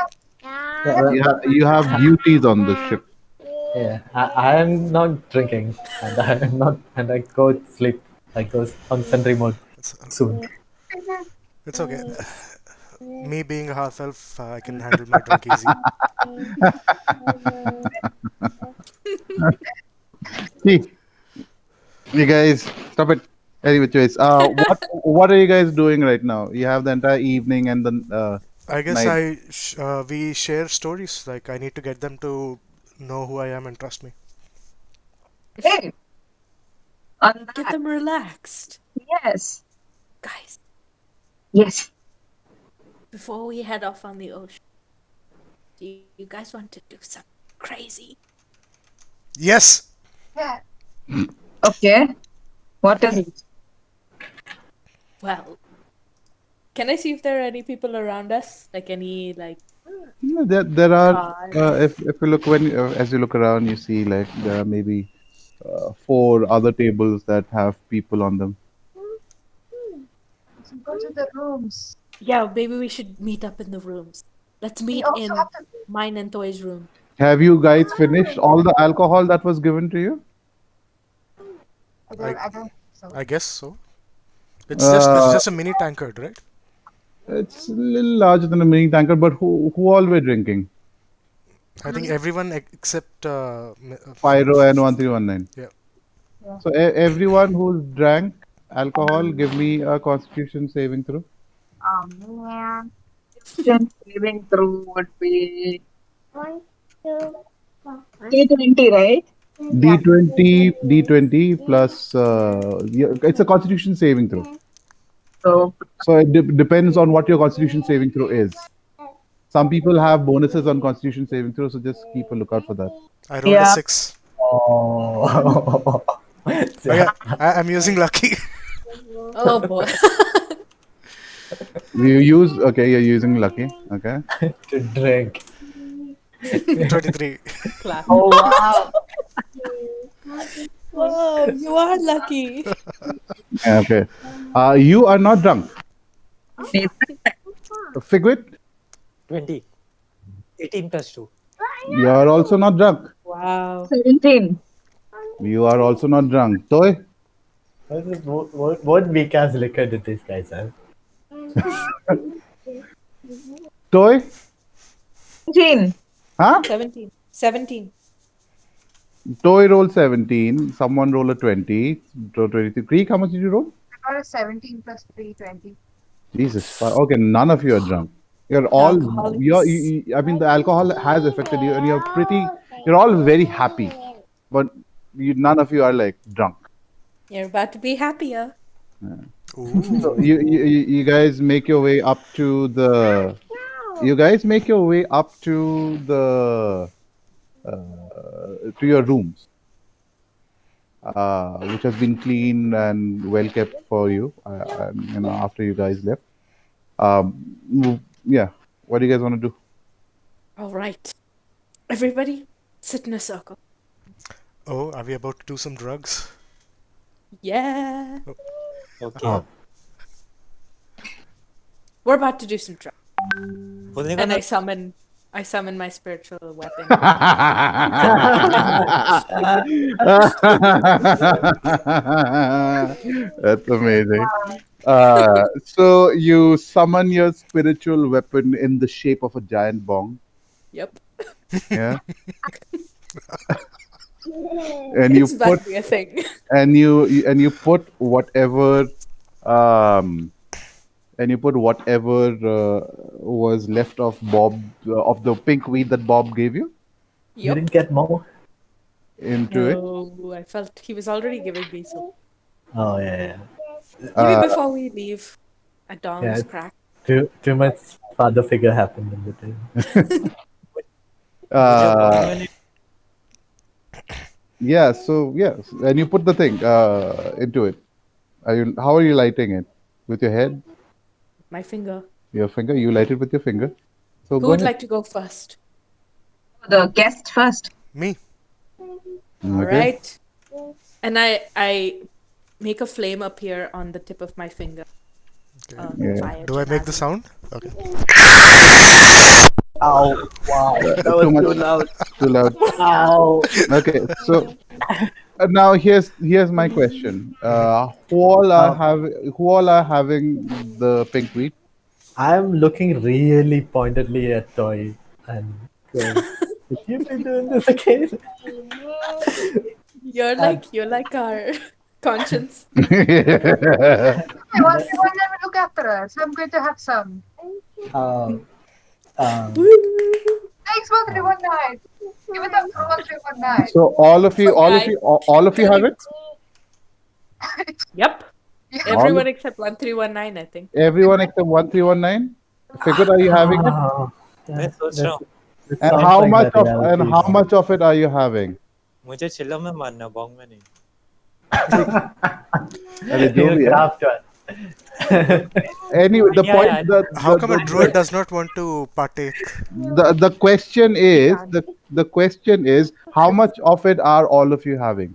no. you have duties on the ship. Yeah. I am not drinking, and I am not, and I go sleep. I go on sentry mode It's soon. it's okay. Me being a half elf, I can handle my drink easy. See, you guys, stop it. Anyway, choice. What are you guys doing right now? You have the entire evening and the I guess night. we share stories. Like I need to get them to know who I am and trust me. Hey, on Get that. them relaxed. Yes. Guys, Yes. before we head off on the ocean, do you guys want to do something crazy? Yes. Yeah. Okay. What is it? Well, can I see if there are any people around us? Like any No, there are. guards? If you look as you look around, you see like there are maybe four other tables that have people on them. So go to the rooms. Yeah, maybe we should meet up in the rooms. Let's We meet also in have to. mine and Toy's room. Have you guys finished all the alcohol that was given to you? I I don't think so. I guess so. It's just a mini tankard, right? It's a little larger than a mini tanker, but who all were drinking? I think everyone except Pyro and 1319. yeah. So everyone who's drank alcohol, give me a Constitution saving throw. Oh man. Strength saving throw would be T20, right? D20 plus. It's a Constitution saving throw. So So it depends on what your Constitution saving throw is. Some people have bonuses on Constitution saving throw, so just keep a lookout for that. I rolled a yeah. 6. Oh. Okay, I'm using lucky. Oh boy. You're using lucky. Okay. To drink. 23. Clap. Oh wow. Oh, you are lucky. Okay. You are not drunk. Figwit, 20. 18 plus 2. you're also not drunk. Wow. 17. You are also not drunk. Toy? What weak ass liquor did these guys have? Toy? 17. Huh? 17. 17. Toy roll 17. Someone roll a 20. Roll 23. Creek, how much did you roll? I got a 17 plus 3, 20. Jesus. Okay, none of you are drunk. You're all, Alcoholics. I mean, the alcohol has affected you and you're all very happy. But none of you are like drunk. You're about to be happier. So Ooh. you guys make your way up to the, you guys make your way up to the, to your rooms, which has been clean and well kept for you, after you guys left. Yeah. What do you guys want to do? All right. Everybody, sit in a circle. Oh, are we about to do some drugs? Yeah. Okay. Oh, We're about to do some drugs. Only And gonna I summon my spiritual weapon. That's amazing. So you summon your spiritual weapon in the shape of a giant bong. Yep. Yeah. And you It's about put to be a thing. and you put whatever um was left of Bob of the pink weed that Bob gave you you didn't Yep. get more? into it. No, I felt he was already giving me some. Oh, yeah. Maybe Uh, before we leave at Yeah, dawn's crack. too much father figure happened in between. मुझे bong uh, में नहीं yeah. So yes, and you put the thing into it. How are you lighting it? With your head, My finger. your finger. You light it with your finger. So Who go would ahead. like to go first? The guest first. Me. All Okay. right. And I make a flame appear on the tip of my finger. Okay. Yeah. Fire Do I make the Janabi. sound? Okay. Ow! Wow, that Too was much. too loud. Too loud. Ow! Okay. So now here's my question. Who all are having the pink weed? I'm looking really pointedly at Toy and going, "Did you be doing this again?" You're like our conscience. Hey, 131 never look after us. I'm going to have some. Um, um, Thanks, 1319. Give it up for 1319. So all of you, I all of you tell have you. it. Yep. Yeah. Everyone except 1319, I think. Everyone except 1319. Figure, are you having it? oh, मैं that, सोच रहा हूँ this And sounds how like much the of reality. it are you having? मुझे चिल्लो में मारना bong में नहीं अरे जो You भी है. grabbed one. Anyway, the Yeah, point, yeah, How come a druid does not want to partake? the question is can't. the question is how much of it are all of you having?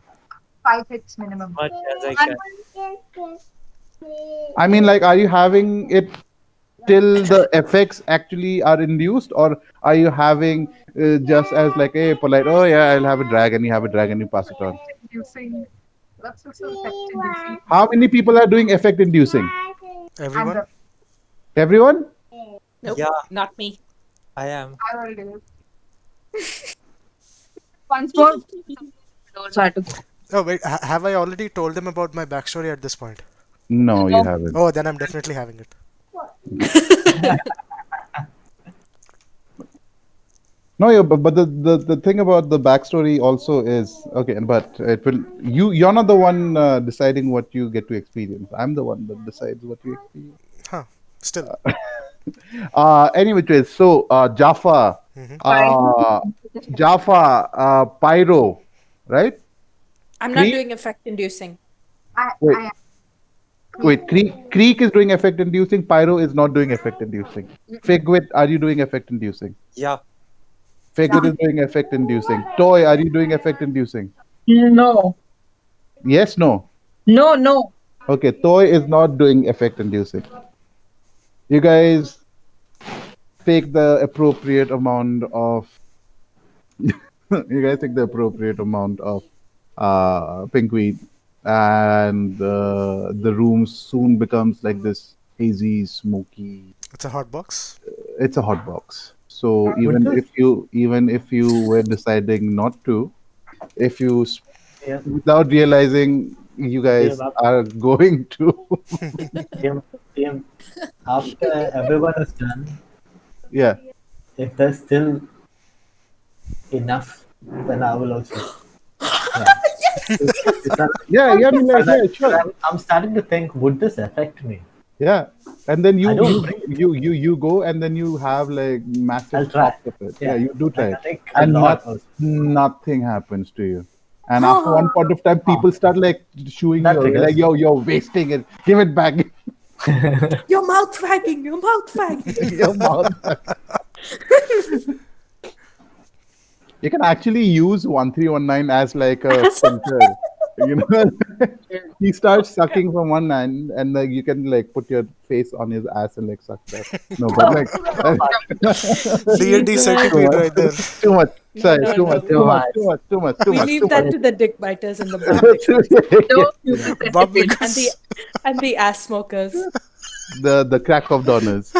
5 hits minimum. much as I can. I mean, like, are you having it till the effects actually are induced, or are you having just as like a polite? Oh yeah, I'll have a drag, and you have a drag, and you pass it on. Inducing. Lots of effect inducing. How many people are doing effect inducing? Everyone? And Everyone? Nope. Yeah, Not me. I am. I will do it. Once more, also had to go. Oh, wait. Have I already told them about my backstory at this point? No, you No. haven't. Oh, then I'm definitely having it. No, yeah, but the thing about the backstory also is okay, but it will you're not the one deciding what you get to experience. I'm the one that decides what you experience. Huh. Still. Anyway, so Jaffa, Mhm. Pyro, right? I'm not Creek, doing effect inducing. wait, I wait. Creek is doing effect inducing. Pyro is not doing effect inducing. Figwit, are you doing effect inducing? Yeah, Figwit is doing effect inducing. Toy, are you doing effect inducing? No. Yes, no. No. Okay, Toy is not doing effect inducing. You guys take the appropriate amount of You guys take the appropriate amount of pinkweed, and the room soon becomes like this hazy, smoky. It's a hot box. It's a hot box. So Would this? even if you were deciding not to, if you Yeah, without realizing, you yeah, guys are going to. yeah, yeah. After everyone is done, Yeah, if there's still enough, then I will also try. Because yeah. I mean, like, yeah, sure. I'm starting to think, would this affect me? Yeah, and then I you don't you bring it. you go, and then you have like massive I'll try. pops of it. Yeah, Yeah, you do try like I it, think a and lot also. nothing happens to you. And after one point of time, Oh, people start like shooing you that away, like, figures. yo, you're wasting it. Give it back. Your mouth wagging, your mouth wagging. Your mouth. You can actually use 1319 as like a filter. You know, he starts sucking from one end, and like you can like put your face on his ass and like suck that. No, but Oh, like D&D Jesus. too centipede much, right there. too much. No, Sorry, no, too much, no. too too much, much. too much, too much, too We much, leave too much. that to the dick biters and the bum lickers No Yeah. human Bob centipede. Lickers. and the ass smokers. The crack of donors.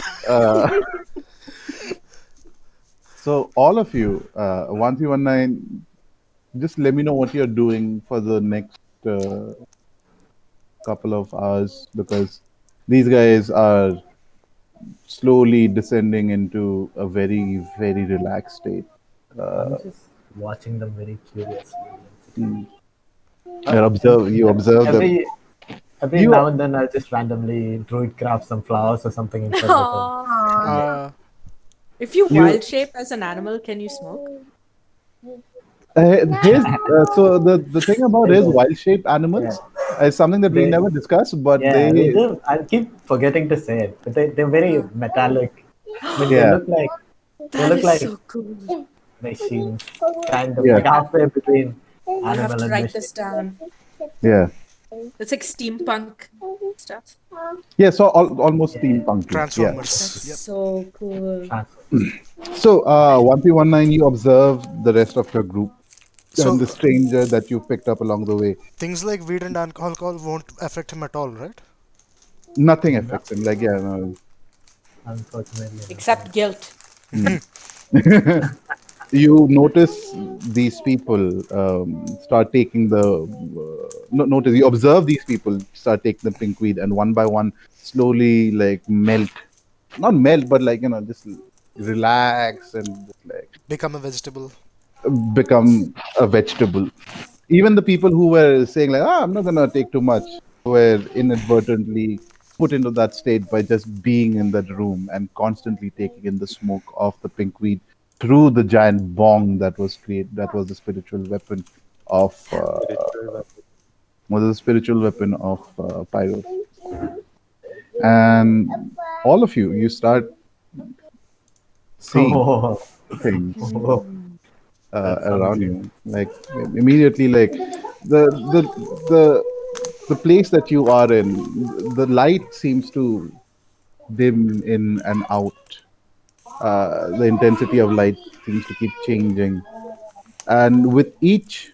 So all of you, 1319, just let me know what you're doing for the next couple of hours, because these guys are slowly descending into a very, very relaxed state. I'm just watching them very curiously. Mm. Uh, You observe them. every You now and then I'll just randomly druid craft some flowers or something in front of them. Aww. Aw. Uh, If you you wild shape as an animal, can you smoke? his so the thing about They his do. wild shape Yeah. animals is something that we They never discussed, but yeah, they they do. I keep forgetting to say it, but they're very metallic. I mean yeah they That look is like so cool. machines, kind of yeah like halfway between I have animal to and write machine. this down. yeah It's like steampunk stuff. yeah. So almost Yeah, steampunky. Yeah. That's Transformers. Yep. so cool. transformers. So 1319, you observe the rest of your group and So the stranger that you picked up along the way. things like weed and alcohol won't affect him at all, right? Nothing No, affects him. Like yeah, no. unfortunately nothing. Except guilt. Mm. You notice these people start taking the notice you observe these people start taking the pinkweed, and one by one slowly like melt, not melt, but like just relax and just like Become a vegetable. become a vegetable. Even the people who were saying like, I'm not gonna take too much, were inadvertently put into that state by just being in that room and constantly taking in the smoke of the pinkweed through the giant bong that was created. That was the spiritual weapon of Pyro. And all of you start seeing Oh, things oh, that sounds around good. you, like immediately, like the the the the place that you are in, the light seems to dim in and out. The intensity of light seems to keep changing, and with each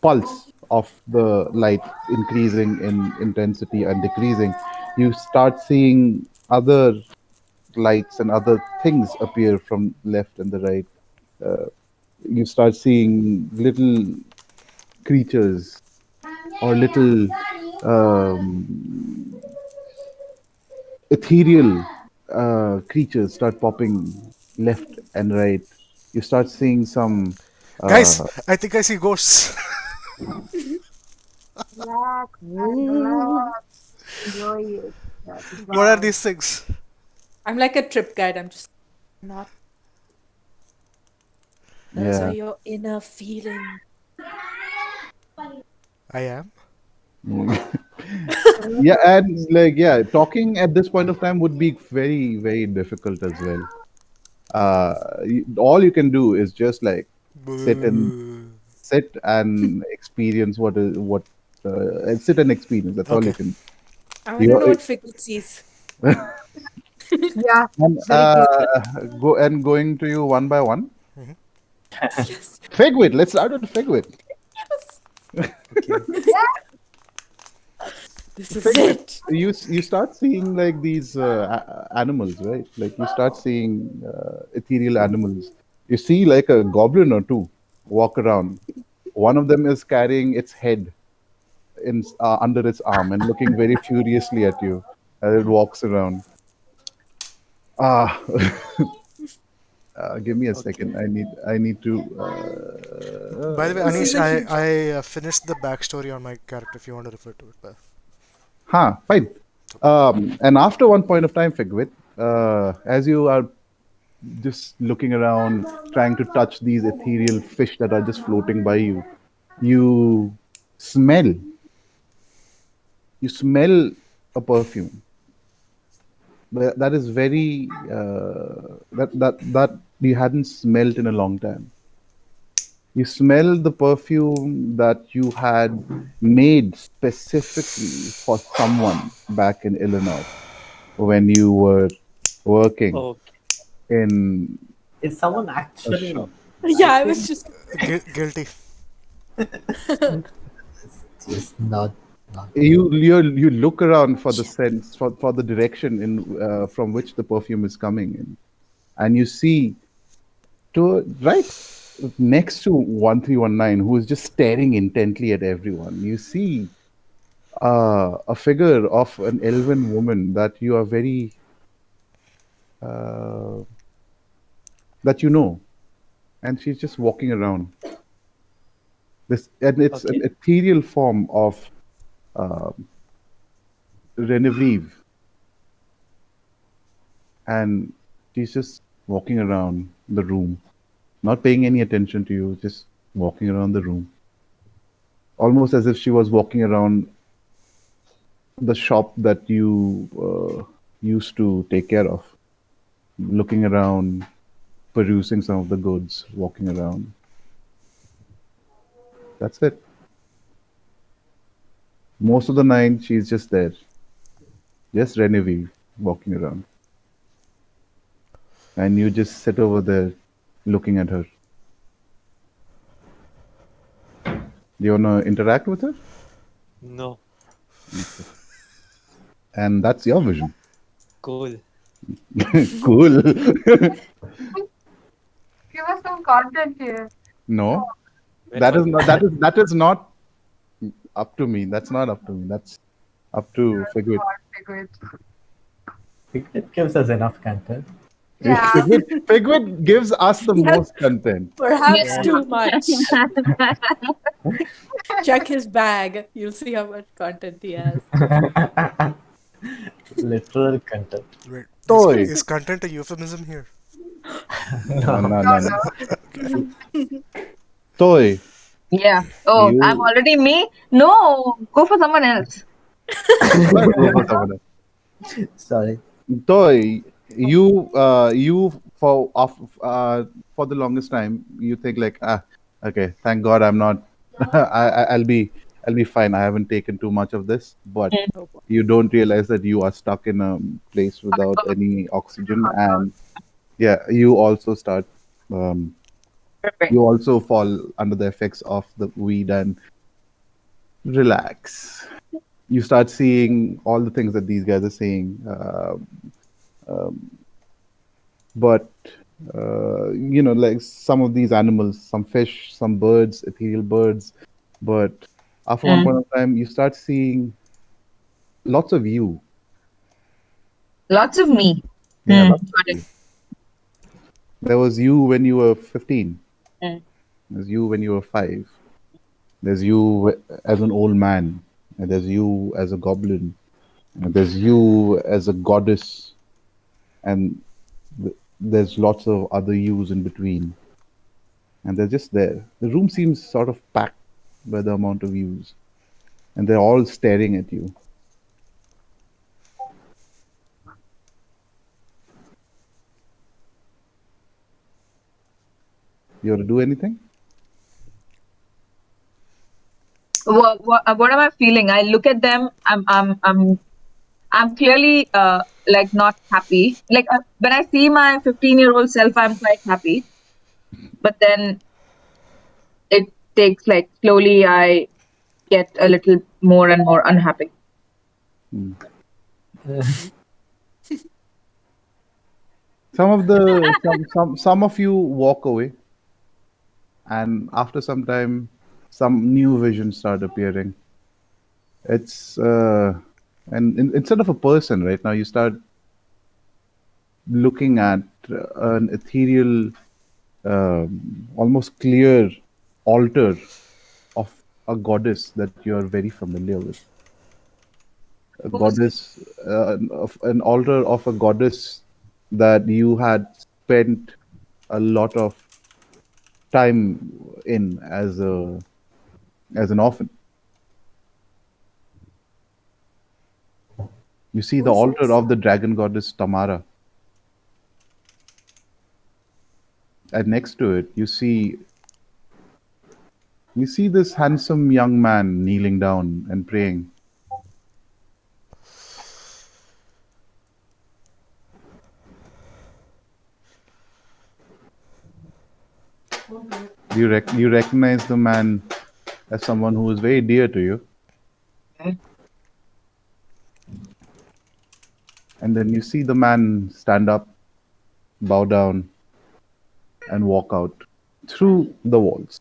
pulse of the light increasing in intensity and decreasing, you start seeing other lights and other things appear from left and the right. You start seeing little creatures or little ethereal creatures start popping left and right. You start seeing some. Guys, Uh, I think I see ghosts. Relax, man, Ooh. relax. Enjoy it. That is What are why. these things? I'm like a trip guide. I'm just not. Those are yeah. your inner feelings. I am. Yeah, and like yeah, talking at this point of time would be very, very difficult as well. All you can do is just like sit and Boo. sit and experience and sit and experience. That's all you Okay. can. I want to You know what Figlet sees. Yeah, and very curious. going to you one by one. Mhm. Yes, yes. Figwit. Let's start with Figwit. Okay. This is Figwit. it. You start seeing like these animals, right? Like you start seeing ethereal animals. You see like a goblin or two walk around. One of them is carrying its head in under its arm and looking very furiously at you as it walks around. Ah, give me a Okay. second. I need to. By the way, This is Anish, a I huge. I finished the backstory on my character. If you want to refer to it, but Fine. And after one point of time, Figwit, as you are just looking around, trying to touch these ethereal fish that are just floating by you, you smell. You smell a perfume that is very that you hadn't smelled in a long time. You smell the perfume that you had made specifically for someone back in Illinois when you were working Okay. in Is someone a actually shop. Yeah, I was liking? just. guilty. Just not. You look around for the sense for the direction in from which the perfume is coming in, and you see to right next to 1319 who is just staring intently at everyone. You see a figure of an elven woman that you are very uh, that you know, and she's just walking around. This and it's an Okay. ethereal form of uh, Genevieve, and she's just walking around the room, not paying any attention to you, just walking around the room, almost as if she was walking around the shop that you used to take care of, looking around, perusing some of the goods, walking around. That's it. Most of the night, she's just there, just Genevieve walking around, and you just sit over there, looking at her. Do you wanna interact with her? No. Okay. And that's your vision. Cool. Cool. Give us some content here. No, When was this? that is not up to me. That's not up to me. That's up to Figwit. Good. It gives us enough content. Yeah. Figwit gives us the Yes, most content. perhaps Yeah. too much. Check his bag. You'll see how much content he has. Literal content. Wait, Toy. is content a euphemism here? No, No. no, No, no, no. no. Toy. Yeah. Oh, I'm You. already me? No, go for someone else. Let's go for someone else. Sorry. Toy. You for the longest time you think like okay, thank God I'm not. I'll be fine. I haven't taken too much of this, but Mm. Oh boy. you don't realize that you are stuck in a place without any oxygen, and yeah, you also start Perfect. you also fall under the effects of the weed and relax. You start seeing all the things that these guys are saying, but like some of these animals, some fish, some birds, ethereal birds, but after one Mm. point of time you start seeing lots of you. Lots of me. Yeah, lots of Got it. you. There was you when you were 15. Mm. There's you when you were 5. There's you as an old man, and there's you as a goblin, and there's you as a goddess, and there's lots of other yous in between, and they're just there. The room seems sort of packed by the amount of yous, and they're all staring at you. You want to do anything? What am I feeling? I look at them. I'm clearly like not happy. Like when I see my 15-year-old self, I'm quite happy. But then it takes like slowly I get a little more and more unhappy. Hmm. Some of you walk away, and after some time, some new visions start appearing. It's instead of a person, right now you start looking at an ethereal, almost clear altar of a goddess that you are very familiar with. A Who's goddess, of an altar of a goddess that you had spent a lot of time in as an orphan. You see Who the is altar this? of the dragon goddess Tamara, and next to it, you see this handsome young man kneeling down and praying. You recognize the man as someone who is very dear to you, and then you see the man stand up, bow down, and walk out through the walls.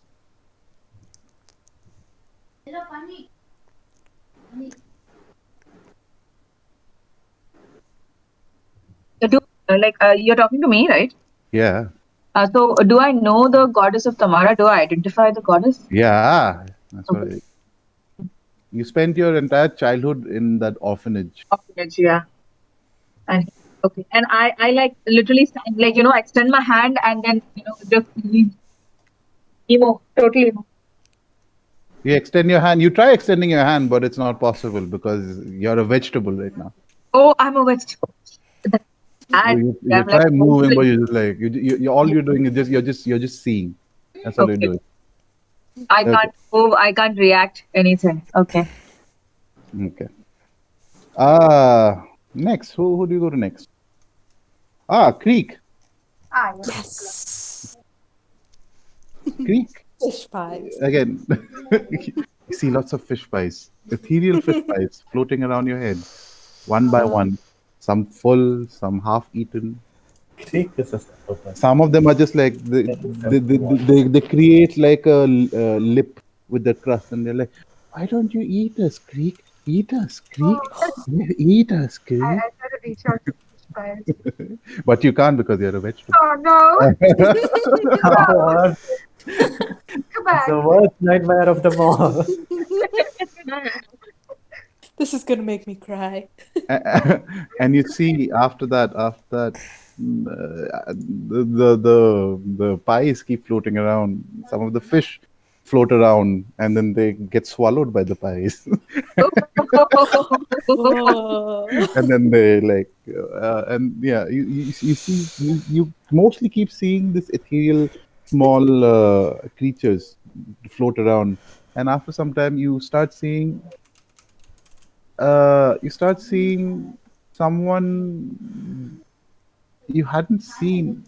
do you're talking to me, right? Yeah, So do I know the goddess of Tamara? Do I identify the goddess? yeah, that's what Okay. you spent your entire childhood in that orphanage. Orphanage, yeah. And okay, and I like literally stand, like extend my hand and then just emo, totally emo. You extend your hand. You try extending your hand, but it's not possible because you're a vegetable right now. Oh, I'm a vegetable. That's So bad. you I'm like try moving, but like, you just like all you're doing is you're just seeing. That's all you're okay. doing. I Okay. can't move. I can't react anything. Okay. Okay. Next. Who do you go to next? Creek. Ah, yes. Yes. Creek. Fish pies. Again. You see lots of fish pies, ethereal fish pies floating around your head, one by Uh, one. Some full, some half eaten. Creek is a simple person. Some of them are just like Simple they create like a lip with the crust, and they're like, "Why don't you eat us, Creek? Eat us, Creek. Oh, Yeah, eat us, Creek." I try to reach out to fish guys. But you can't because you're a vegetable. Oh no! What? Come It's back. the worst nightmare of them all. this is gonna make me cry. And you see after that, the pies keep floating around. Some of the fish float around, and then they get swallowed by the pies. Oh. And then they like and yeah you see you mostly keep seeing this ethereal small creatures float around, and after some time you start seeing someone you hadn't seen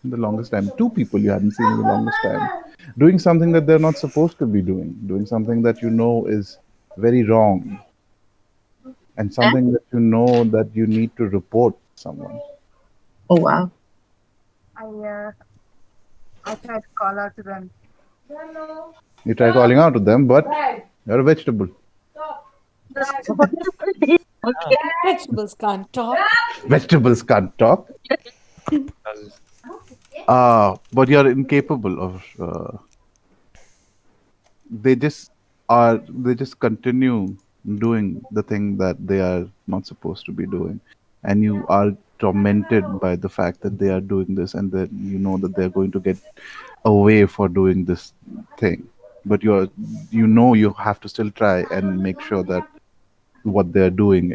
in the longest time, two people you hadn't seen in the longest time, doing something that they're not supposed to be doing something that you know is very wrong, and Eh? something that you know that you need to report someone. Oh wow. I uh, I tried to call out to them. You try calling out to them, but you're a vegetable. Okay. Vegetables can't talk. Vegetables can't talk. But you're incapable of. They just they just continue doing the thing that they are not supposed to be doing, and you are tormented by the fact that they are doing this, and that you know that they're going to get away for doing this thing, but you know you have to still try and make sure that what they're doing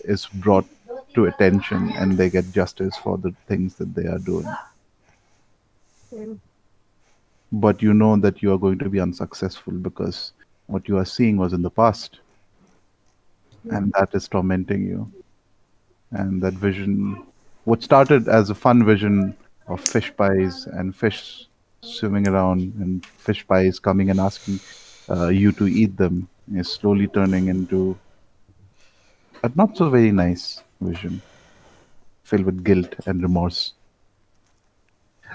is brought to attention and they get justice for the things that they are doing, Still, but you know that you are going to be unsuccessful because what you are seeing was in the past, and that is tormenting you. And that vision, what started as a fun vision of fish pies and fish swimming around, and fish pies coming and asking you to eat them, is slowly turning into a not so very nice vision, filled with guilt and remorse.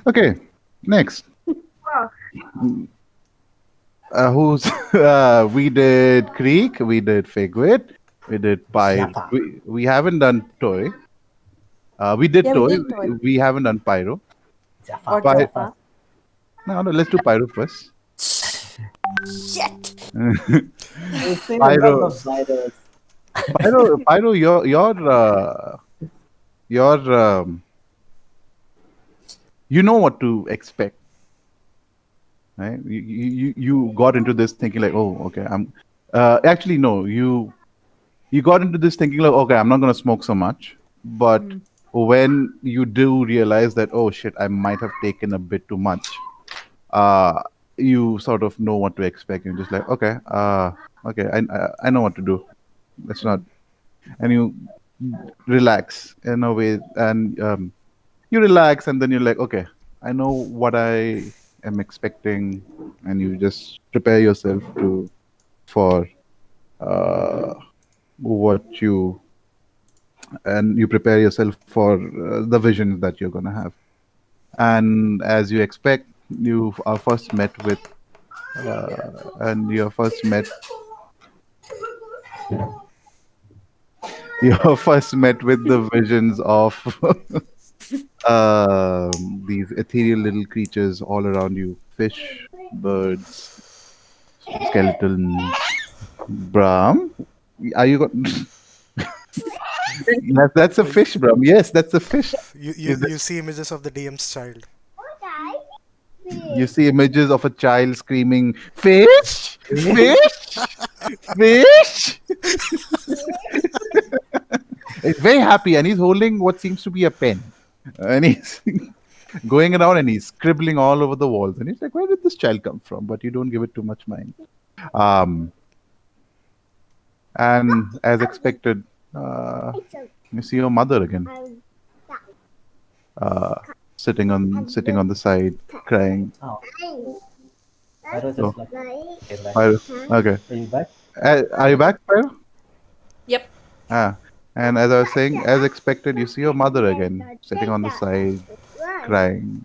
Okay, next. Wow. Who's we did Creek, we did Figwit, we did Pyro. Jaffa. We haven't done Toy. We did Yeah, we Toy. did toy. We haven't done Pyro. Jaffa. Or Py- Jaffa. no, no, let's do Pyro first. Shit. You see, we got Pyro, the virus. Pyro, your you know what to expect, right? You got into this thinking like, oh, okay, I'm. Actually, no, you got into this thinking like, okay, I'm not gonna smoke so much, but Mm. when you do realize that, oh shit, I might have taken a bit too much, uh, you sort of know what to expect. You're just like, okay, okay, I know what to do. Let's not, and you relax in a way, and you relax, and then you're like, okay, I know what I am expecting, and you just prepare yourself to for uh, what you and you prepare yourself for the visions that you're gonna have. And as you expect, you are first met with, and you're first met, you're first met with the visions of these ethereal little creatures all around you: fish, birds, skeletons. Brahm, are you got? Yes, that's a fish, Brahm. Yes, that's a fish. Is You see images of the DM's child. You see images of a child screaming, "Fish! Fish! Fish!" He's very happy, and he's holding what seems to be a pen, and he's going around and he's scribbling all over the walls. And he's like, "Where did this child come from?" But you don't give it too much mind. Um, and as expected, you see your mother again, uh, sitting on the side, crying. Oh, virus Oh, just like came back. Pyro. Okay. Are you back? Are you back, Pyro? Yep. Ah. And as I was saying, as expected, you see your mother again, sitting on the side, crying,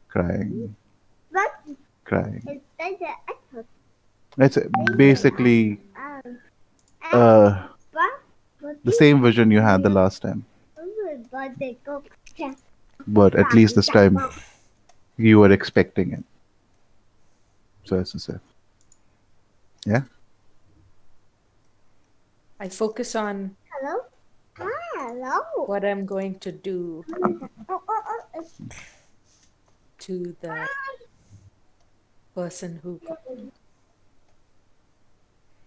crying, crying. It's basically uh, the same vision you had the last time, but at least this time you were expecting it. So as to say, yeah. I focus on what I'm going to do to the person who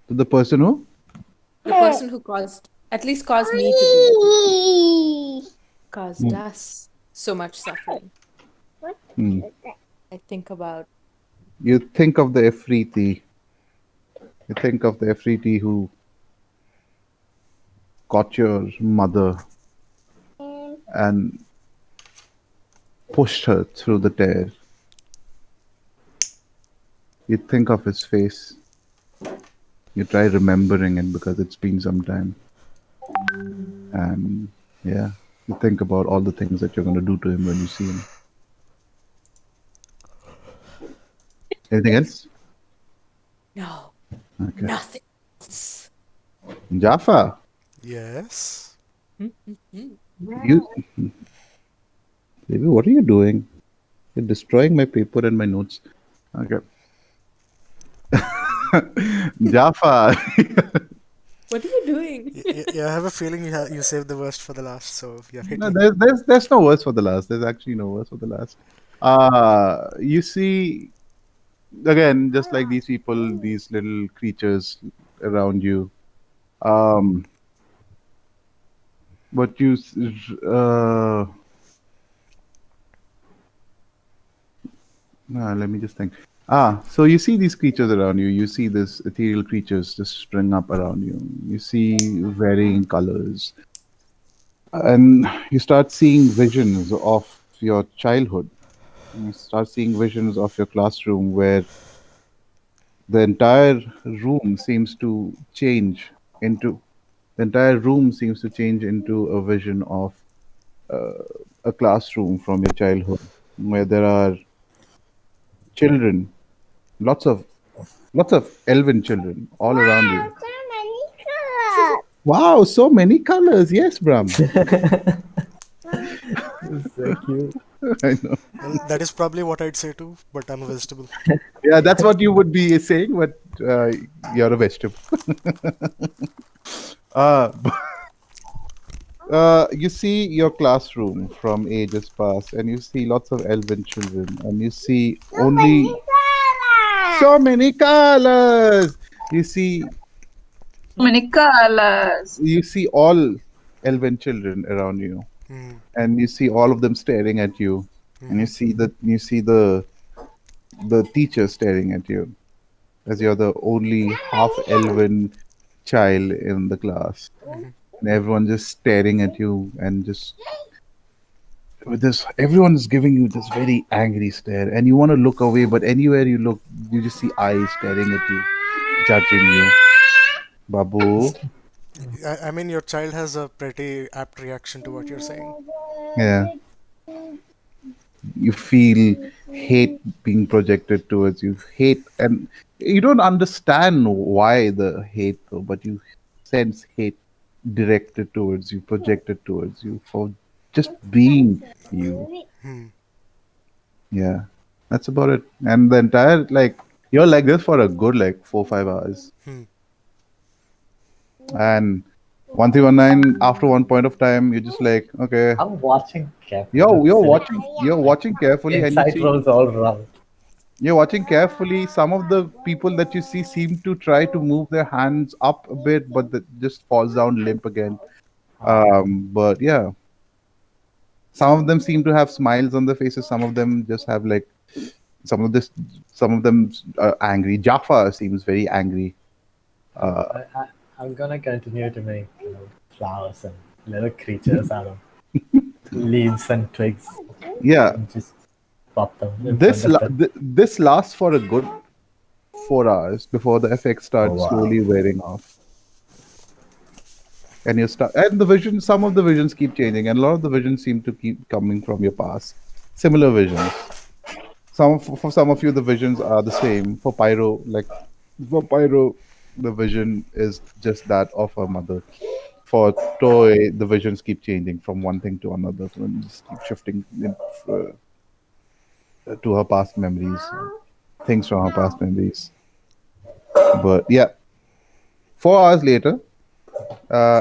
To the person who, caused, at least caused me to be, caused us so much suffering. hmm, I think about you think of the Efreeti, you think of the Efreeti who caught your mother and pushed her through the tear. You think of his face. You try remembering it because it's been some time. And yeah, you think about all the things that you're going to do to him when you see him. Anything else? no, Okay. nothing else. Jaffa, Yes. you, baby, what are you doing? You're destroying my paper and my notes. Okay. Jaffa, What are you doing? Yeah, I have a feeling you saved the worst for the last. So yeah, hit no, me. there's no words for the last. There's actually no words for the last. You see, again, just like these people, these little creatures around you. Um, but let me just think. So you see these creatures around you. You see this ethereal creatures just spring up around you. You see varying colors, and you start seeing visions of your childhood. You start seeing visions of your classroom where the entire room seems to change into the entire room seems to change into a vision of uh, a classroom from your childhood where there are children, lots of lots of elven children all around you. Wow, so many colors. Yes, Brahm. So cute. I know. Well, that is probably what I'd say too, but I'm a vegetable. Yeah, that's what you would be saying, but you're a vegetable. Uh, you see your classroom from ages past, and you see lots of elven children, and you see only so many colors. You see, Many colors. you see all elven children around you, Hmm. and you see all of them staring at you, and Hmm. you see the teacher staring at you, as you're the only half elven child in the class, Hmm. and everyone just staring at you and just with this everyone is giving you this very angry stare, and you want to look away, but anywhere you look you just see eyes staring at you, judging you. Babu. I mean, your child has a pretty apt reaction to what you're saying. Yeah, you feel hate being projected towards you, hate, and you don't understand why the hate though, but you sense hate directed towards you, projected towards you for just being you. Hmm. Yeah, that's about it. And the entire like you're like this for a good like 4 5 hours. Hmm. And 1319 after one point of time you're just like, okay, I'm watching carefully, you're not you're select. watching you're watching carefully, and you Inside see rolls all around. you're watching carefully. Some of the people that you see seem to try to move their hands up a bit, but that just falls down limp again. But yeah, some of them seem to have smiles on their faces. Some of them just have like some of this. Some of them are angry. Jaffa seems very angry. Uh, I'm gonna continue to make flowers and little creatures out of leaves and twigs yeah, and just pop them in front of them. this lasts for a good 4 hours before the effects Oh start wow. slowly wearing off. And you start and the vision some of the visions keep changing, and a lot of the visions seem to keep coming from your past, similar visions. For some of you the visions are the same. For Pyro the vision is just that of her mother. For Toy the visions keep changing from one thing to another, and just keep shifting to her past memories, things from her past memories. But yeah, 4 hours later, I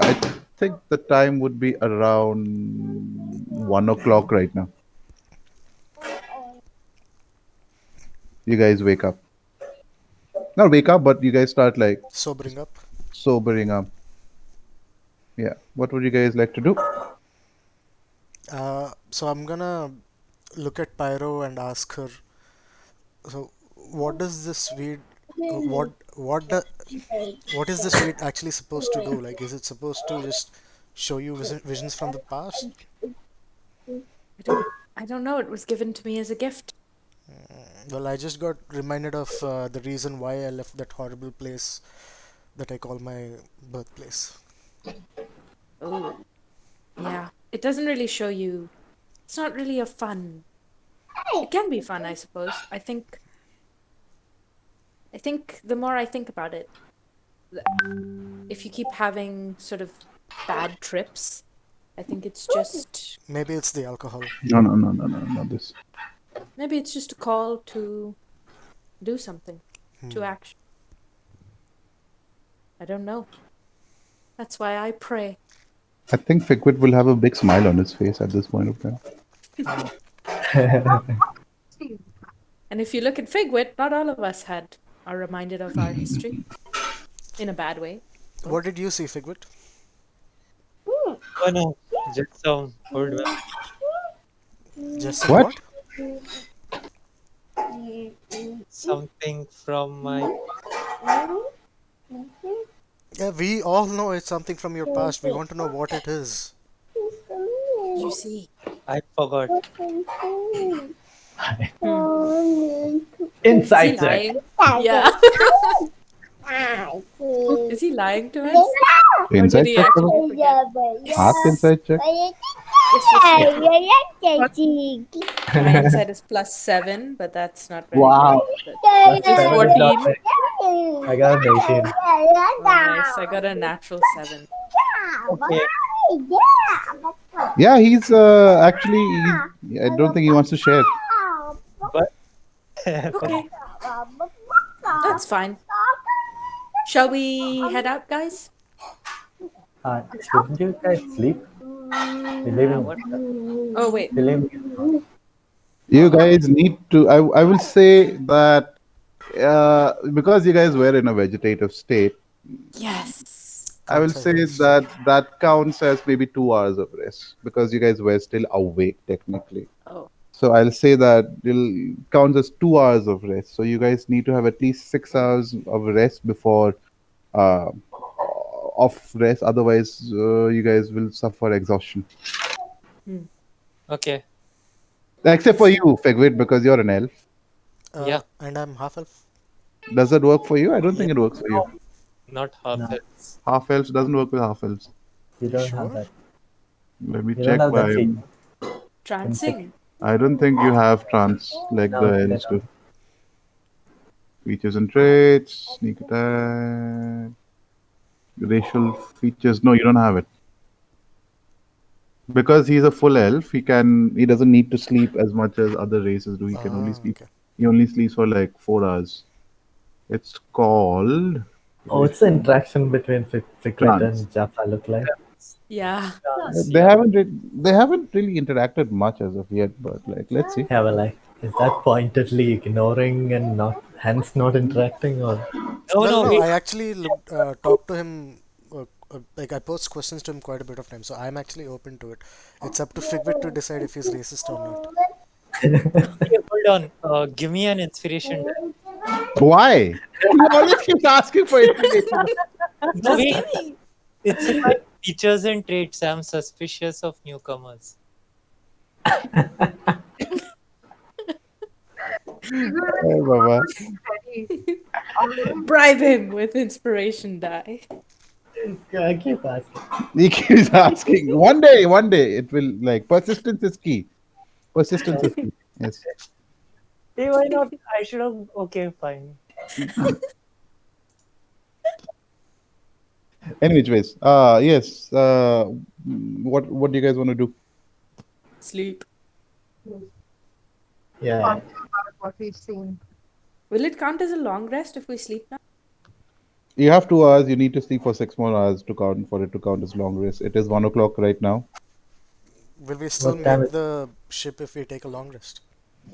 think the time would be around 1 o'clock right now. You guys wake up. Not wake up, but you guys start like Sobering up. sobering up. Yeah. What would you guys like to do? So I'm gonna look at Pyro and ask her. So, what does this weed? What what is this weed actually supposed to do? Like, is it supposed to just show you visions from the past? I don't I don't know. It was given to me as a gift. Well, I just got reminded of the reason why I left that horrible place that I call my birthplace. Oh, yeah. It doesn't really show you. It's not really a fun. It can be fun, I suppose. I think the more I think about it, if you keep having sort of bad trips, I think it's just Maybe it's the alcohol. No, no, no, no, no, not this. maybe it's just a call to do something, to action. I don't know. That's why I pray. I think Figwit will have a big smile on his face at this point of time. And if you look at Figwit, not all of us are reminded of our history in a bad way. What did you see, Figwit? Oh no, just some old man. Just some What? what? Something from my. Yeah, we all know it's something from your past. We want to know what it is. You see, I forgot. Is he Inside check. lying? Yeah. Is he lying to us? Or did Inside he check. actually forget? Ask inside check. Yes, just check. My insight is +7, but that's not very Wow. good. Plus Is this 7 is not 14? very. I got an 18. Oh, nice. I got a natural 7. Okay. Yeah, he's actually. I don't think he wants to share. But Okay, that's fine. Shall we head out, guys? Shouldn't you guys sleep? We live in. what? Oh, wait. We live in. You guys need to. I will say that because you guys were in a vegetative state, Yes. I will Counts as say rest. that that counts as maybe 2 hours of rest because you guys were still awake technically. Oh, So I'll say that it'll count as 2 hours of rest. So you guys need to have at least 6 hours of rest before uh, of rest. Otherwise, you guys will suffer exhaustion. Okay. Except for you, Fegwit, because you're an elf. Yeah. And I'm half elf. Does that work for you? I don't Yeah. think it works for you. Not half No. elves. Half elves doesn't work with half elves. You You don't have sure? that. Let me You check don't have that why. feature. trancing. I don't think you have trance like No, the they elves don't. do. Features and traits, sneak attack, racial features. No, you don't have it. Because he's a full elf, he doesn't need to sleep as much as other races do. He can only sleep. Okay. He only sleeps for like 4 hours. It's called Oh, what's the interaction between Figwit trance. and Jaffa look like? Yeah. Yeah. They haven't really interacted much as of yet, but like let's see. Yeah, well, like, is that pointedly ignoring and not, hence not interacting, or? No, Well, no, no, wait. I actually talked to him. Like I posed questions to him quite a bit of time, so I'm actually open to it. It's up to Figwit to decide if he's racist or not. Okay, hold on. Give me an inspiration. Why? He always keeps asking for information. No, Just wait. kidding. It's in my features and traits. I'm suspicious of newcomers. Hey, Baba. Bribe him with inspiration die. I keep asking. He keeps asking. One day, it will like persistence is key. Persistence is key. Yes. Hey, why not? I should have. Okay, fine. Anyways, yes. What do you guys want to do? Sleep. Yeah. What we've seen. Will it count as a long rest if we sleep now? You have 2 hours. You need to sleep for 6 more hours to count for it to count as long rest. It is 1 o'clock right now. Will we still What time make is? the ship if we take a long rest?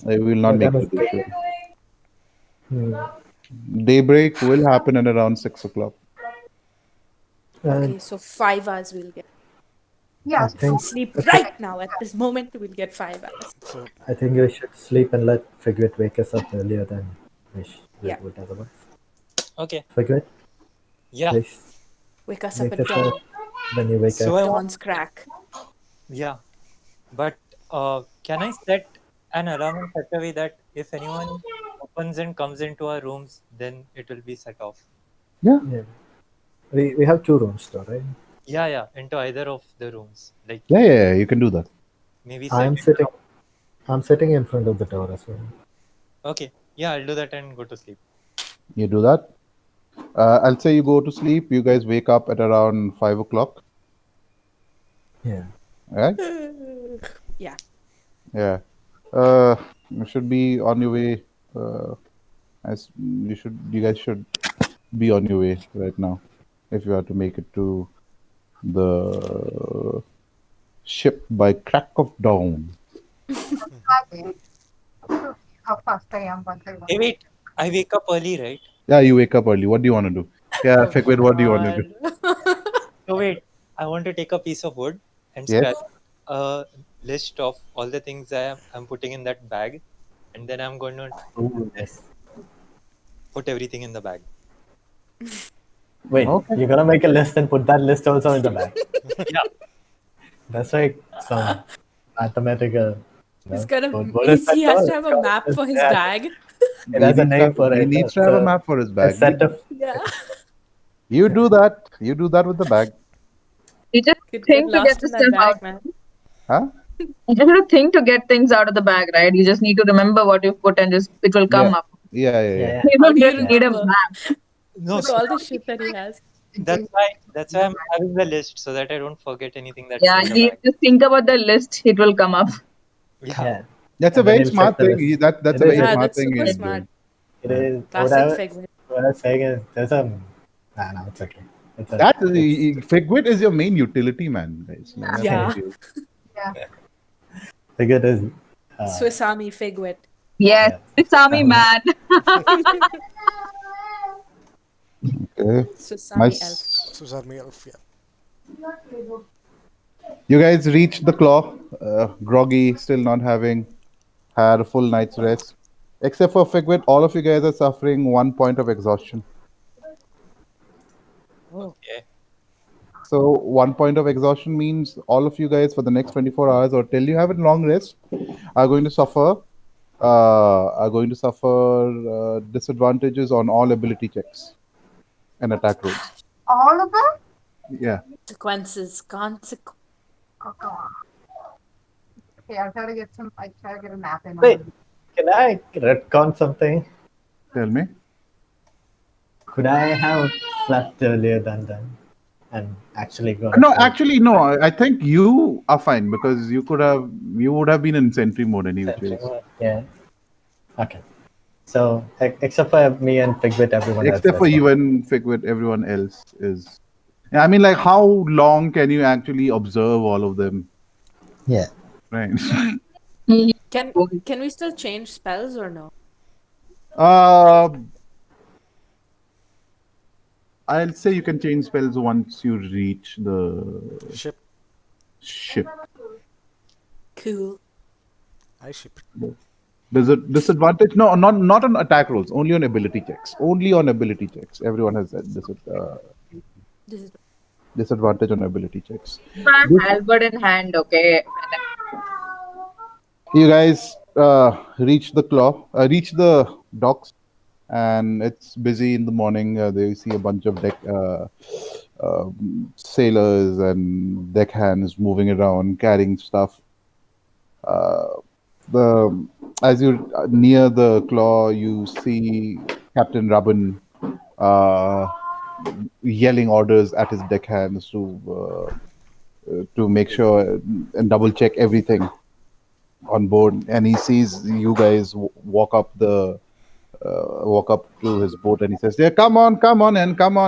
I will not What make time it is? to the show. Hmm. Daybreak will happen at around 6 o'clock. Okay, so 5 hours we'll get. I Yes. think Sleep right now at this moment. We'll get 5 hours. So I think we should sleep and let Figwit wake us up earlier than we Yeah. would otherwise. Okay. Figwit, Yeah. please Wake us up wake at us up dawn. when you wake So us. I want. Dawn's crack. Yeah. But can I set an alarm in such a way that if anyone opens and comes into our rooms, then it will be set off? Yeah. Yeah. We have 2 rooms though, right? Yeah, into either of the rooms. Like Yeah. You can do that. maybe set I'm it sitting. up. I'm sitting in front of the door as well. Okay. Yeah, I'll do that and go to sleep. You do that. I'll say you go to sleep. You guys wake up at around 5 o'clock. Yeah. Right? Yeah. Yeah. You should be on your way. As you guys should be on your way right now. If you have to make it to the ship by crack of dawn. How fast I am, but I Hey, want. wait. I wake up early, right? Yeah, you wake up early. What do you want to do? Yeah, Oh Figwit, what do you want to do? God. So wait, I want to take a piece of wood and Yes. scratch a list of all the things I'm putting in that bag, and then I'm going to Ooh, yes. put everything in the bag. Wait, Okay. you're gonna make a list and put that list also in the bag. Yeah. That's like some mathematical. He's got a. What is that He has called? to have It's a called. map for his Yeah, bag. it has a name for He it. needs to have a map for his A bag. set of. Yeah. You do that. You do that with the bag. You just Could get think to get lost the in that stuff out. bag, man. Huh? You just have to think to get things out of the bag, right? You just need to remember what you've put and just it will come Yeah. up. Yeah. You How don't do you really need a remember map. No, with so all the shit that he has? that's why I'm having the list so that I don't forget anything that's Yeah, in the you bag. just think about the list, it will come up. Yeah. That's a And then very he'll check smart the thing. list. That's It a is. very Yeah, smart that's thing super he's smart. doing. It is. Classic Figwit. What I was saying is there's a. Nah, no, it's okay. That It's Figwit is your main utility, man, guys. Let me Yeah. tell you. Yeah. Figure is. Swiss Army Figwit. Yes, Yeah. it's Army man. Okay. Swiss Army elf. Nice. Swiss Army Elf, yeah. You guys reached the claw. Groggy, still not having had a full night's rest. Except for Figwit, all of you guys are suffering 1 point of exhaustion. Okay. So 1 point of exhaustion means all of you guys for the next 24 hours or till you have a long rest are going to suffer disadvantages on all ability checks and attack rolls. All of them? Yeah. Consequences. Oh, come on. Okay, I'll try to get some. I try to get a map in. Wait, can I retcon something? Tell me. Could I have slept earlier than them and actually gone? No, actually, no. I think you are fine because you would have been in sentry mode any which ways. Yeah. Okay. So except for me and Figwit, everyone else. Except for you and Figwit, everyone else is. Yeah, I mean, like, how long can you actually observe all of them? Yeah. Right. Can we still change spells or no? I'll say you can change spells once you reach the Ship. ship. Cool. I ship it. There's a disadvantage. No, not on attack rolls. Only on ability checks. Only on ability checks. Everyone has that This is disadvantage on ability checks. Halberd in hand, okay. You guys reach the docks, and it's busy in the morning. They see a bunch of sailors and deckhands moving around carrying stuff. As you near the claw, you see Captain Rabin yelling orders at his deckhands to make sure and double check everything on board. And he sees you guys walk up to his boat, and he says, "Yeah, come on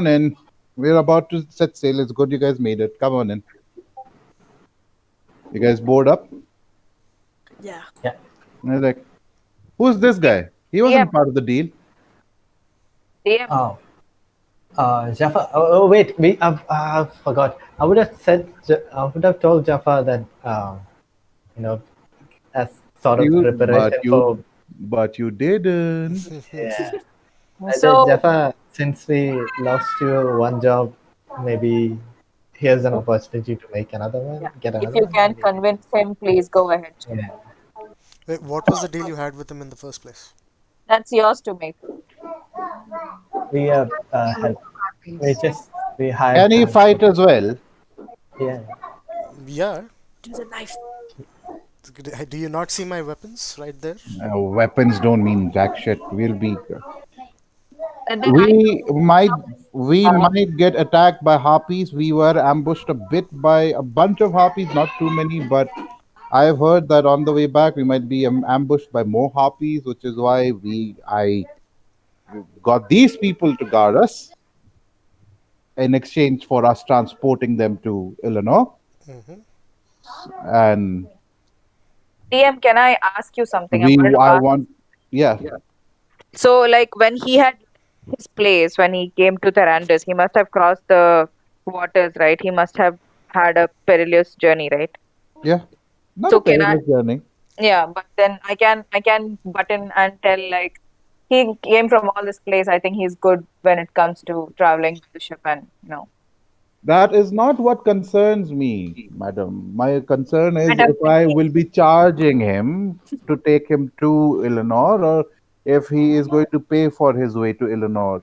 in. We're about to set sail. It's good you guys made it. Come on in." You guys board up. Yeah. And they're like, "Who's this guy? He wasn't part of the deal." DM. Oh. Jaffa. Oh, wait. I forgot. I would have told Jaffa that as sort of preparation for. But you didn't. Yeah. So Jaffa, since we lost you one job, maybe here's an opportunity to make another one. yeah, Get if another you one. can maybe. convince him, please go ahead. Yeah. Wait, what was the deal you had with him in the first place? That's yours to make. We help. We hired. Can he fight as well? Yeah. Yeah. Do the knife. Do you not see my weapons right there? Weapons don't mean jack shit. We'll be. And then We might get attacked by harpies. We were ambushed a bit by a bunch of harpies, not too many, but I've heard that on the way back we might be ambushed by more harpies, which is why I got these people to guard us in exchange for us transporting them to Illinois. And DM, can I ask you something? yeah. So, like when he had his place, when he came to Tyrannus, he must have crossed the waters, right? He must have had a perilous journey, right? Yeah. Not So a can I? perilous journey. Yeah, but then I can button and tell like he came from all this place. I think he's good when it comes to traveling with the ship and That is not what concerns me, madam. My concern is Madam, if I will be charging him to take him to Illinois, or if he is going to pay for his way to Illinois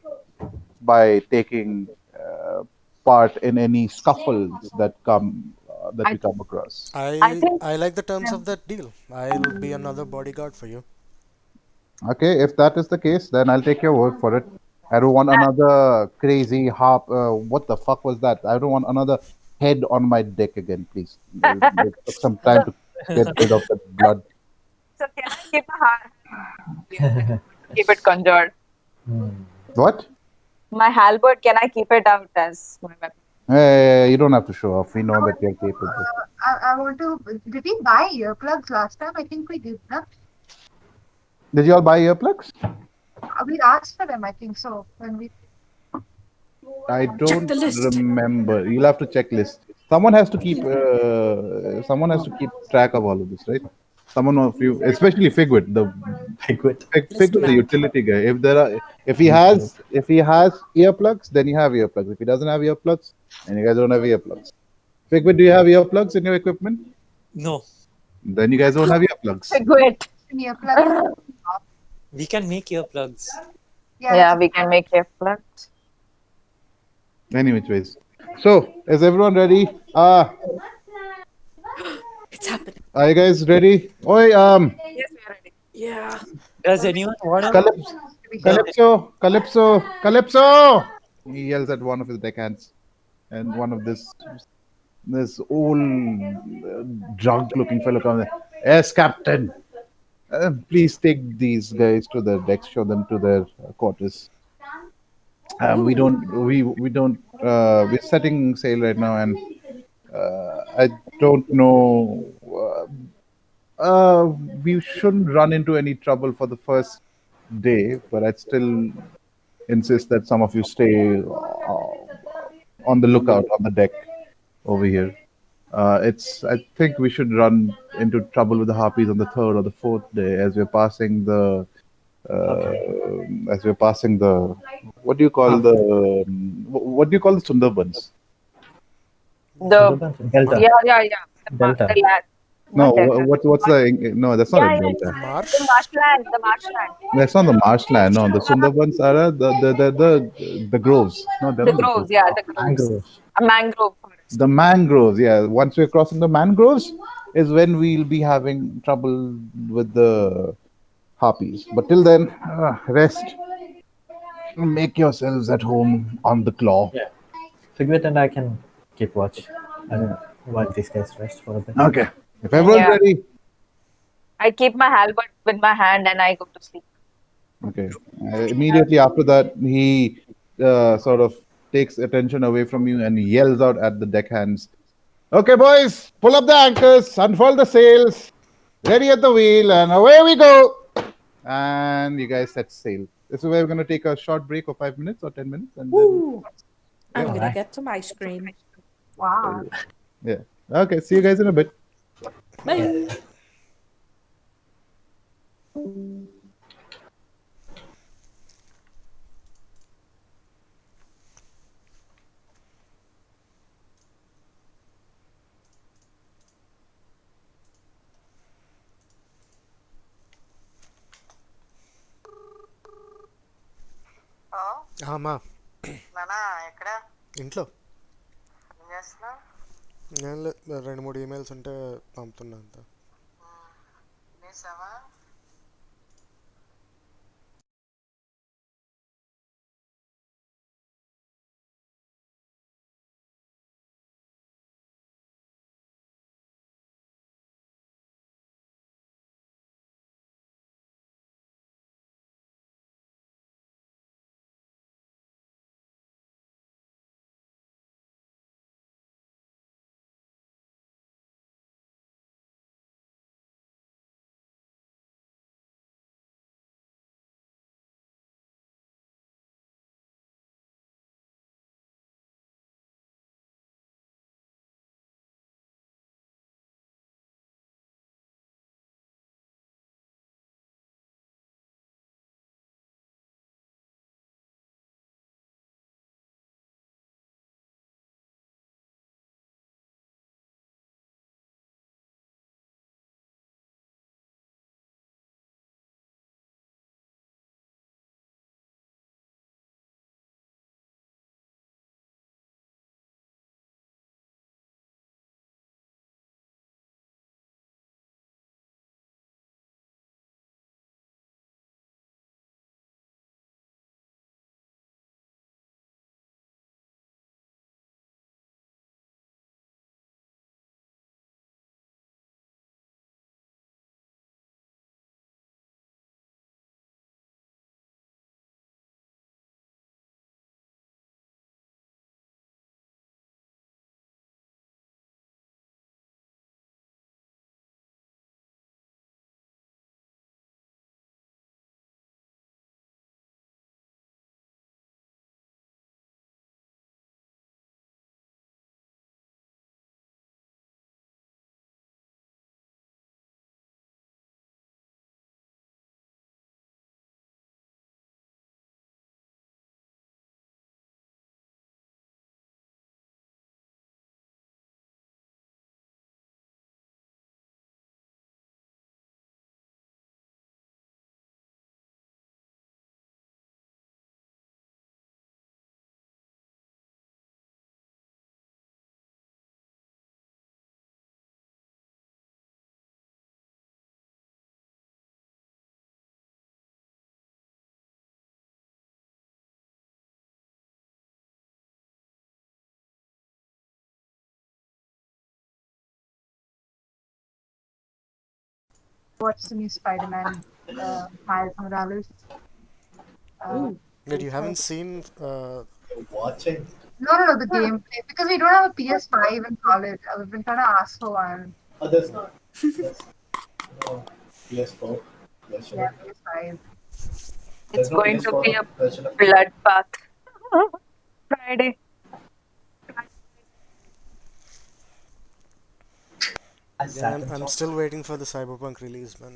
by taking part in any scuffles that I we come across. I I think I like the terms of um, that deal. I'll be another bodyguard for you. Okay, if that is the case, then I'll take your word for it. I don't want uh, another crazy harp. What the fuck was that? I don't want another head on my deck again, please. It took some time so to get rid of the blood. so can I keep my keep it conjured? Hmm. What? My halberd, can I keep it out as my weapon? You don't have to show off. We know that you're capable. I want to. Did we buy earplugs last time? I think we did, no? Did you all buy earplugs? We asked for them, I think so. When we I Check don't the list. remember. You'll have to check list. Someone has to keep. Someone has to keep track of all of this, right? Someone of you, especially Figwit, the I quit. List Figwit, the man. utility guy. Literally. If he has earplugs, then you have earplugs. If he doesn't have earplugs, then you guys don't have earplugs. Figwit, do you have earplugs in your equipment? No, Then you guys don't have earplugs. Wait. earplugs. we can make earplugs. Yeah, that's Yeah, a we can make a flood. Any which ways. So, is everyone ready? It's happening. Are you guys ready? Oi, Yes, we are ready. Yeah. Does anyone want to? Calypso, Does Calypso! He yells at one of his deckhands, and one of this old drunk-looking fellow comes. Yes, Captain. Please take these guys to their decks. Show them to their quarters. We Ooh. don't. We're setting sail right now, and I don't know. We shouldn't run into any trouble for the first day, but I'd still insist that some of you stay on the lookout on the deck over here. It's. I think we should run into trouble with the harpies on the third or the fourth day as we're passing the. Okay. As we're passing the. What do you call Ah, the? What do you call the Sundarbans? The Sundarbans, Delta. yeah. Delta. The land. No, Not Delta. what's the? No, that's not a delta. The Marsh? marshland. The marshland. That's not the marshland. No, the Sundarbans are the groves. No, they're The not the groves. groves. Yeah, the groves. Mangroves. A mangrove forest. The mangroves, yeah. Once we're crossing the mangroves, is when we'll be having trouble with the harpies. But till then, rest. Make yourselves at home on the claw. Yeah. Figwit and I can keep watch while these guys rest for a bit. Okay. If everyone's Yeah. ready, I keep my halberd with my hand and I go to sleep. okay. Immediately after that, he sort of takes attention away from you and yells out at the deckhands. Okay, boys, pull up the anchors, unfold the sails, ready at the wheel, and away we go. And you guys set sail. This is where we're going to take a short break of 5 minutes or 10 minutes, and then Woo. I'm yeah, gonna Alright. get some ice cream. wow. yeah. Okay, see you guys in a bit. Yeah. Bye. మా ఇంట్లో ఏం లేదు, రెండు మూడు emails ఉంటే పంపుతున్నా అంత. watched the new Spider-Man, Miles Morales. Uh, Ooh. That you so haven't seen. Watching no, the gameplay because we don't have a PS5 in college. I've been trying to ask for one. others not. There's no PS4 version Yeah, of it. PS5. There's It's no going to be PS4 a version of it. bloodbath. Friday. I Yeah, sat and I'm saw. still waiting for the Cyberpunk release, man.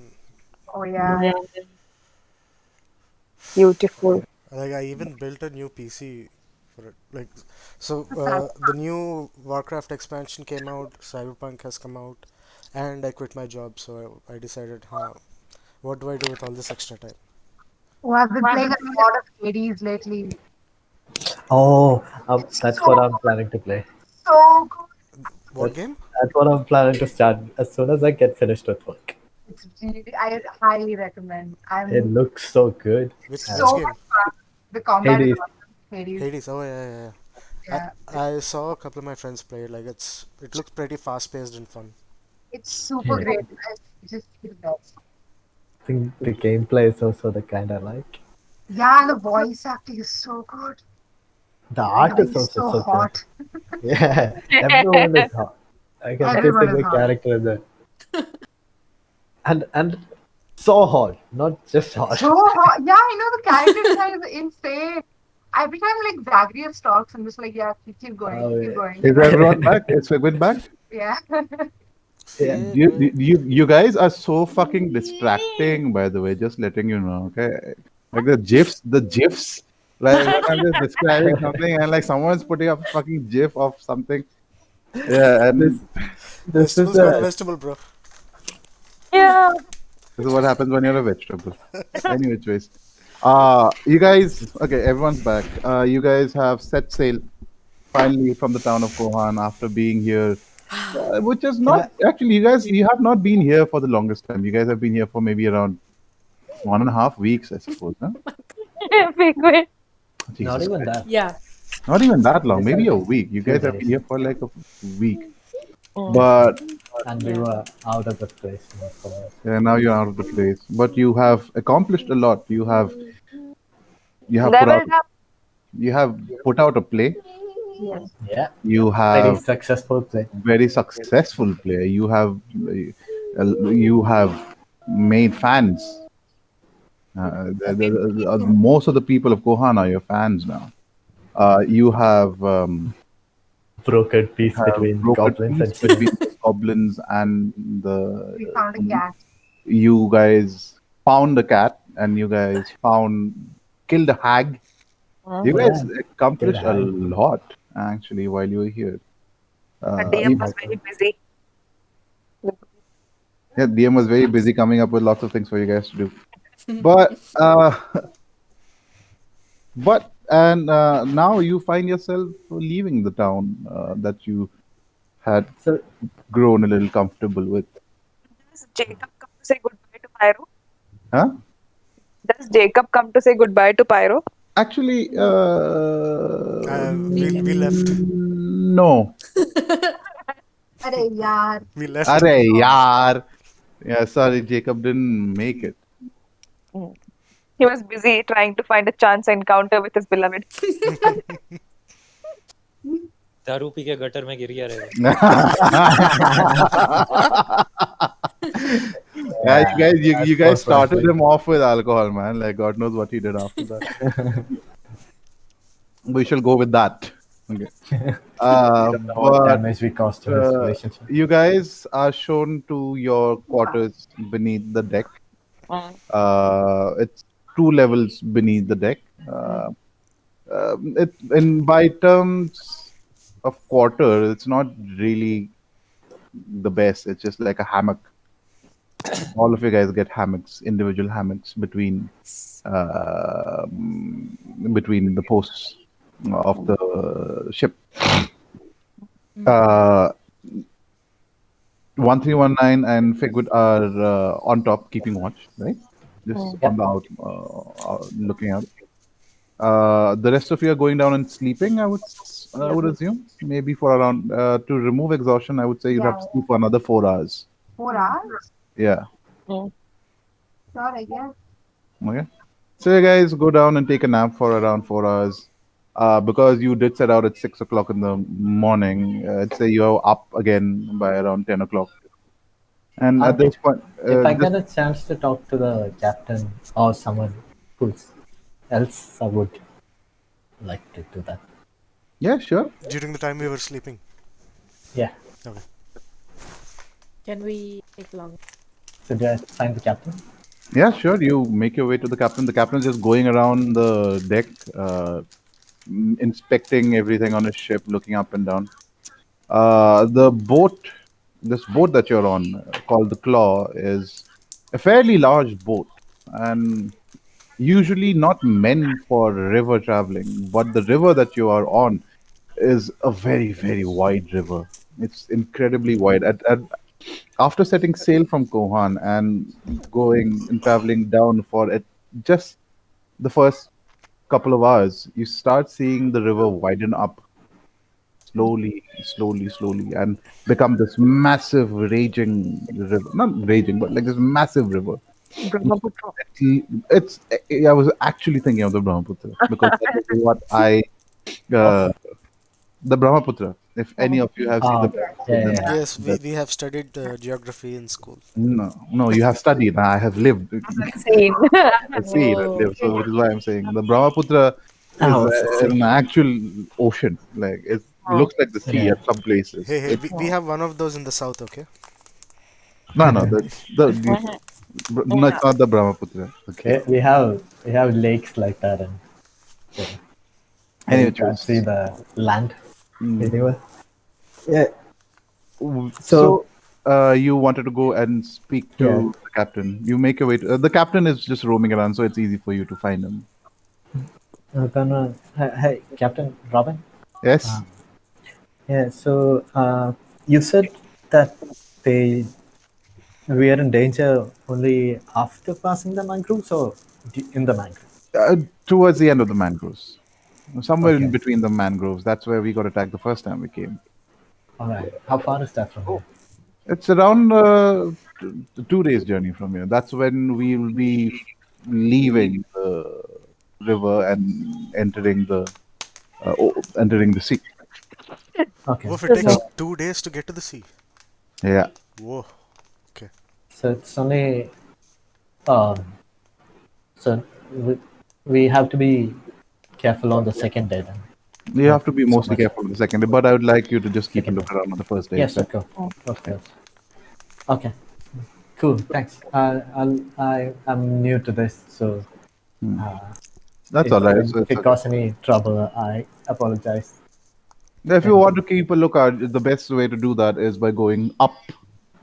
Oh yeah. Beautiful. Like I even built a new PC for it. Like, so That's the new Warcraft expansion came out, Cyberpunk has come out, and I quit my job. So I decided, huh, what do I do with all this extra time? Oh, I've been playing a lot of Hades lately. Oh, It's that's so what I'm planning to play. so good. What That's game? that's what I'm planning to start as soon as I get finished with work. It's really, I highly recommend. It I'm looks so good. Which so And game? much fun. The combat is Hades, awesome. Hades. Hades. Oh yeah, yeah, yeah. Yeah. I saw a couple of my friends play it. Like it looks pretty fast paced and fun. It's super yeah, great. I just the best. I think the gameplay is also the kind I like. Yeah, and the voice acting is so good. The art is Everybody's also so so good. hot. Yeah, everyone is hot. Like every Everyone is single hot. character in there, and so hot, not just hot. So hot. Yeah, I know the character design is insane. Every time like Zagreus talks, I'm just like, yeah, keep going, Oh keep yeah, going, keep Is going. everyone back? Is Figwit back? Yeah. yeah. You guys are so fucking distracting, by the way, just letting you know, okay? Like the gifs. Like when I'm just describing something and like someone's putting up a fucking gif of something. Yeah, This and this is Vegetables got a a vegetable, bro. Yeah. this is what happens when you're a vegetable. Anyway, choice. You guys, okay, everyone's back. You guys have set sail finally from the town of Kohan after being here, which is can I not actually. You have not been here for the longest time. You guys have been here for maybe around 1.5 weeks, I suppose. Huh? Penguin. not Jesus even Christ. that. Yeah. Not even that long, It's maybe a a week. You few guys have been days, here for like a week. Mm. But and we were out of the place for now you're out of the place. But you have accomplished a lot. You have put out Leveled up. you have put out a play. Yes. yeah, You pretty have successful play. very successful play. You have made fans. Most of the people of Kohan are your fans now. You Broken peace have between broken goblins peace and humans. between the goblins and We found a cat. you guys found the cat and you guys killed a hag. You Mhm. guys Yeah, killed a accomplished a hag. lot actually while you were here. But Uh, DM you- was very busy. yeah, DM was very busy coming up with lots of things for you guys to do. But now you find yourself leaving the town that you had So grown a little comfortable with. Does Jacob come to say goodbye to Pyro? Huh? Does Jacob come to say goodbye to Pyro? Actually, We left. no. Arey yaar. We left. Arey yaar. Yeah, sorry, Jacob didn't make it. Mm. He was busy trying to find a chance encounter with his beloved. दारू P के gutter में गिर गया रहेगा. Yeah, that's you guys post started wrestling. him off with alcohol, man. Like God knows what he did after that. We shall go with that. Okay. Know what But damage we caused to his relationship. you guys are shown to your quarters beneath the deck. Mm. It's 2 levels beneath the deck. By terms of quarter, it's not really the best. It's just like a hammock. All of you guys get hammocks, individual hammocks uh, between the posts of the ship. Uh, 1319 and Figwood are on top, keeping watch, right? Just on the looking out. The rest of you are going down and sleeping. I would assume maybe for around to remove exhaustion. I would say you'd have to Yeah. sleep for another 4 hours. 4 hours? Yeah. Mm. Sure, I guess. Okay. So you guys go down and take a nap for around 4 hours. Because you did set out at 6 o'clock in the morning, I'd say you're up again by around 10 o'clock. And at Um, this point, if I this get a chance to talk to the captain or someone who's else, I would like to do that. yeah, sure. During the time we were sleeping. Yeah. Okay. Can we take long? So do I find the captain? Yeah, sure. You make your way to the captain. The captain's just going around the deck, inspecting everything on his ship, looking up and down. The boat, this boat that you're on, called the Claw, is a fairly large boat and usually not meant for river traveling. But the river that you are on is a very, very wide river. It's incredibly wide. After setting sail from Kohan and going and traveling down for it, just the first couple of hours, you start seeing the river widen up slowly, slowly, slowly, and become this massive raging river. Not raging, but like this massive river. Brahmaputra. It's. I was actually thinking of the Brahmaputra because that is what I. Uh, Of the Brahmaputra. If any of you have seen the Yes. Brahmaputra, yeah, then yeah. Yes, that, we have studied geography in school. no, no, you have studied. I have lived. Same. I've seen. I've Oh, lived. So, which is why I'm saying the Brahmaputra is Oh, see. an actual ocean. Like it looks like the sea Yeah. at some places. Hey, hey, It's we have one of those in the south, okay? no, no. No, it's not the Brahmaputra. Okay. We have lakes like that, and so where Anyway, you can't see choose. the land Mm. anywhere. Yeah. So So, you wanted to go and speak yeah, to the captain. You make your way to the captain is just roaming around, so it's easy for you to find him. I'm gonna. Hey, Captain Robin. Yes. Uh, yeah. So you said that they we are in danger only after passing the mangroves or in the mangrove. Towards the end of the mangroves, somewhere in Okay. between the mangroves. That's where we got attacked the first time we came. All right. How far is that from here? It's around 2 days journey from here. That's when we will be leaving the river and entering the sea. Okay. Woof, it takes So 2 days to get to the sea. Yeah, Whoa. Okay. so it's only um. So we have to be careful on the second day then. you Not have to be so mostly much careful on the second day, but I would like you to just keep a second look day. around on the first day Yes, itself. of course. Of course. Okay. Cool. Thanks. I'm new to this, so Hmm. uh, That's all right. So if it's it okay. causes any trouble, I apologize. If you And want to keep a lookout, the best way to do that is by going up.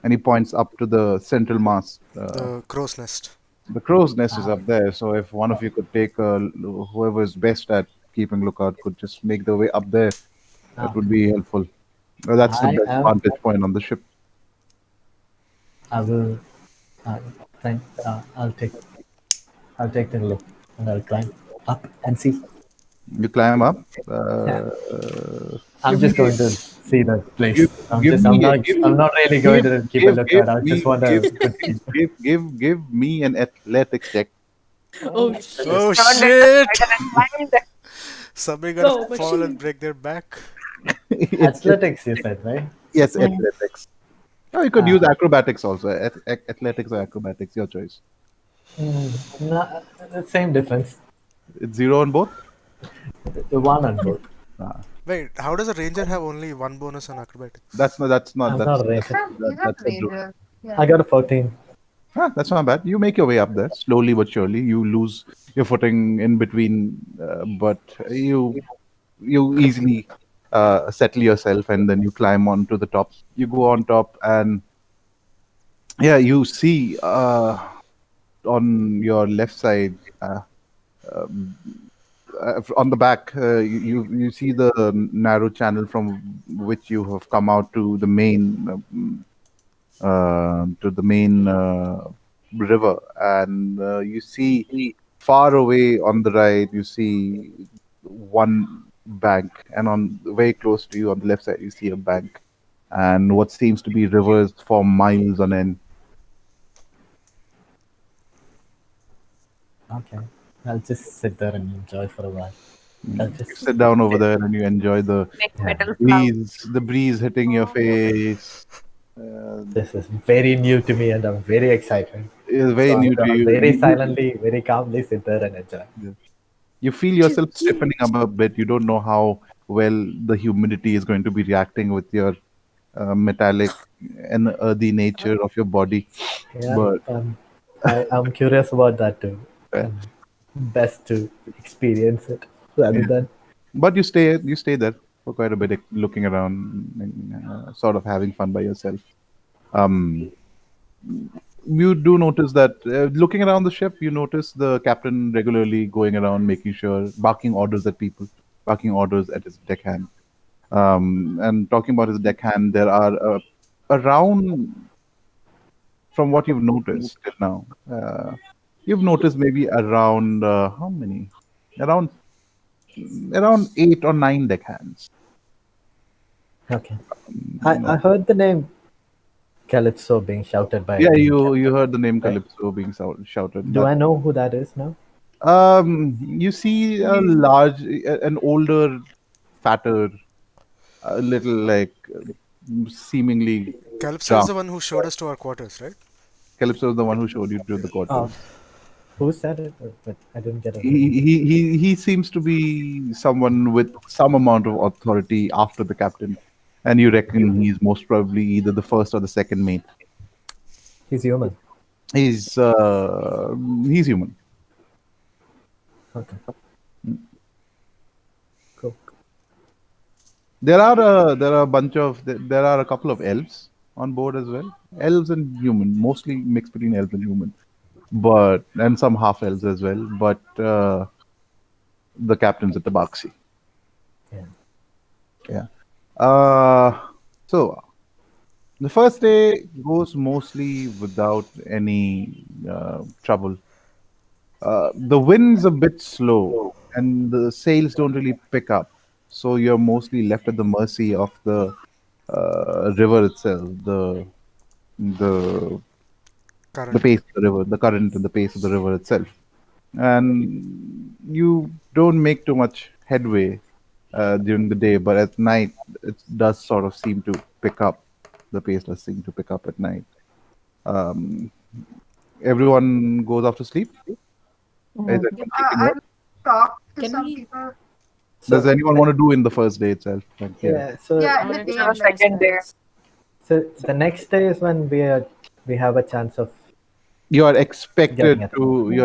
And he points up to the central mast. The crow's nest. The crow's nest is uh, up there. So if one of you could take whoever is best at keeping lookout could just make the way up there, that would be helpful. That's the I best am. vantage point on the ship. I will. Uh, thank. I'll take the look and I'll climb up and see. You climb up. Yeah. Give I'm me, just going to see the place. give, give I'm me, not. give, I'm not really going give, to keep a give, lookout. give I just me, want give, a good view. give me an athletics check. oh Oh shit. Turned it shit! aside and climbed. Somebody gonna Go, fall and machine. break their back. It's Athletics, you said, right? yes, Mm. athletics. Oh, you could Uh, use acrobatics also. Athletics or acrobatics, your choice. no, the same difference. It's zero on both. The one on both. Wait, how does a ranger have only one bonus on acrobatics? That's not. That's not. I'm not a That's racer. He's not that's a druid. Ranger. Yeah. I got a 14. That's not bad. You make your way up there slowly but surely. You lose your footing in between, but you easily settle yourself, and then you climb onto the top. You go on top, and yeah, you see on your left side. Um, on the back, you see the narrow channel from which you have come out to the main river, and you see far away on the right, you see one bank, and on very close to you on the left side, you see a bank, and what seems to be rivers for miles on end. Okay. I'll just sit there and enjoy for a while. I'll You just sit down over there and you enjoy the Big yeah. metal flower. breeze hitting your face. Uh, This is very new to me, and I'm very excited. it's So very I'm new to gonna you. very silently, very calmly sit there and enjoy. You feel Just yourself stiffening up a bit. You don't know how well the humidity is going to be reacting with your metallic and earthy nature of your body. Yeah, But I'm curious about that too. uh, And best to experience it rather yeah. than But you stay there for quite a bit, looking around and sort of having fun by yourself. Um, you do notice that looking around the ship, you notice the captain regularly going around, making sure, barking orders at people, barking orders at his deckhand. And talking about his deckhand, there are around, from what you've noticed till now, you've noticed maybe around how many? Around around 8 or 9 deckhands. okay. I No. heard the name Calypso being shouted by Yeah, the you captain, heard the name right? Calypso being shouted. Do That I know who that is now? you see a large, an older, fatter, a little like seemingly Calypso is drunk. the one who showed us to our quarters, right? Calypso is the one who showed you to the Oh, quarters. who said it? But I didn't get a name. He seems to be someone with some amount of authority after the captain, and you reckon he's most probably either the first or the second mate. He's human. He's he's human. Okay, cool. There are a bunch of there are a couple of elves on board as well. Elves and human, mostly mixed between elves and human, but and some half elves as well. But the captain's at the Baxi. Yeah. Yeah. Uh, so the first day goes mostly without any trouble. The wind's a bit slow, and the sails don't really pick up, so you're mostly left at the mercy of the river itself, the the Current. pace of the river, the current and the pace of the river itself, and you don't make too much headway during the day, but at night it does sort of seem to pick up. The pace does seem to pick up at night. Um, Everyone goes off to sleep. Is Mhm. yep. anyone sleeping well? I've talked to Can some we? people. Does So anyone want to do in the first day itself? Like, yeah. yeah, so Yeah, I in the want to day. So charge my second day. spells. the next day is when we have a chance of getting it. You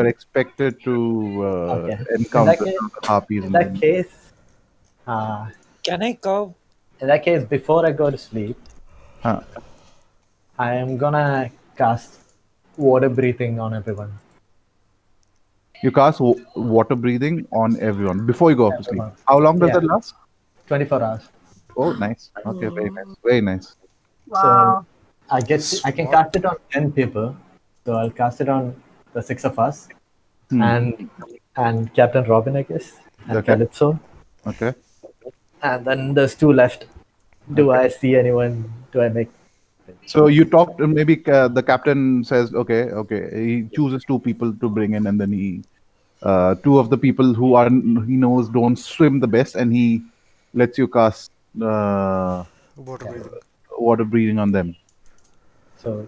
are expected to Okay. In that encounter case, the harpies in and that things. case, uh, Can I carve? before I go to sleep, Huh. I am gonna cast water breathing on everyone. You cast water breathing on everyone before you go off to sleep. Everyone. How long does Yeah, that last? 24 hours. Oh, nice. Okay, very nice. Mm, Very nice. So Wow. I can Swat. cast it on 10 people. So I'll cast it on the six of us Hmm. and Captain Robin, I guess, and Okay. Calypso. Okay. And then there's two left. Do Okay. I see anyone? Do I make? So you talked. Maybe the captain says, "Okay, okay." He chooses 2 people to bring in, and then two of the people who are he knows don't swim the best, and he lets you cast uh, Water Yeah. breathing. water breathing on them. So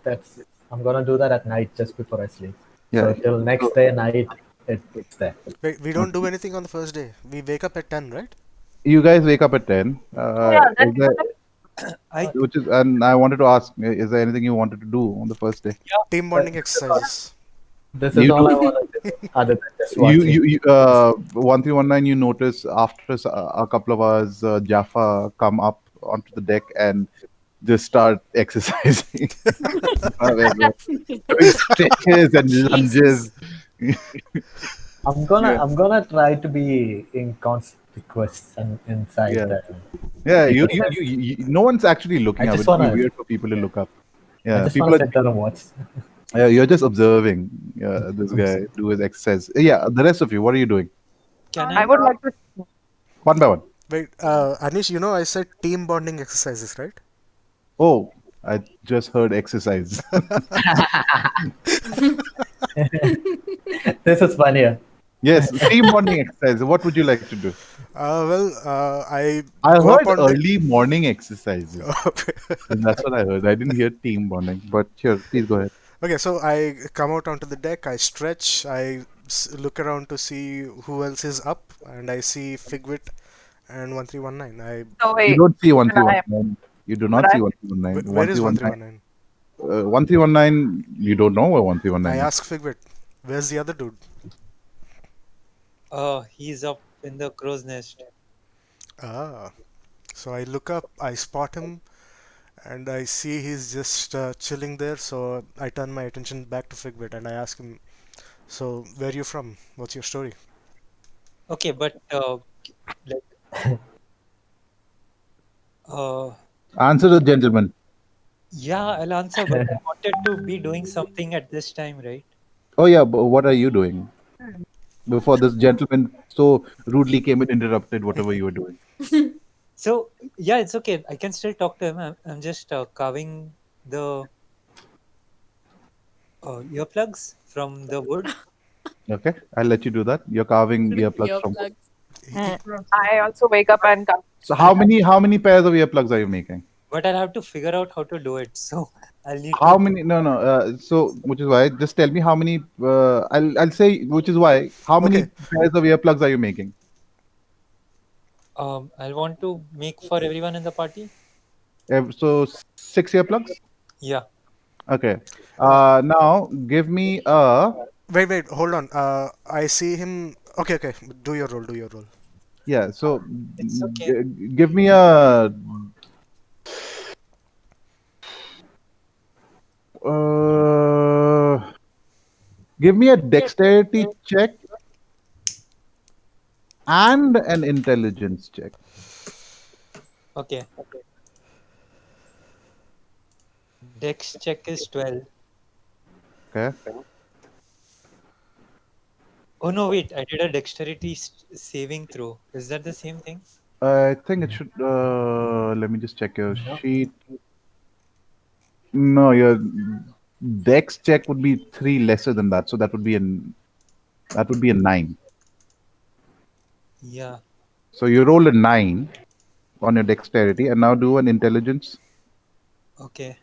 that's I'm gonna do that at night just before I sleep. Yeah. So till So next day night, it's there. Wait, we don't do anything on the first day. We wake up at 10, right? you guys wake up at 10. Oh yeah, that Is there, I which is, and I wanted to ask, is there anything you wanted to do on the first day? Team But bonding exercises. this is You all I do. wanted to do, other than just watching. 1319. You notice after a couple of hours, Jaffa come up onto the deck and just start exercising. Doing stretches and lunges. Jesus. Yeah, I'm gonna try to be inconspicuous and inside yeah, the yeah. ecosystem. No one's actually I looking up. just It would be wanna weird for people to look up. I Yeah, just wanna people are. sit there and watch. You're just observing this guy do his exercise. Yeah, the rest of you, what are you doing? can I I? would like to. One by one. Wait, Anish, I said team bonding exercises, right? Oh, I just heard exercise. This is funnier. Yes, team bonding exercise. What would you like to do? I I go up heard on deck. early morning exercises. That's what I heard. I didn't hear team bonding, but sure, please go ahead. Okay, so I come out onto the deck, I stretch, look around to see who else is up, and I see Figwit and 1319. So You wait, don't see even I am. 1319. You do But not see I'm 1319. where is 1319. 1319? 1319, you don't know where I 1319 is. ask Figwit, where's the other dude? He's up in the crow's nest. Ah, so I look up, I spot him, and I see he's just chilling there. So I turn my attention back to Figwit and I ask him, so where are you from? What's your story? Okay, but like uh, Answer the gentleman. yeah, I'll answer. But I wanted to be doing something at this time, right? Oh, yeah, but what are you doing? Before this gentleman so rudely came and interrupted whatever you were doing. So yeah, it's okay. I can still talk to him. I'm just carving the earplugs from the wood. Okay, I'll let you do that. You're carving earplugs from wood. Earplugs. Mm. He- I also wake up and come. So how many pairs of earplugs are you making? But I'll have to figure out how to do it. So I'll need How to. many? No, no. So which is why just tell me how many. I'll say which is why how many okay, pairs of earplugs are you making? I'll want to make for everyone in the party. So 6 earplugs. Yeah. Okay. uh, Now give me a wait, hold on. I see him. Okay, okay, do your role, do your role. yeah. So It's okay. give me a uh, give me a dexterity check and an intelligence check. Okay. Dex check is 12. Okay. Oh no, wait. I did a dexterity saving throw. Is that the same thing? I think it should. Let me just check your No. sheet. No, your dex check would be 3 lesser than that, so that would be a 9. Yeah. So you roll a 9 on your dexterity, and now do an intelligence. Okay.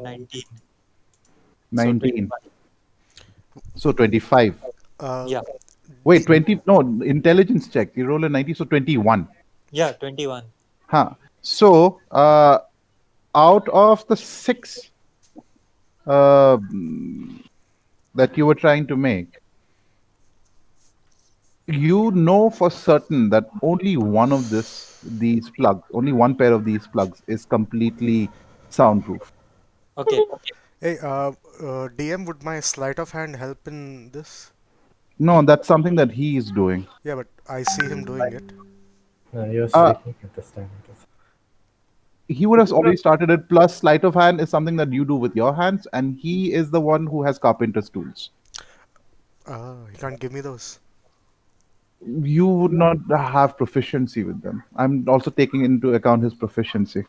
19. So 19. 21. So 25. Uh, Yeah. Wait, D- 20. No, intelligence check. You roll a 90, so 21. Yeah, 21. Huh. So, out of the 6 uh, that you were trying to make, you know for certain that only one of these plugs, only one pair of these plugs is completely soundproof. Okay. hey, DM, would my sleight of hand help in this? No, that's something that he is doing. Yeah, but I see him doing it. No, you're Uh, sleeping at this time. I guess. he would have already started it. Plus, sleight of hand is something that you do with your hands, and he is the one who has carpenter's tools. He can't give me those. You would not have proficiency with them. I'm also taking into account his proficiency.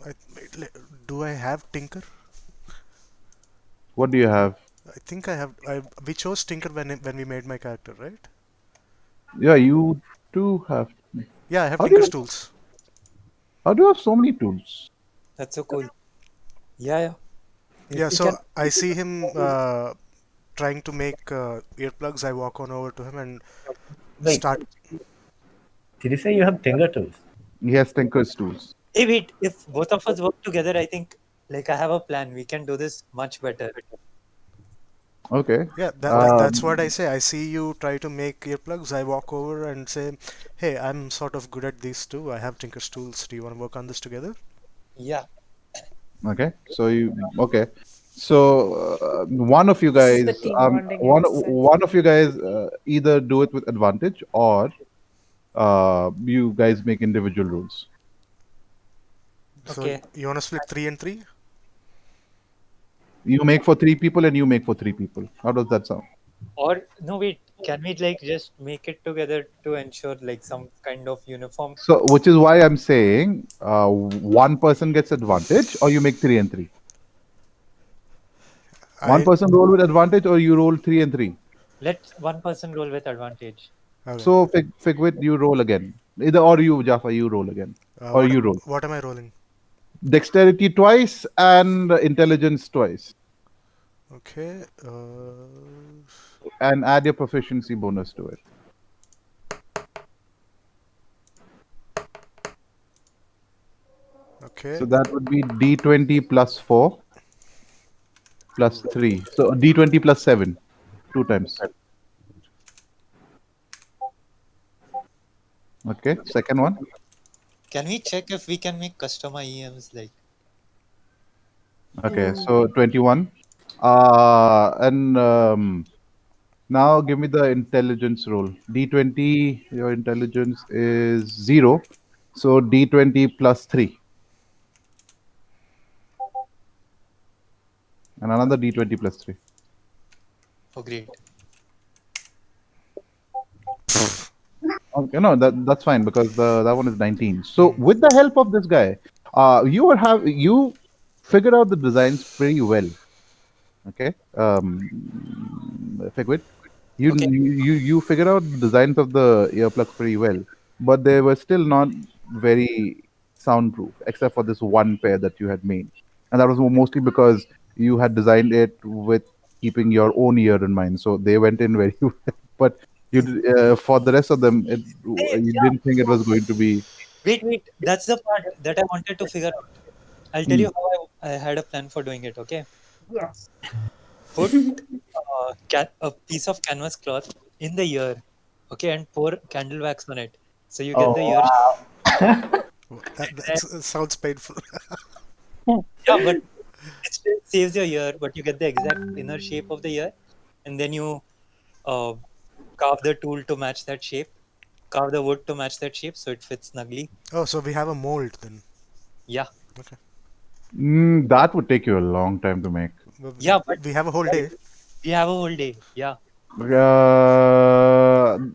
Wait, do I have Tinker? What do you have? I think I have. We chose Tinker when we made my character, right? Yeah, you do have. Yeah, I have How do Tinker's you tools. how do you have so many tools? That's so cool. Yeah, yeah. Yeah, If you so can. I see him trying to make earplugs. I walk on over to him and Wait, start. did you say you have Tinger tools? He has tinker's tools. Hey, wait. If both of us work together, I think like I have a plan. We can do this much better. Okay. Yeah, that's what I Um, say. I see you try to make earplugs. I walk over and say, "Hey, I'm sort of good at these too. I have Tinker's tools. Do you want to work on this together?" Yeah. okay. So you okay. So one of you This is the guys, team bonding exercise. one of you guys either do it with advantage or you guys make individual rules. So Okay. you want to split 3 and 3? You make for 3 people and you make for 3 people. How does that sound? Or no, wait, can we like just make it together to ensure like some kind of uniform? So, which is why I'm saying one person gets advantage, or you make three and three. One I person roll with advantage, or you roll three and three. Let one person roll with advantage. okay. So, Figwit, you roll again. Either or you, Jaffa, you roll again, or What you roll. what am I rolling? Dexterity twice and intelligence twice, Okay. and add your proficiency bonus to it. Okay. So that would be D20 plus 4 plus 3. So D20 plus 7, two times. Okay, second one. Can we check if we can make custom IEMs like Okay, so 21. And now give me the intelligence roll. D20, your intelligence is 0. So D20 plus 3. And another D20 plus 3. oh great. Okay, no, that's fine because the that one is 19. So with the help of this guy, you figured out the designs pretty well. Okay, Figwit, Okay. you figured out the designs of the earplugs pretty well, but they were still not very soundproof, except for this one pair that you had made, and that was mostly because you had designed it with keeping your own ear in mind. So they went in very well, but for the rest of them, Hey, you yeah. didn't think it was going to be. Wait. That's the part that I wanted to figure out. I'll tell Hmm. you how I had a plan for doing it. Okay. Yes. Put a piece of canvas cloth in the ear. Okay, and pour candle wax on it. So you get the Oh ear. wow. That sounds painful. Yeah, but it still saves your ear, but you get the exact inner shape of the ear, and then you uh, carve the tool to match that shape, carve the wood to match that shape, so it fits snugly. Oh, so we have a mold then. Yeah, Okay. That would take you a long time to make. yeah, but We have a whole right, day. we have a whole day. Yeah,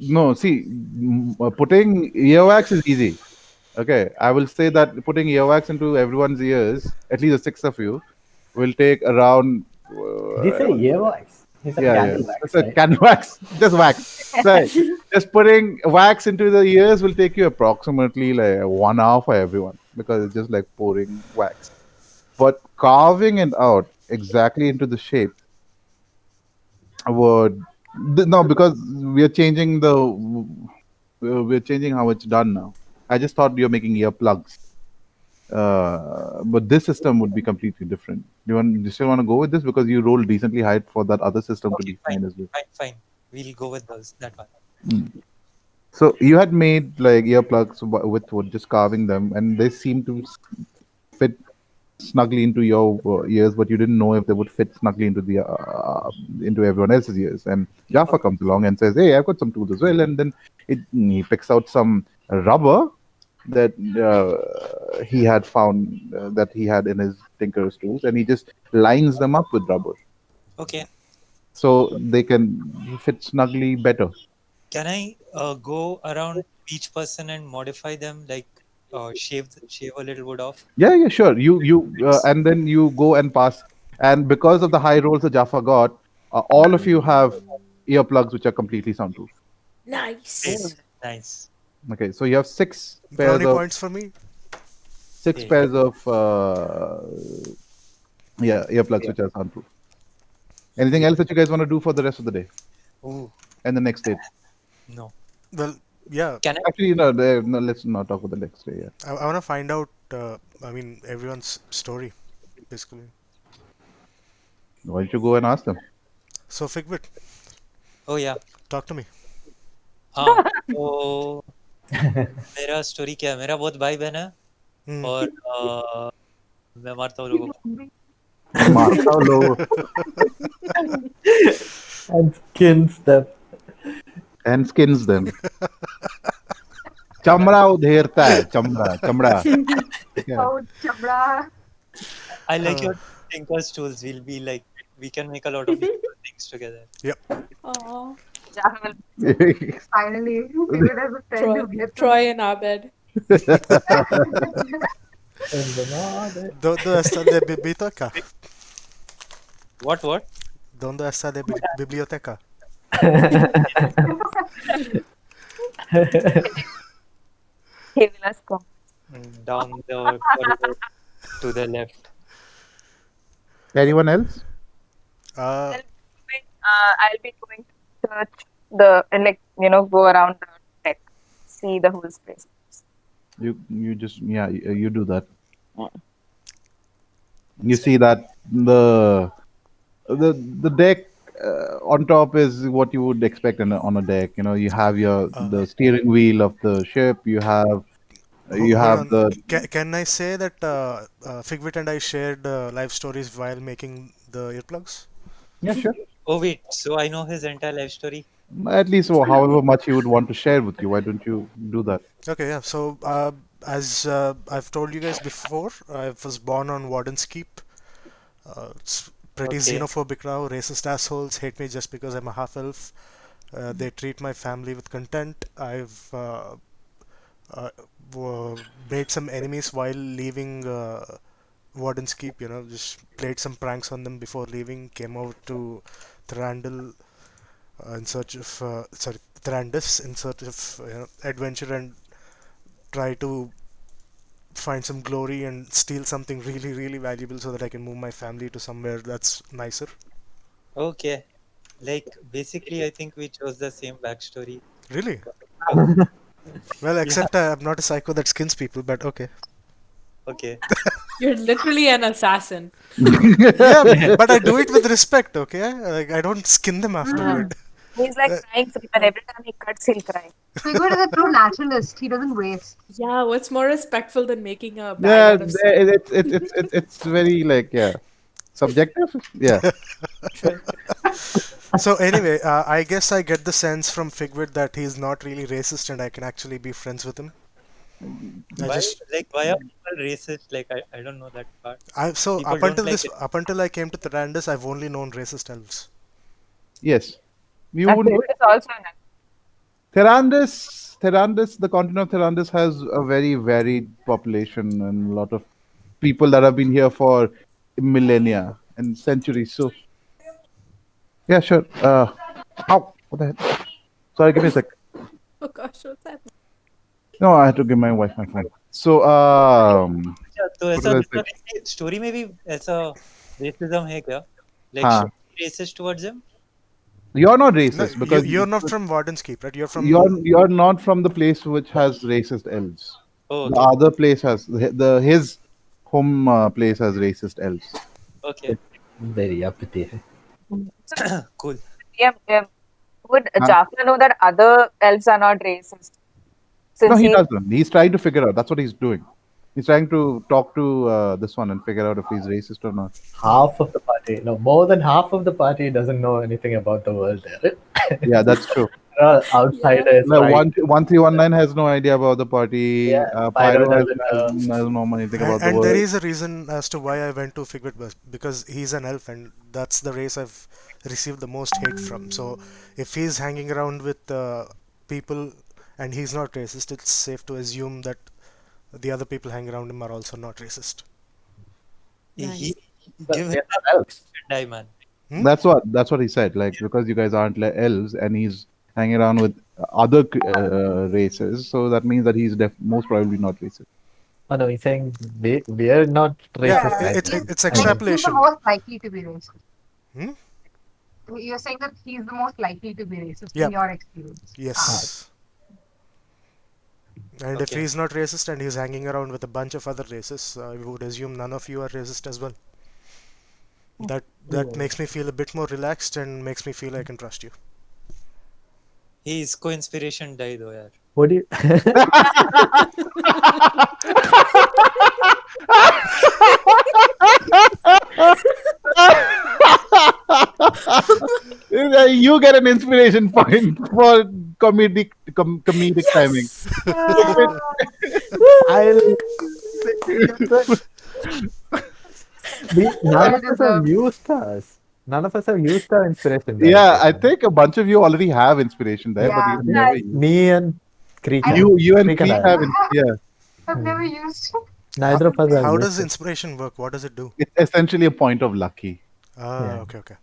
No, see, putting earwax is easy. Okay, I will say that putting earwax into everyone's ears, at least the six of you, will take around. Did you say earwax? He said Yeah, yeah. candle wax, It's a right? can wax, just wax. So just putting wax into the ears will take you approximately like 1 hour for everyone because it's just like pouring wax. But carving it out exactly into the shape would no, because we are changing we're changing how it's done now. I just thought you're making earplugs. But this system would be completely different. Do you still want to go with this because you rolled decently high for that other system to okay, be fine, fine as well? fine. We'll go with those. That one. Mm. So you had made like earplugs with wood, just carving them, and they seem to fit snugly into your ears, but you didn't know if they would fit snugly into everyone else's ears. And Jaffa Okay, comes along and says, "Hey, I've got some tools as well." And then he picks out some rubber that he had found that he had in his tinker's tools, and he just lines them up with rubber okay. so they can fit snugly better. Can I go around each person and modify them, like shave a little wood off? Yeah, yeah, sure. Nice. And then you go and pass. And because of the high rolls that Jaffa got, all of you have earplugs which are completely soundproof. Great, Nice. nice. Okay, so you have Brownie points for me. six Hey, pairs of yeah, earplugs Yeah. which are soundproof. Anything else that you guys want to do for the rest of the day ooh, and the next day? no. Well, yeah. Can I? Actually, no, let's not talk about the next day. Yeah. I want to find out. I mean, everyone's story, basically. Why don't you go and ask them? So Figwit, Oh yeah. talk to me. हाँ तो मेरा story क्या है मेरा बहुत भाई बहन है Hmm. और मैं मारता हूँ लोगों को मारता हूँ लोग And skins them. and skins them. चमड़ा उधेड़ता है चमड़ा चमड़ा ठीक है Oh, Chabra. I like Uh, your tinker's tools will be like we can make a lot of useful things together. Yep. Aw. Jaffa will Finally, Figure has a friend Troy, who gets him. Troy and Abed. In the morning. ¿Dónde está la biblioteca? What? ¿Dónde está la biblioteca? he will ask. Down the corridor to the left. Anyone else? Uh, I'll be going to search the and like go around the deck, see the whole space. You just you do that. Yeah. You see that the deck on top is what you would expect on a deck. You know, you have the steering wheel of the ship. You have hold on. the Can I say that Figwit and I shared life stories while making the earplugs? yeah, sure. Oh wait, so I know his entire life story. At least however much he would want to share with you. Why don't you do that? Okay, yeah. So as I've told you guys before, I was born on Warden's Keep. It's pretty Okay. xenophobic now. Racist assholes hate me just because I'm a half elf. They treat my family with contempt. I've uh, made some enemies while leaving Warden's Keep. Just played some pranks on them before leaving. Came out to Thranduil in search of Thrandus in search of adventure and try to find some glory and steal something really, really valuable so that I can move my family to somewhere that's nicer. Okay. Like basically I think we chose the same backstory. Really? Well, Well, yeah, except I'm not a psycho that skins people, but okay. okay. You're literally an assassin. Yeah, but I do it with respect, okay? Like I don't skin them afterward. He's like Uh, crying for and every time he cuts, he'll cry. Figure is a true naturalist. He doesn't waste. Yeah, what's more respectful than making a bag Yeah, out of skin? it's very like subjective. Yeah. So anyway, I guess I get the sense from Figwit that he's not really racist and I can actually be friends with him. I Why just why are people racist? Like I don't know that part. so People don't like it. up until I came to Thranduil, I've only known racist elves. Yes. You And would Figure is also an Therandis, the continent of Therandis has a very varied population and a lot of people that have been here for millennia and centuries. So, yeah, sure. Ow, what the hell? Sorry, give me a sec. Oh gosh, what's happening? No, I had to give my wife my phone. So, अच्छा, तो what ऐसा was I saying? Story में भी ऐसा racism है क्या? Like Huh. should we be racist towards him? You're not No, racist because you're not from Warden's Keep, right? You're from you're not from the place which has racist elves. Oh, The okay. other place has his home place has racist elves. Okay. Very uppity. Cool. would Huh? Jaffa know that other elves are not racist? No, Since he he doesn't. He's trying to figure out. That's what he's doing. He's trying to talk to this one and figure out if he's racist or not. Half of the party, no, more than half of the party doesn't know anything about the world there. Yeah, that's true. They're all outsiders. No, Right? 1319 has no idea about the party. Yeah, Pyro Pyro doesn't know. doesn't know anything about the and there world. is a reason as to why I went to Figwit because he's an elf and that's the race I've received the most hate from. So if he's hanging around with people and he's not racist, it's safe to assume that the other people hanging around him are also not racist. He But give him they're not elves. die, man. Hmm? That's what he said. Like because you guys aren't elves and he's hanging around with other races, so that means that he's most probably not racist. Oh no, he's saying we're not Yeah, racist. Yeah, it's he's, it's like, he's the extrapolation. most likely to be racist. Hmm? You're saying that he's the most likely to be racist Yeah. in your experience. Yes. And if Okay. he's not racist and he's hanging around with a bunch of other races, I would assume none of you are racist as well. That makes me feel a bit more relaxed and makes me feel I can trust you. His co-inspiration die though, yaar. What do you? You get an inspiration point for comedic timing. I'll. None of us Well have deserved. used us. None of us have used our inspiration dice. Yeah, yet, I right? think a bunch of you already have inspiration there, but Yeah. you've I think never Yes. used. me and Creek I- have. You and Creek and Creek I have. have. Yeah, I've never Hmm. used. How, Neither of us have how used does it. inspiration work? What does it do? it's essentially a point of lucky. Ah, Yeah. okay, okay.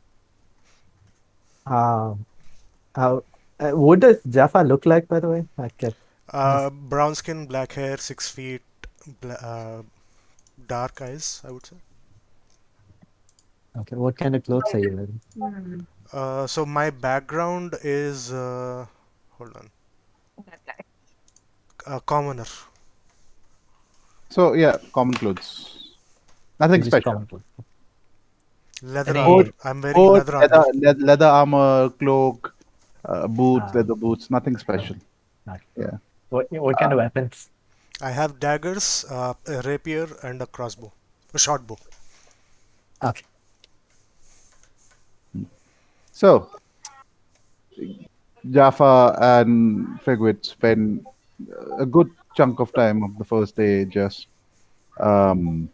Um, how, what does Jaffa look like, by the way? I kept just Brown skin, black hair, 6 feet, dark eyes, I would say. okay. What kind of clothes are you wearing? Hmm. So my background is, hold on, That guy. a commoner. So yeah, common clothes, So nothing just special. common clothes. Leather Coat, armor. Any I'm wearing coat, leather armor. leather armor, cloak, boots, uh, leather boots, nothing special. not, Yeah. what kind of weapons? I have daggers, a rapier, and a crossbow. A short bow. Okay. So Jaffa and Figwit spend a good chunk of time of the first day just um,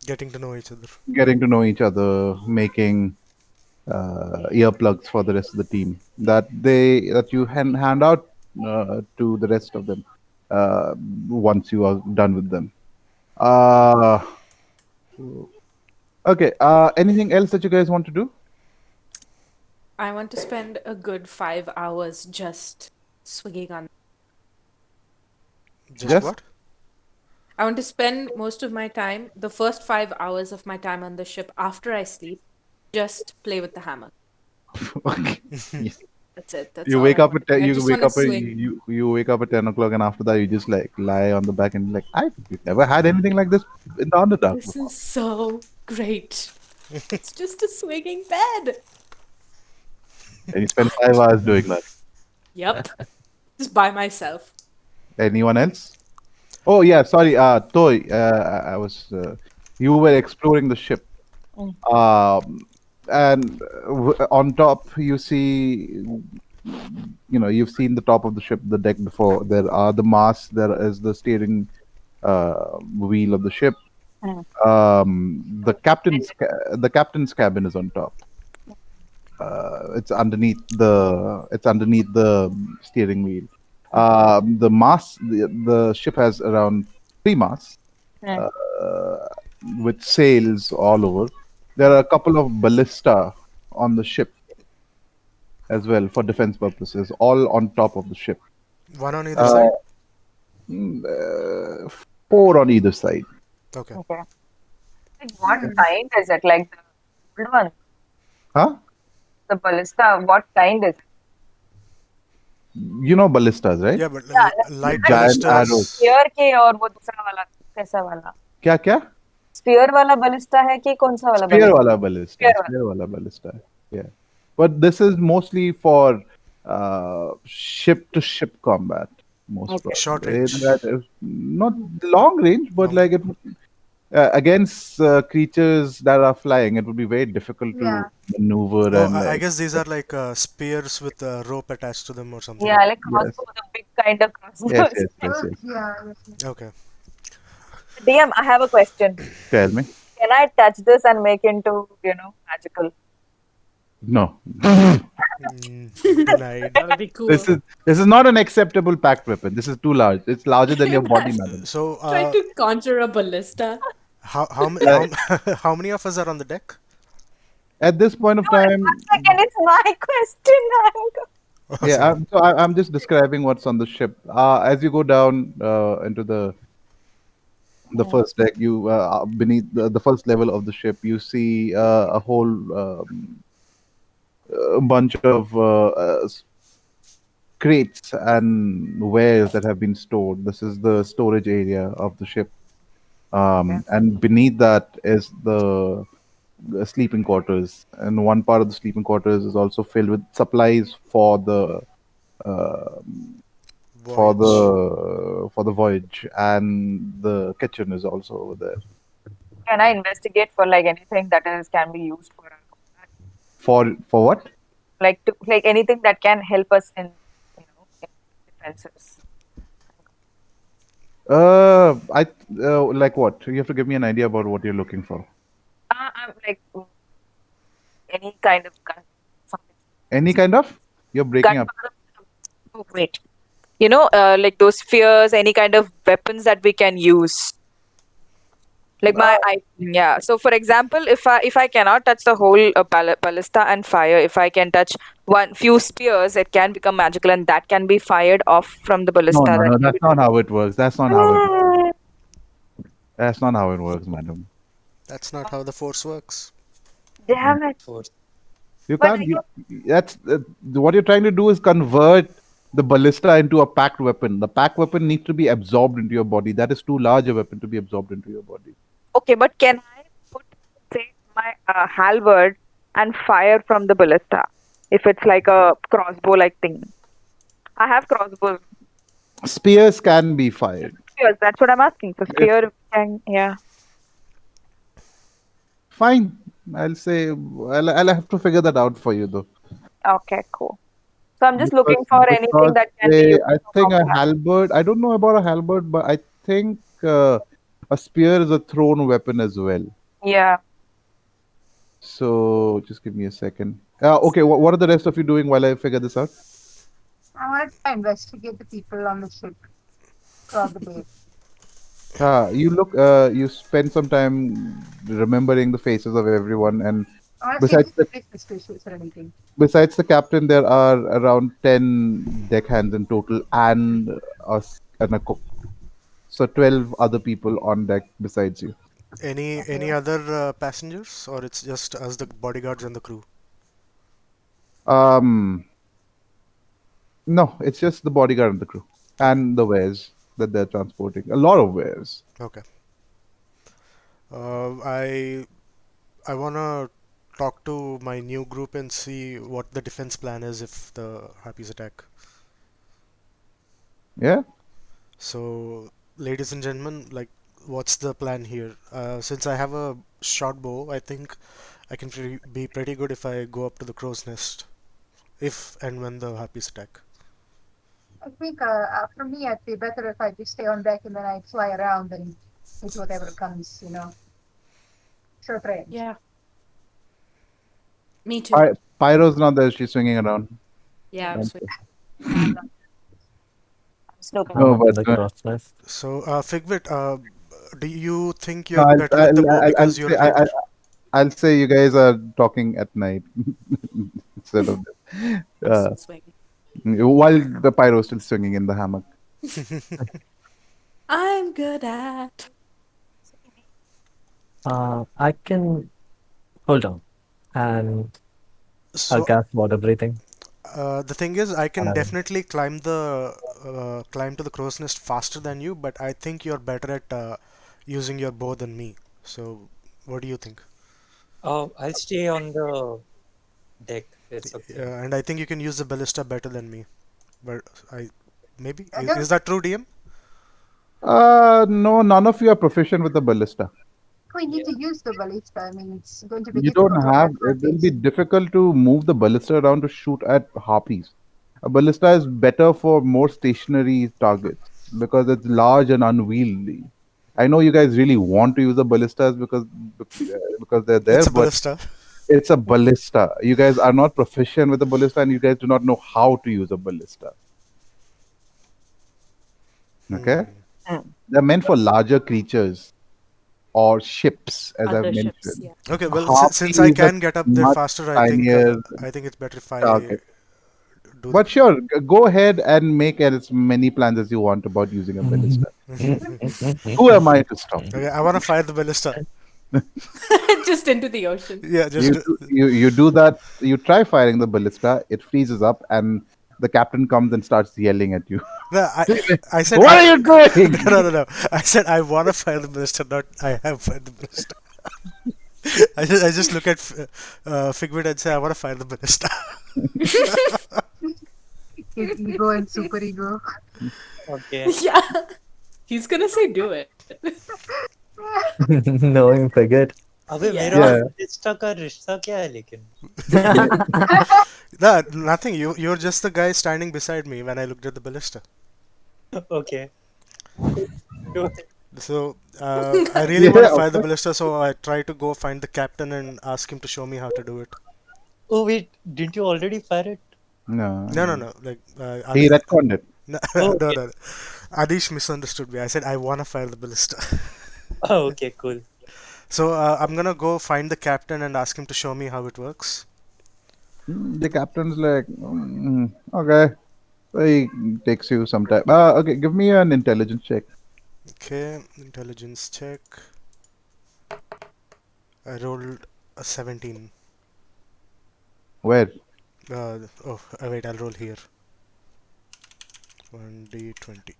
Getting to know each other. getting to know each other, making earplugs for the rest of the team that you hand out to the rest of them once you are done with them. Uh, okay. Anything else that you guys want to do? I want to spend a good 5 hours just swinging on. Just Just what? I want to spend most of my time, the first 5 hours of my time on the ship after I sleep, just play with the hammer. okay. That's it. That's You all wake I up want. at I you just wake want to up at swing. you wake up at 10 o'clock, and after that you just like lie on the back and like we've never had anything like this in the Underdark This before. is so great. It's just a swinging bed. And you spend 5 hours doing that. Yep. Just by myself. Anyone else? Oh yeah, sorry. Toy. I was. You were exploring the ship. Mm. And on top you see, you've seen the top of the ship, the deck before. There are the masts. There is the steering wheel of the ship. Mm. The captain's cabin is on top. It's underneath the steering wheel. The ship has around 3 masts Mm. uh, with sails all over. There are a couple of ballista on the ship as well for defense purposes, all on top of the ship. One on either Uh, side? mm, uh, 4 on either side. Okay. Okay. Like what kind is it? Like the old one, Huh? the ballista. What kind is it? You know ballistas, right? Yeah, but Yeah, light Giant arrows. ballistas. Spear के और वो दूसरा वाला कैसा वाला क्या क्या? Spear वाला बलिस्टा है कि कौन सा वाला Spear बलिस्टा wala ballista. स्पीयर वाला Spear wala ballista. Yeah. But this is mostly for ship to ship combat. Most Okay. Short probably. range. That is not long range, but Long like against creatures that are flying, it would be very difficult to Yeah. maneuver Oh, and I like. guess these are like spears with a rope attached to them or something. yeah like Yes, crossbow the big kind of yes, crossbows yes, yes, Good. yes. Yeah. Yes. Okay. DM I have a question Tell me. can I touch this and make into magical No. Denied. That would be cool. This is not an acceptable pact weapon. This is too large. It's larger than your body, madam. So, Try to conjure a ballista. Like, how many of us are on the deck? at this point of no one time, second it's my question Oh, yeah. sorry. I'm just describing what's on the ship. As you go down into the first deck, you beneath the first level of the ship, you see a whole bunch of crates and wares that have been stored. This is the storage area of the ship. And beneath that is the sleeping quarters, and one part of the sleeping quarters is also filled with supplies uh, Voyage. for the voyage, and the kitchen is also over there. can I investigate for like anything that is can be used for our combat? For what? Like anything that can help us in defenses I like what? You have to give me an idea about what you're looking for. I'm like any kind of gun. Something. Any kind of? You're breaking up. Gunpowder. Oh, wait. Like those spheres, any kind of weapons that we can use. Like yeah. So for example, if I cannot touch the whole ballista and fire, if I can touch one few spears, it can become magical, and that can be fired off from the No, ballista. no, That no. can That's be. not how it works. That's not how it. That's not how it works, madam. That's not how the force works. Mm. Damn it! Force. You But can't. That's what you're trying to do is convert the ballista into a packed weapon. The packed weapon needs to be absorbed into your body. That is too large a weapon to be absorbed into your body. okay, but can I put say my halberd and fire from the ballista if it's like a crossbow like thing? I have crossbows. Spears can be fired. Spears, that's what I'm asking. So Yes. spear can yeah. Fine. I'll say. I'll have to figure that out for you though. Okay, cool. So I'm just Because looking for anything because that can be used I for think a combat. halberd. I don't know about a halberd, but I think a spear is a thrown weapon as well. Yeah. So just give me a second. Okay, what are the rest of you doing while I figure this out? I want to try and investigate the people on the ship throughout the day. You look. You spend some time remembering the faces of everyone, and I want to see if besides the there's suspicious or anything. besides the captain, there are around 10 deckhands in total, and us and a cook. So 12 other people on deck besides you. Any Okay. other passengers, or it's just us, the bodyguards and the crew? Um, no, it's just the bodyguard and the crew Okay, and the wares that they're transporting. A lot of wares. okay. I wanna talk to my new group and see what the defense plan is if the Harpies attack. Yeah. So, ladies and gentlemen, like, what's the plan here? Since I have a short bow, I think I can be pretty good if I go up to the crow's nest, if and when the Harpies attack. I think for me, it'd be better if I just stay on deck and then I fly around and hit whatever comes. Short range. Yeah, me too. Pyro's not there. She's swinging around. Yeah, I'm sweet. I'm snooping. I'm No, up in but the cross nest. So, Figwit, do you think no, you're better with the bow because you're a leader? I'll say you guys are talking at night instead of I'm uh, still swinging. while the pyro's still swinging in the hammock. I'm good at. I can hold on, and I'll So, cast water breathing. the thing is, I can And definitely climb to the crow's nest faster than you, but I think you're better at using your bow than me. So, what do you think? I'll stay on the deck. It's okay. And I think you can use the ballista better than me. But I maybe I is don't that true, DM? No, none of you are proficient with the ballista. think we need Yeah. to use the ballista. I mean, it's going to be You don't difficult to have. attack It will be harpies. difficult to move the ballista around to shoot at harpies. A ballista is better for more stationary targets because it's large and unwieldy. I know you guys really want to use the ballistas because they're there, It's a but ballista. it's a ballista. You guys are not proficient with the ballista, and you guys do not know how to use a ballista. Okay, Hmm. they're meant for larger creatures or ships, as I've Other ships, mentioned. yeah. Okay, well, Harpy since I is a can get up there much faster, tinier I think it's better if I target. do But sure, go ahead and make as many plans as you want about using a ballista. Who am I to stop you? Okay, I want to fire the ballista. Just into the ocean. Yeah, just You do that. You try firing the ballista. It freezes up, and the captain comes and starts yelling at you. no. I said What are you doing? no. I said I want to fire the ballista, not I have fired the ballista. I just look at Figwit and say I want to fire the ballista. His ego and super ego. Okay. Yeah. He's gonna say do it. knowing Figure. अबे Yeah. मेरा और Yeah. बलिस्टा का रिश्ता क्या है लेकिन? No, nothing. You're just the guy standing beside me when I looked at the ballista. Okay. Do it. So I really want Yeah. to fire the Okay. ballista, so I try to go find the captain and ask him to show me how to do it. Oh wait, didn't you already fire it? No, No, no, no. Like, he retconned it. no, Oh, no, okay. no. Adish misunderstood me. I said I want to fire the ballista. Oh, okay, cool. So I'm gonna go find the captain and ask him to show me how it works. The captain's like, okay. So he takes you some time. Okay, give me an intelligence check. Okay, intelligence check. I rolled a 17. Where? Wait, I'll roll here. 1d20.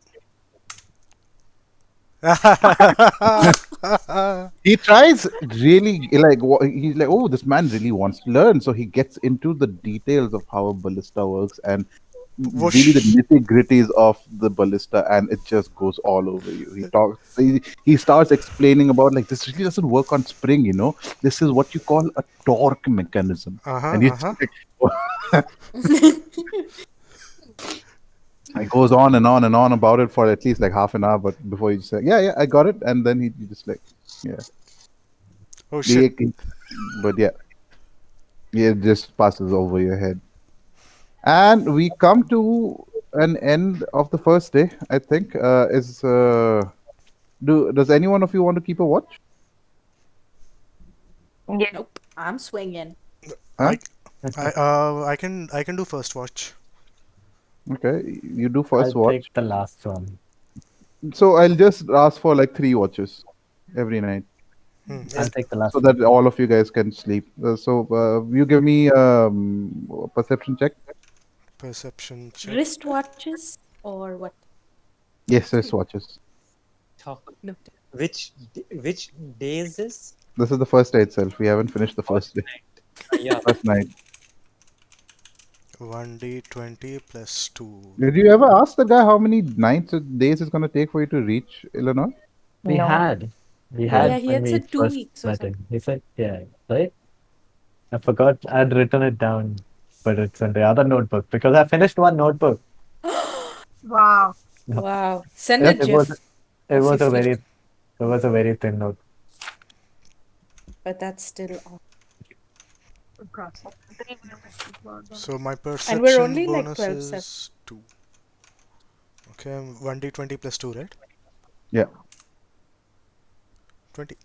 He tries really like he's like, oh, this man really wants to learn. So he gets into the details of how a ballista works and really the Whoosh. nitty gritties of the ballista, and it just goes all over you. He starts explaining about like this really doesn't work on spring, you know. This is what you call a torque mechanism, Uh huh. and you Uh huh. it goes on and on and on about it for at least like half an hour. But before you say, yeah, yeah, I got it, and then he just like, yeah, Oh shit. he- but yeah, it just passes over your head. And we come to an end of the first day. I think is does any one of you want to keep a watch? Yeah. Nope, I'm swinging. Huh? I I can do first watch. Okay, you do I'll first watch. take the last one. So I'll just ask for like 3 watches every night, I'll Yes. take the so last that one. all of you guys can sleep. You give me a perception check. Perception check. Wristwatches or what? Yes, yes, watches. Huh. No. Which day is this? This is the first day itself. We haven't finished the first First day. night. Yeah. First night. 1d20 plus 2. Did you ever ask the guy how many nights or days it's gonna take for you to reach Illinois? We No. had. We Oh, Yeah, had he when had we said two first weeks or met something. him. He said, yeah, right? I forgot I'd written it down, but it's in the other notebook because I finished one notebook. Wow. No, Wow. Send a yeah. it was gif it of you was a finish, very it was a very thin note. but that's still all. Impressive. Well done. So my And we're perception only like bonus 12 seconds. is 2. Okay, 1d20 plus 2, right? Yeah. 20.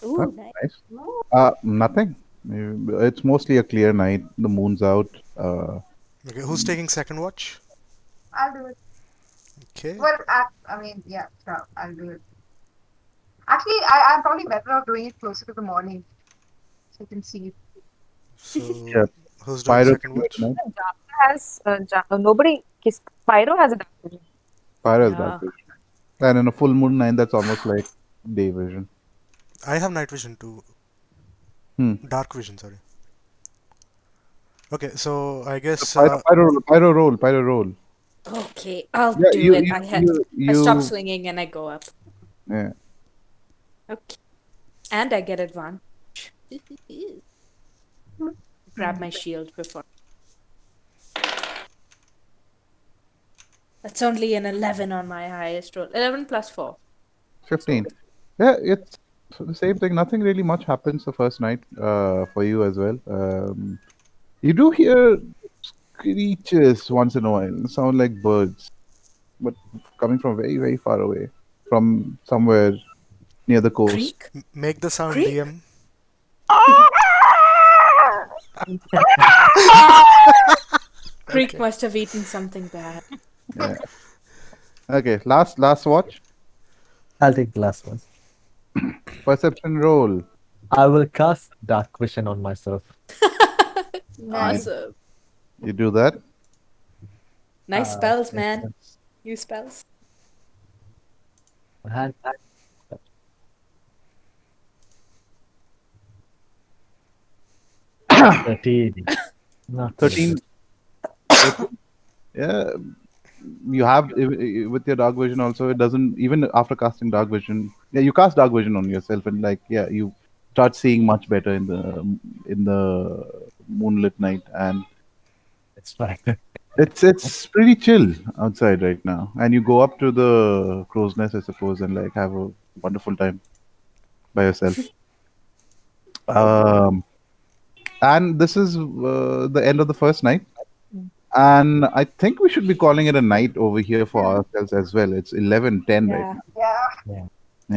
Huh, Ooh, nice. nice. Nothing. It's mostly a clear night. The moon's out. Okay, who's taking second watch? I'll do it. Okay. Well, I mean, yeah, sure, I'll do it. Actually, I'm probably better off doing it closer to the morning so you can see it. So Yeah, who's doing Pyro second can do it watch? tonight. Nobody. Pyro has a dark vision. Pyro is dark Yeah. vision. And in a full moon night, that's almost like day vision. I have night vision too. Hmm. Dark vision, sorry. Okay, so I guess Pyro roll. Okay, I'll Yeah, do it. I stop you. swinging and I go up. Yeah. Okay. And I get advantage. Grab my shield before. That's only an 11 on my highest roll. 11 plus 4. 15. Yeah, it's the same thing. Nothing really much happens the first night for you as well. You do hear screeches once in a while, sound like birds, but coming from very, very far away, from somewhere near the coast. Creek? make the sound Creek? DM. Creek Okay. must have eaten something bad. Yeah. Okay, last watch. I'll take the last one. Perception roll. I will cast dark vision on myself. Nice. Awesome. You do that. Nice Uh, spells, makes man. sense. Use spells. I had 13. Not very 13. good. 13. Yeah, you have with your dark vision also. It doesn't even after casting dark vision. Yeah, you cast dark vision on yourself, and like yeah, you start seeing much better in the moonlit night, and It's fine. it's pretty chill outside right now. And you go up to the crow's nest, I suppose, and like have a wonderful time by yourself. Um, and this is the end of the first night. Mm. And I think we should be calling it a night over here for ourselves as well. It's 11:10 right Yeah. now. Yeah. Yeah.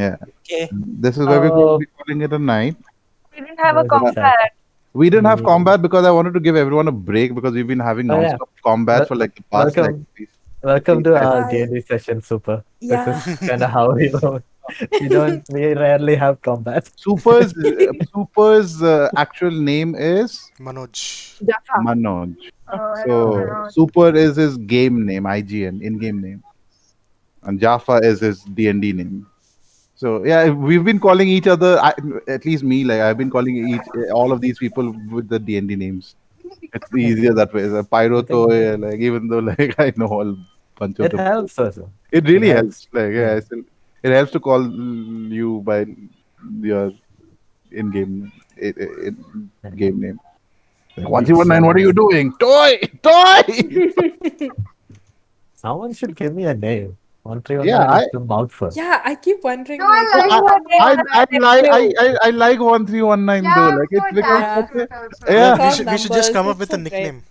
Yeah. Okay. This is where we're going to Oh, be calling it a night. We didn't have a was exciting. combat. We didn't have We, combat because I wanted to give everyone a break because we've been having oh yeah. non-stop combats Wel- for like the past like welcome, these welcome three to our sessions. Hi. D&D session, Super. This Yeah. is kind of how we go. We rarely have combat. Super's actual name is Manoj. Jaffa. Manoj. Oh, Oh, I don't So know. Super is his game name, IGN, in-game name, and Jaffa is his D&D name. So yeah, we've been calling each other, at least me, like I've been calling all of these people with the D&D names. It's easier that way. The I Pyro think Toy, like even though like I know all bunch of it them, helps also. it It really helps. helps. Like yeah, Yeah. it helps to call you by your in-game in-game name. Like, Indeed. 1319, what are you So doing? Toy! Toy! someone should give me a name. Yeah, 1319 is too mouthful. Yeah, I keep No, wondering, I like, no, like what. Your name I, and I my name like too. I like 1319 though. yeah, I'm Like it doing becomes that Yeah. such too a also. yeah. With Like we all should we should just numbers, come up it's with a so great. nickname.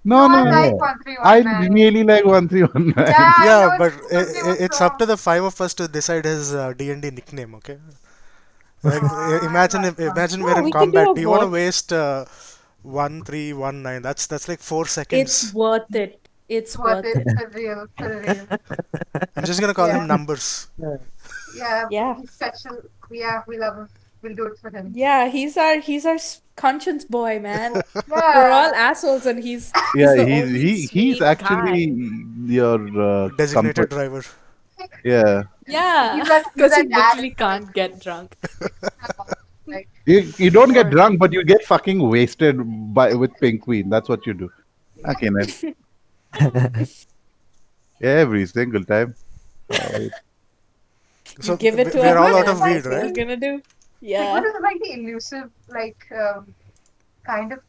No, No, I no. like Yeah. I 1319. really like 1319. Yeah, I Yeah, know but it's totally it's up also. to the five of us to decide his D&D nickname. Okay. Like I like imagine we're No, in we can do combat. a Do you want to vote. waste 1319? That's like 4 seconds. It's worth it. It's worth worth it it. for real, for real. I'm just gonna call him Yeah, numbers. yeah, Yeah. he's special. Yeah, we love him. We'll do it for him. Yeah, he's our conscience boy, man. We're all Yeah, assholes and he's Yeah, the only he's sweet guy. actually your Designated comfort. driver. Yeah, Yeah, he's because our he dad literally in the can't get drunk. like you don't get Or drunk, but you get fucking wasted by with Pink Queen. That's what you do. Okay, man. Every single time. Uh, you So give it to we we're him go all out to of and like weed, that's what right? he's gonna do. we go Yeah. to like the elusive like kind of